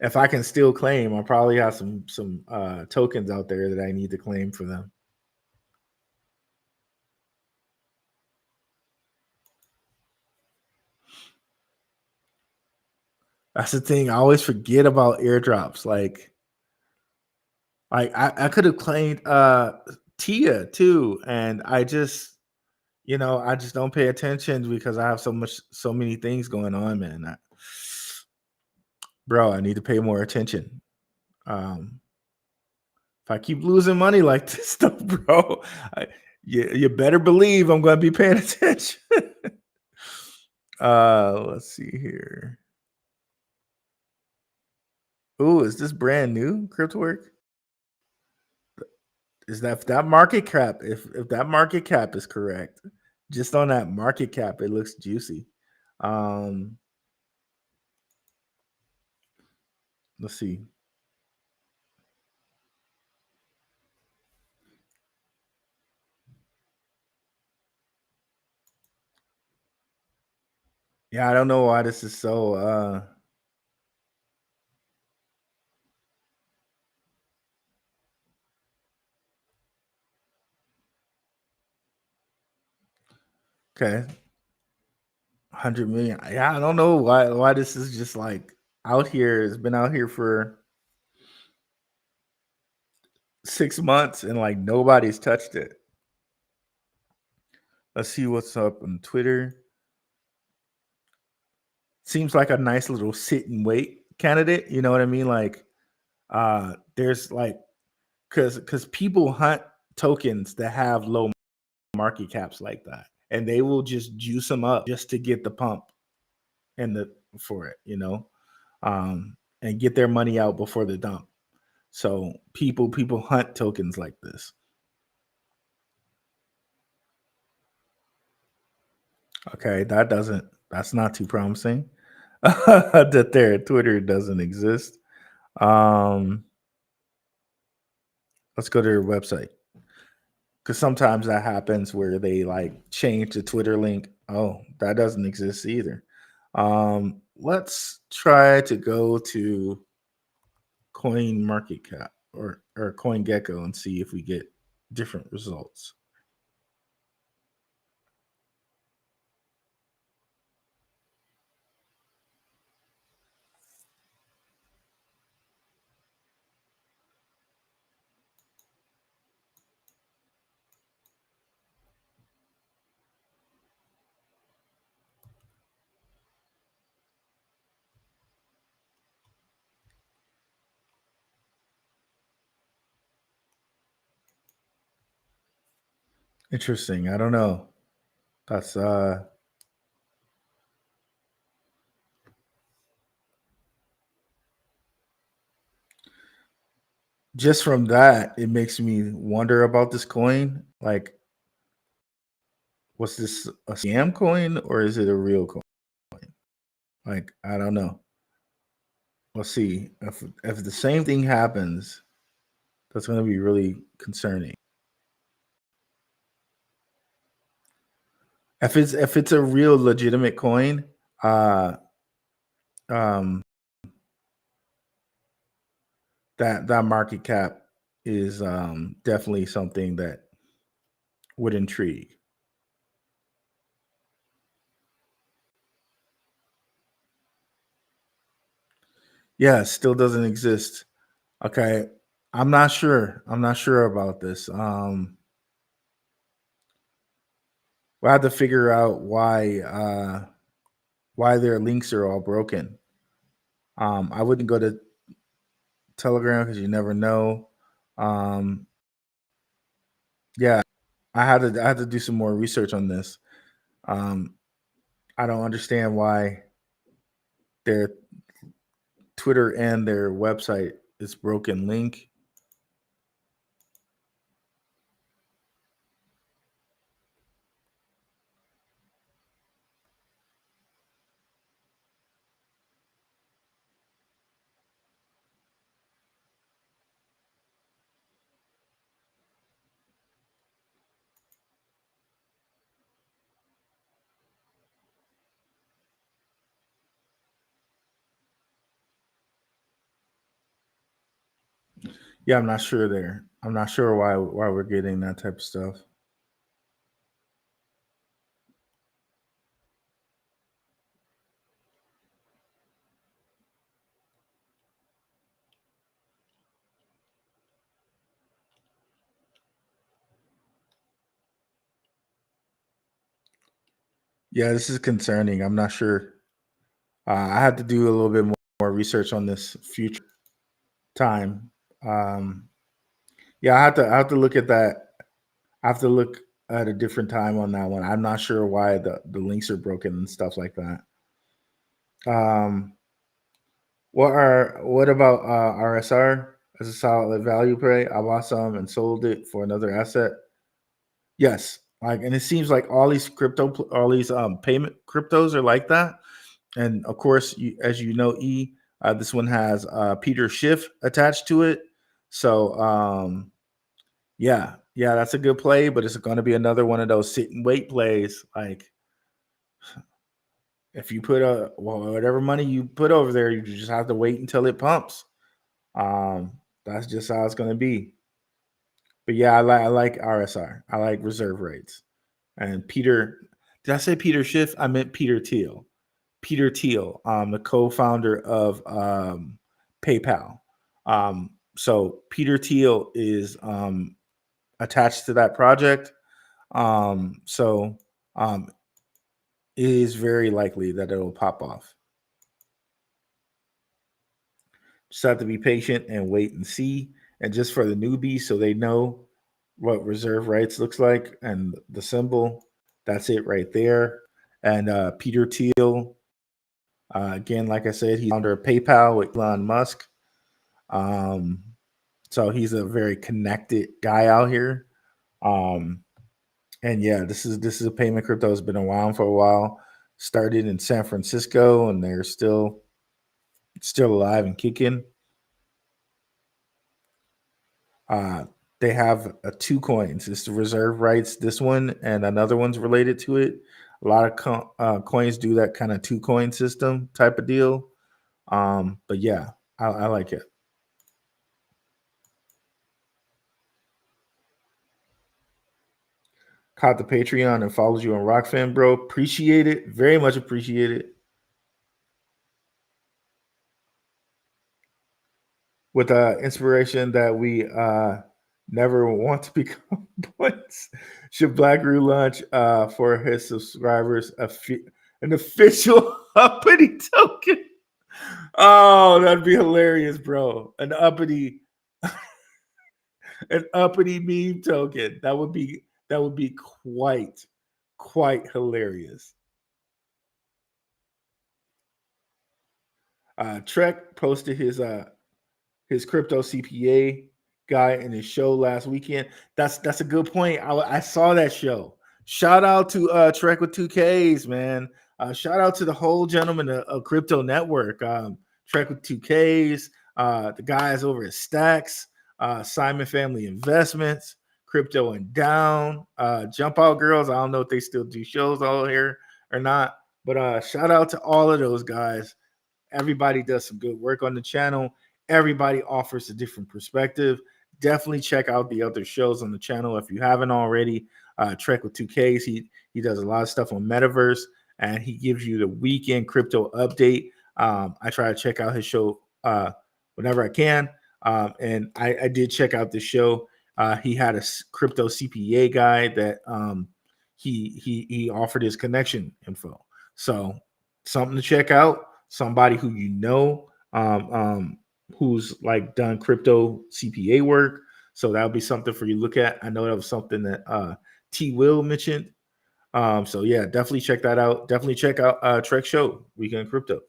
if I can still claim, I probably have some tokens out there that I need to claim for them. That's the thing. I always forget about airdrops. Like I could have claimed Tia too, and I just I just don't pay attention because I have so many things going on, man. Bro, I need to pay more attention. If I keep losing money like this stuff, bro, you better believe I'm going to be paying attention. Let's see here. Ooh, is this brand new, CryptoWork? Is that market cap? If that market cap is correct, just on that market cap, it looks juicy. Let's see. Yeah, I don't know why this is so okay. 100 million. Yeah, I don't know why this is just like out here. It's been out here for 6 months and like nobody's touched it. Let's see what's up on Twitter. Seems like a nice little sit and wait candidate. You know what I mean? Like, there's like, because people hunt tokens that have low market caps like that, and they will just juice them up just to get the pump and for it, and get their money out before the dump. So people hunt tokens like this. Okay, that's not too promising. That their Twitter doesn't exist. Let's go to their website, because sometimes that happens where they like change the Twitter link. Oh, that doesn't exist either. Let's try to go to Coin Market Cap or CoinGecko and see if we get different results. Interesting. I don't know. That's just from that, it makes me wonder about this coin. Like, was this a scam coin or is it a real coin? Like, I don't know. Let's see. If the same thing happens, that's going to be really concerning. If it's a real legitimate coin, um, that market cap is definitely something that would intrigue. Yeah, it still doesn't exist. Okay, I'm not sure. I'm not sure about this. We'll have to figure out why their links are all broken. I wouldn't go to Telegram because you never know. Yeah, I had to do some more research on this. I don't understand why their Twitter and their website is broken link. Yeah, I'm not sure there. I'm not sure why we're getting that type of stuff. Yeah, this is concerning. I'm not sure. I had to do a little bit more research on this future time. Yeah, I have to look at that. I have to look at a different time on that one. I'm not sure why the links are broken and stuff like that. Um, what about RSR as a solid value play? I bought some and sold it for another asset. Yes, like, and it seems like all these payment cryptos are like that. And of course, as you know, this one has Peter Schiff attached to it. So yeah, that's a good play, but it's going to be another one of those sit and wait plays. Like, if you put whatever money you put over there, you just have to wait until it pumps. That's just how it's going to be. But yeah, I like RSR. I like reserve rates. And Peter, did I say Peter Schiff? I meant Peter Thiel. Peter Thiel, the co-founder of PayPal. So Peter Thiel is attached to that project. So it is very likely that it will pop off. Just have to be patient and wait and see. And just for the newbies, so they know what reserve rights looks like and the symbol, that's it right there. And Peter Thiel, again, like I said, he's founder of PayPal with Elon Musk. Um, so he's a very connected guy out here. Um, and yeah, this is a payment crypto has been around for a while. Started in San Francisco, and they're still alive and kicking. Uh, they have two coins. It's the reserve rights. This one and another one's related to it. A lot of coins do that kind of two coin system type of deal. But yeah, I like it. Caught the Patreon and follows you on Rokfin, bro. Appreciate it. Very much appreciate it. With inspiration that we never want to become points. Should Black.Roo launch for his subscribers an official uppity token? Oh, that'd be hilarious, bro. An uppity meme token. That would be quite hilarious. Trek posted his crypto CPA guy in his show last weekend. That's a good point. I saw that show. Shout out to Trek with 2Ks, man. Shout out to the whole gentleman of Crypto Network. Trek with 2Ks, the guys over at Stacks, Simon Family Investments, Crypto and Down, Jump Out Girls. I don't know if they still do shows all here or not, but shout out to all of those guys. Everybody does some good work on the channel. Everybody offers a different perspective. Definitely check out the other shows on the channel if you haven't already. Trek with 2Ks. He does a lot of stuff on Metaverse, and he gives you the weekend crypto update. I try to check out his show whenever I can. And I did check out the show. He had a crypto CPA guy that he offered his connection info. So something to check out. Somebody who you know, who's like done crypto CPA work. So that'll be something for you to look at. I know that was something that T Will mentioned. So yeah, definitely check that out. Definitely check out Trek Show Weekend Crypto.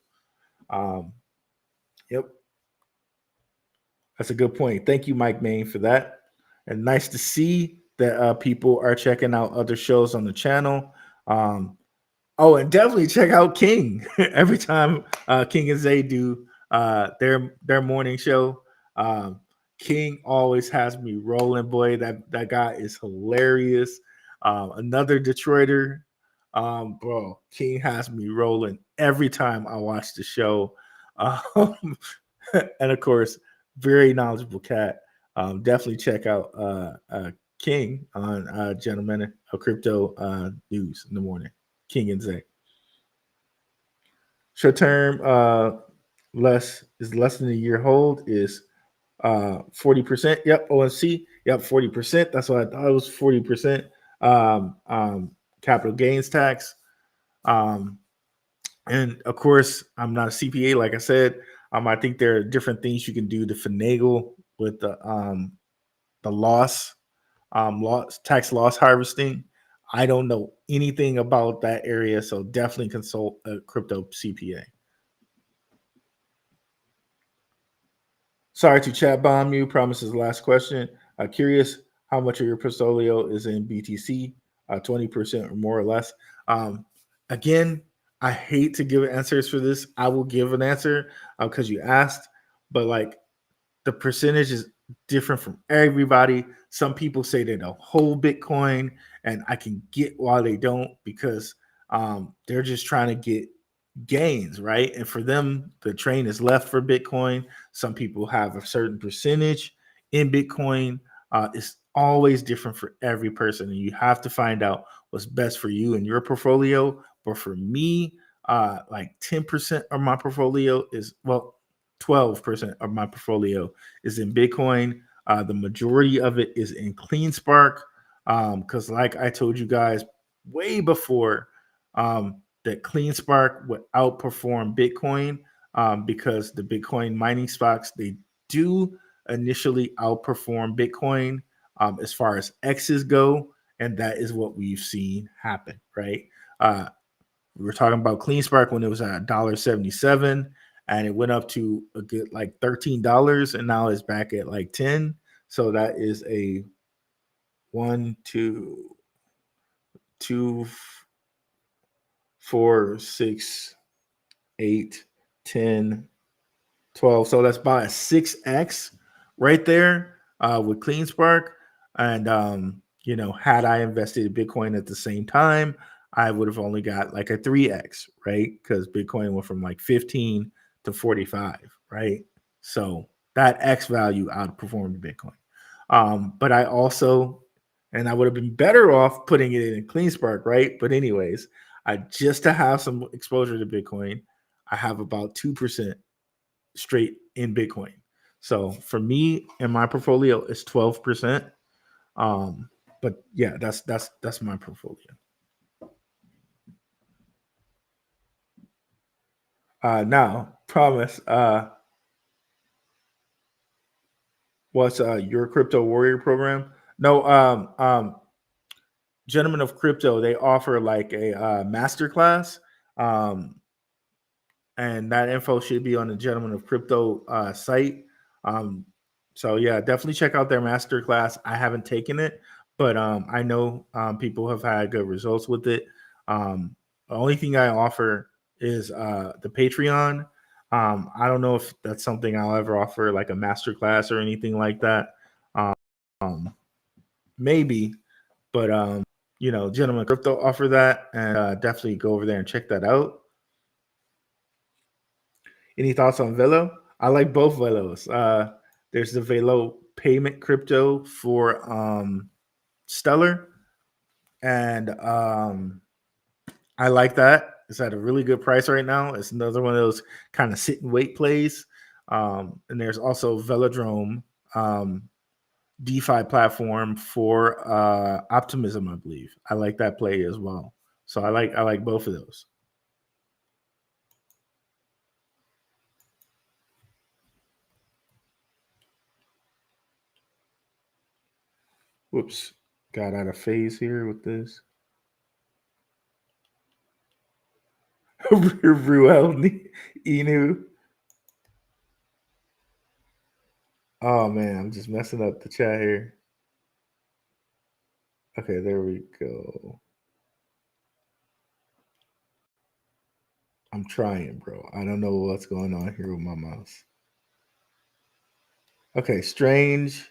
Yep. That's a good point. Thank you, Mike Main, for that. And nice to see that people are checking out other shows on the channel. Um, oh, and definitely check out King every time King and Zay do their morning show. Um, King always has me rolling. Boy, that guy is hilarious. Another Detroiter, bro. King has me rolling every time I watch the show. Um, and of course, very knowledgeable cat. Definitely check out King on Gentlemen of Crypto News in the morning. King and Zay. Short term, less than a year hold is 40%. Yep, ONC. Yep, 40%. That's what I thought it was 40%. Capital gains tax. Um, and of course, I'm not a CPA, like I said. I think there are different things you can do to finagle with the tax loss harvesting. I don't know anything about that area, so definitely consult a crypto CPA. Sorry to chat bomb you. Promises last question. Curious how much of your portfolio is in BTC, 20% or more or less. Again, I hate to give answers for this. I will give an answer because you asked, but like the percentage is different from everybody. Some people say they don't hold Bitcoin, and I can get why they don't because they're just trying to get gains, right? And for them, the train is left for Bitcoin. Some people have a certain percentage in Bitcoin. It's always different for every person, and you have to find out what's best for you and your portfolio. But for me, like 10% of my portfolio is 12% of my portfolio is in Bitcoin. The majority of it is in CleanSpark because, like I told you guys way before, that CleanSpark would outperform Bitcoin because the Bitcoin mining stocks, they do initially outperform Bitcoin as far as X's go, and that is what we've seen happen, right? We were talking about CleanSpark when it was at $1.77 and it went up to a good like $13 and now it's back at like 10. So that is a 1, 2, 2, 4, 6, 8, 10, 12. So that's about a 6x right there with CleanSpark. And, had I invested in Bitcoin at the same time, I would have only got like a 3x, right? Because Bitcoin went from like 15 to 45, right? So that X value outperformed Bitcoin. But I also, and I would have been better off putting it in CleanSpark, right? But anyways, just to have some exposure to Bitcoin, I have about 2% straight in Bitcoin. So for me and my portfolio is 12%. But yeah, that's my portfolio. Now, promise. What's your crypto warrior program? No, Gentlemen of Crypto, they offer like a master class. And that info should be on the Gentlemen of Crypto site. Um, so yeah, definitely check out their master class. I haven't taken it, but I know people have had good results with it. The only thing I offer is the Patreon. I don't know if that's something I'll ever offer, like a master class or anything like that. Um, Maybe, but Gentlemen of Crypto offer that, and definitely go over there and check that out. Any thoughts on Velo? I like both Velos. There's the Velo payment crypto for Stellar, and I like that. It's at a really good price right now. It's another one of those kind of sit and wait plays. And there's also Velodrome DeFi platform for Optimism, I believe. I like that play as well. So I like both of those. Whoops, got out of phase here with this. Ruel Inu. Oh man, I'm just messing up the chat here. Okay, there we go. I'm trying, bro. I don't know what's going on here with my mouse. Okay, strange.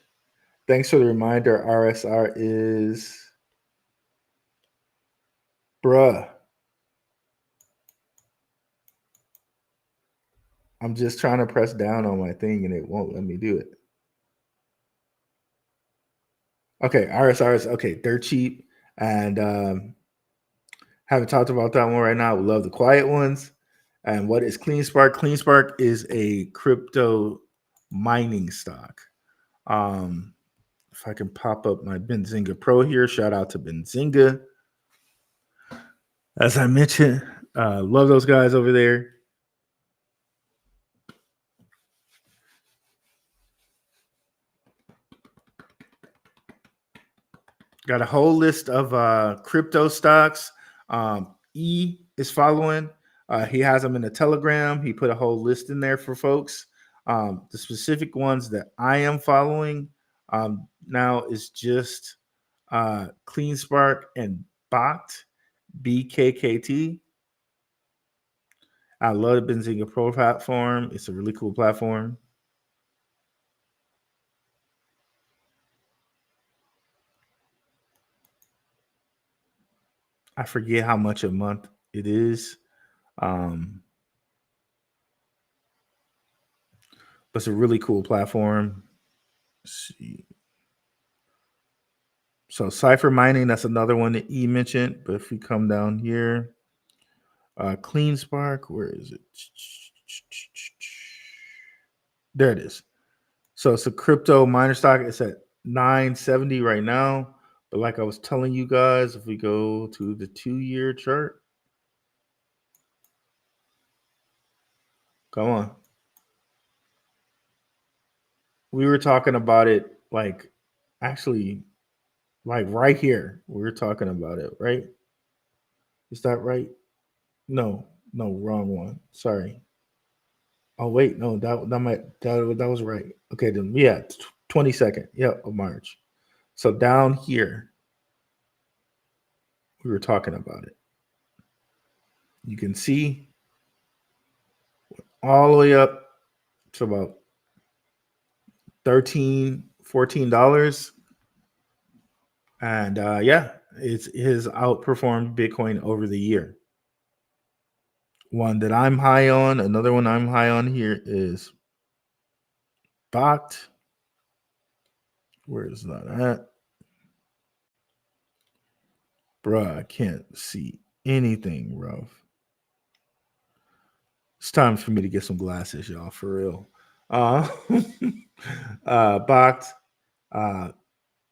Thanks for the reminder. RSR is bruh. I'm just trying to press down on my thing and it won't let me do it. Okay, RSR is okay. They're cheap and haven't talked about that one right now. We love the quiet ones. And what is CleanSpark? CleanSpark is a crypto mining stock. If I can pop up my Benzinga Pro here, shout out to Benzinga. As I mentioned, love those guys over there. Got a whole list of crypto stocks. E is following. He has them in a Telegram. He put a whole list in there for folks. The specific ones that I am following now is just CleanSpark and Bot, BKKT. I love the Benzinga Pro platform. It's a really cool platform. I forget how much a month it is. But it's a really cool platform. Let's see. So Cypher Mining, that's another one that E mentioned. But if we come down here, CleanSpark, where is it? There it is. So it's a crypto miner stock. It's at 970 right now. But like I was telling you guys, if we go to the 2-year chart, come on. We were talking about it like actually like right here. We were talking about it, right? Is that right? No, wrong one. Sorry. Oh wait, no, that was right. Okay, then yeah, 22nd, of March. So down here, we were talking about it. You can see all the way up to about $13-14. And it's has outperformed Bitcoin over the year. One that I'm high on, another one I'm high on here is Bot. Where is that at? Bruh, I can't see anything rough. It's time for me to get some glasses, y'all, for real. Bot.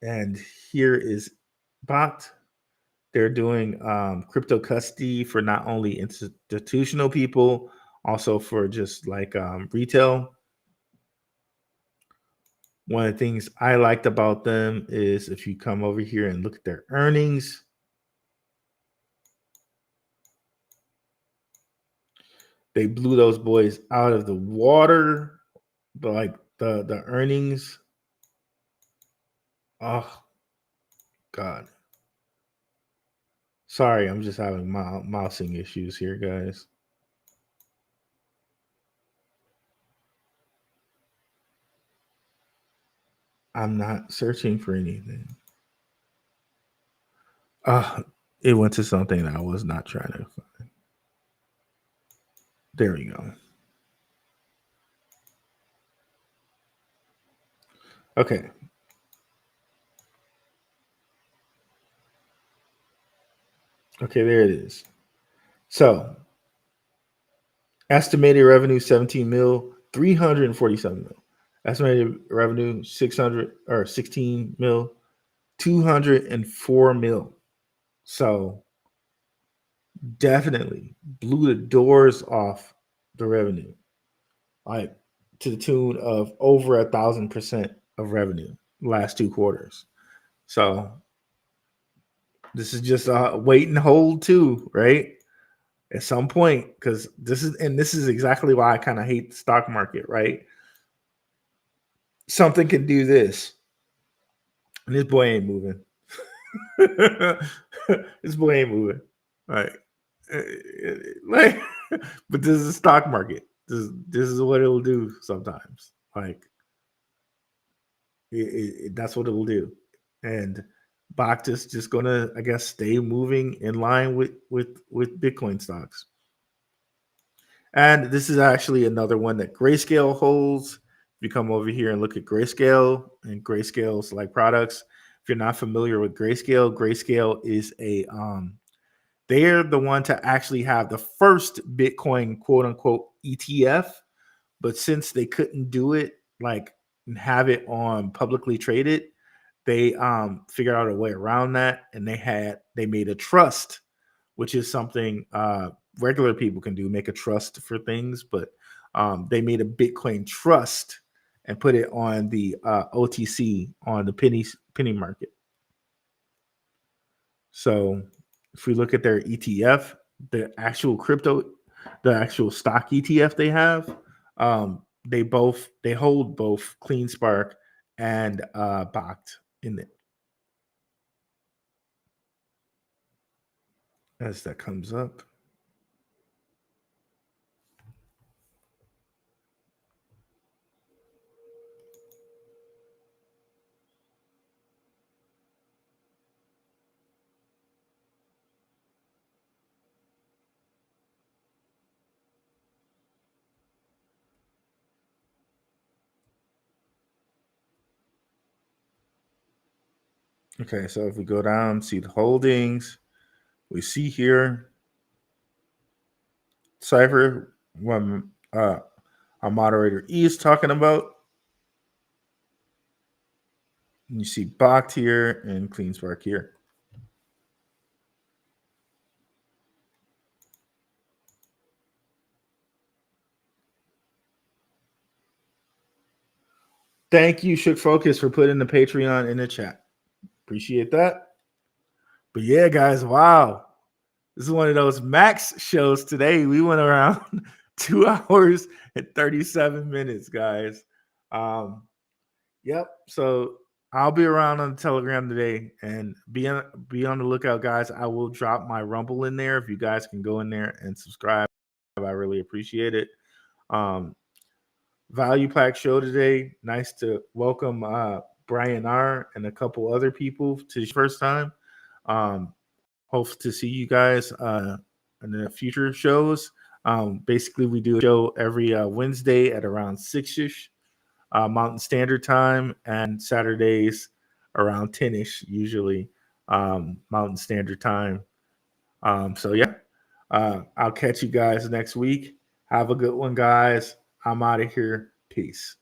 And here is Bot. They're doing crypto custody for not only institutional people, also for just like retail. One of the things I liked about them is if you come over here and look at their earnings, they blew those boys out of the water. But like the earnings, oh God. Sorry, I'm just having mousing issues here, guys. I'm not searching for anything. It went to something that I was not trying to find. There we go. Okay. Okay, there it is. So, estimated revenue 17 mil, 347 mil. Estimated revenue 600 or 16 mil, 204 mil. So, definitely blew the doors off the revenue, like to the tune of over 1,000% of revenue last 2 quarters. So, this is just a wait and hold too, right? At some point, because this is exactly why I kind of hate the stock market, right? something can do this, and this boy ain't moving. This boy ain't moving. Like, like, but this is a stock market. This is what it'll do sometimes. Like, that's what it'll do, and Bach is just gonna, I guess, stay moving in line with Bitcoin stocks. And this is actually another one that Grayscale holds. If you come over here and look at Grayscale and Grayscale's like products, if you're not familiar with Grayscale, Grayscale is a they're the one to actually have the first Bitcoin quote unquote ETF, but since they couldn't do it like and have it on publicly traded, they figured out a way around that, and they made a trust, which is something regular people can do, make a trust for things, but they made a Bitcoin trust and put it on the OTC, on the penny market. So if we look at their ETF, the actual stock ETF they have, they hold both CleanSpark and Bact in it. As that comes up. Okay, so if we go down, see the holdings, we see here Cypher, when our moderator E is talking about. And you see Bact here and CleanSpark here. Thank you, Shook Focus, for putting the Patreon in the chat. Appreciate that. But yeah, guys, wow. This is one of those max shows today. We went around 2 hours and 37 minutes, guys. Yep. So I'll be around on the Telegram today, and be on the lookout, guys. I will drop my Rumble in there. If you guys can go in there and subscribe, I really appreciate it. Value Pack show today. Nice to welcome Brian R. and a couple other people to the first time. Hope to see you guys in the future shows. Basically, we do a show every Wednesday at around 6-ish Mountain Standard Time, and Saturdays around 10-ish, usually Mountain Standard Time. So yeah, I'll catch you guys next week. Have a good one, guys. I'm out of here. Peace.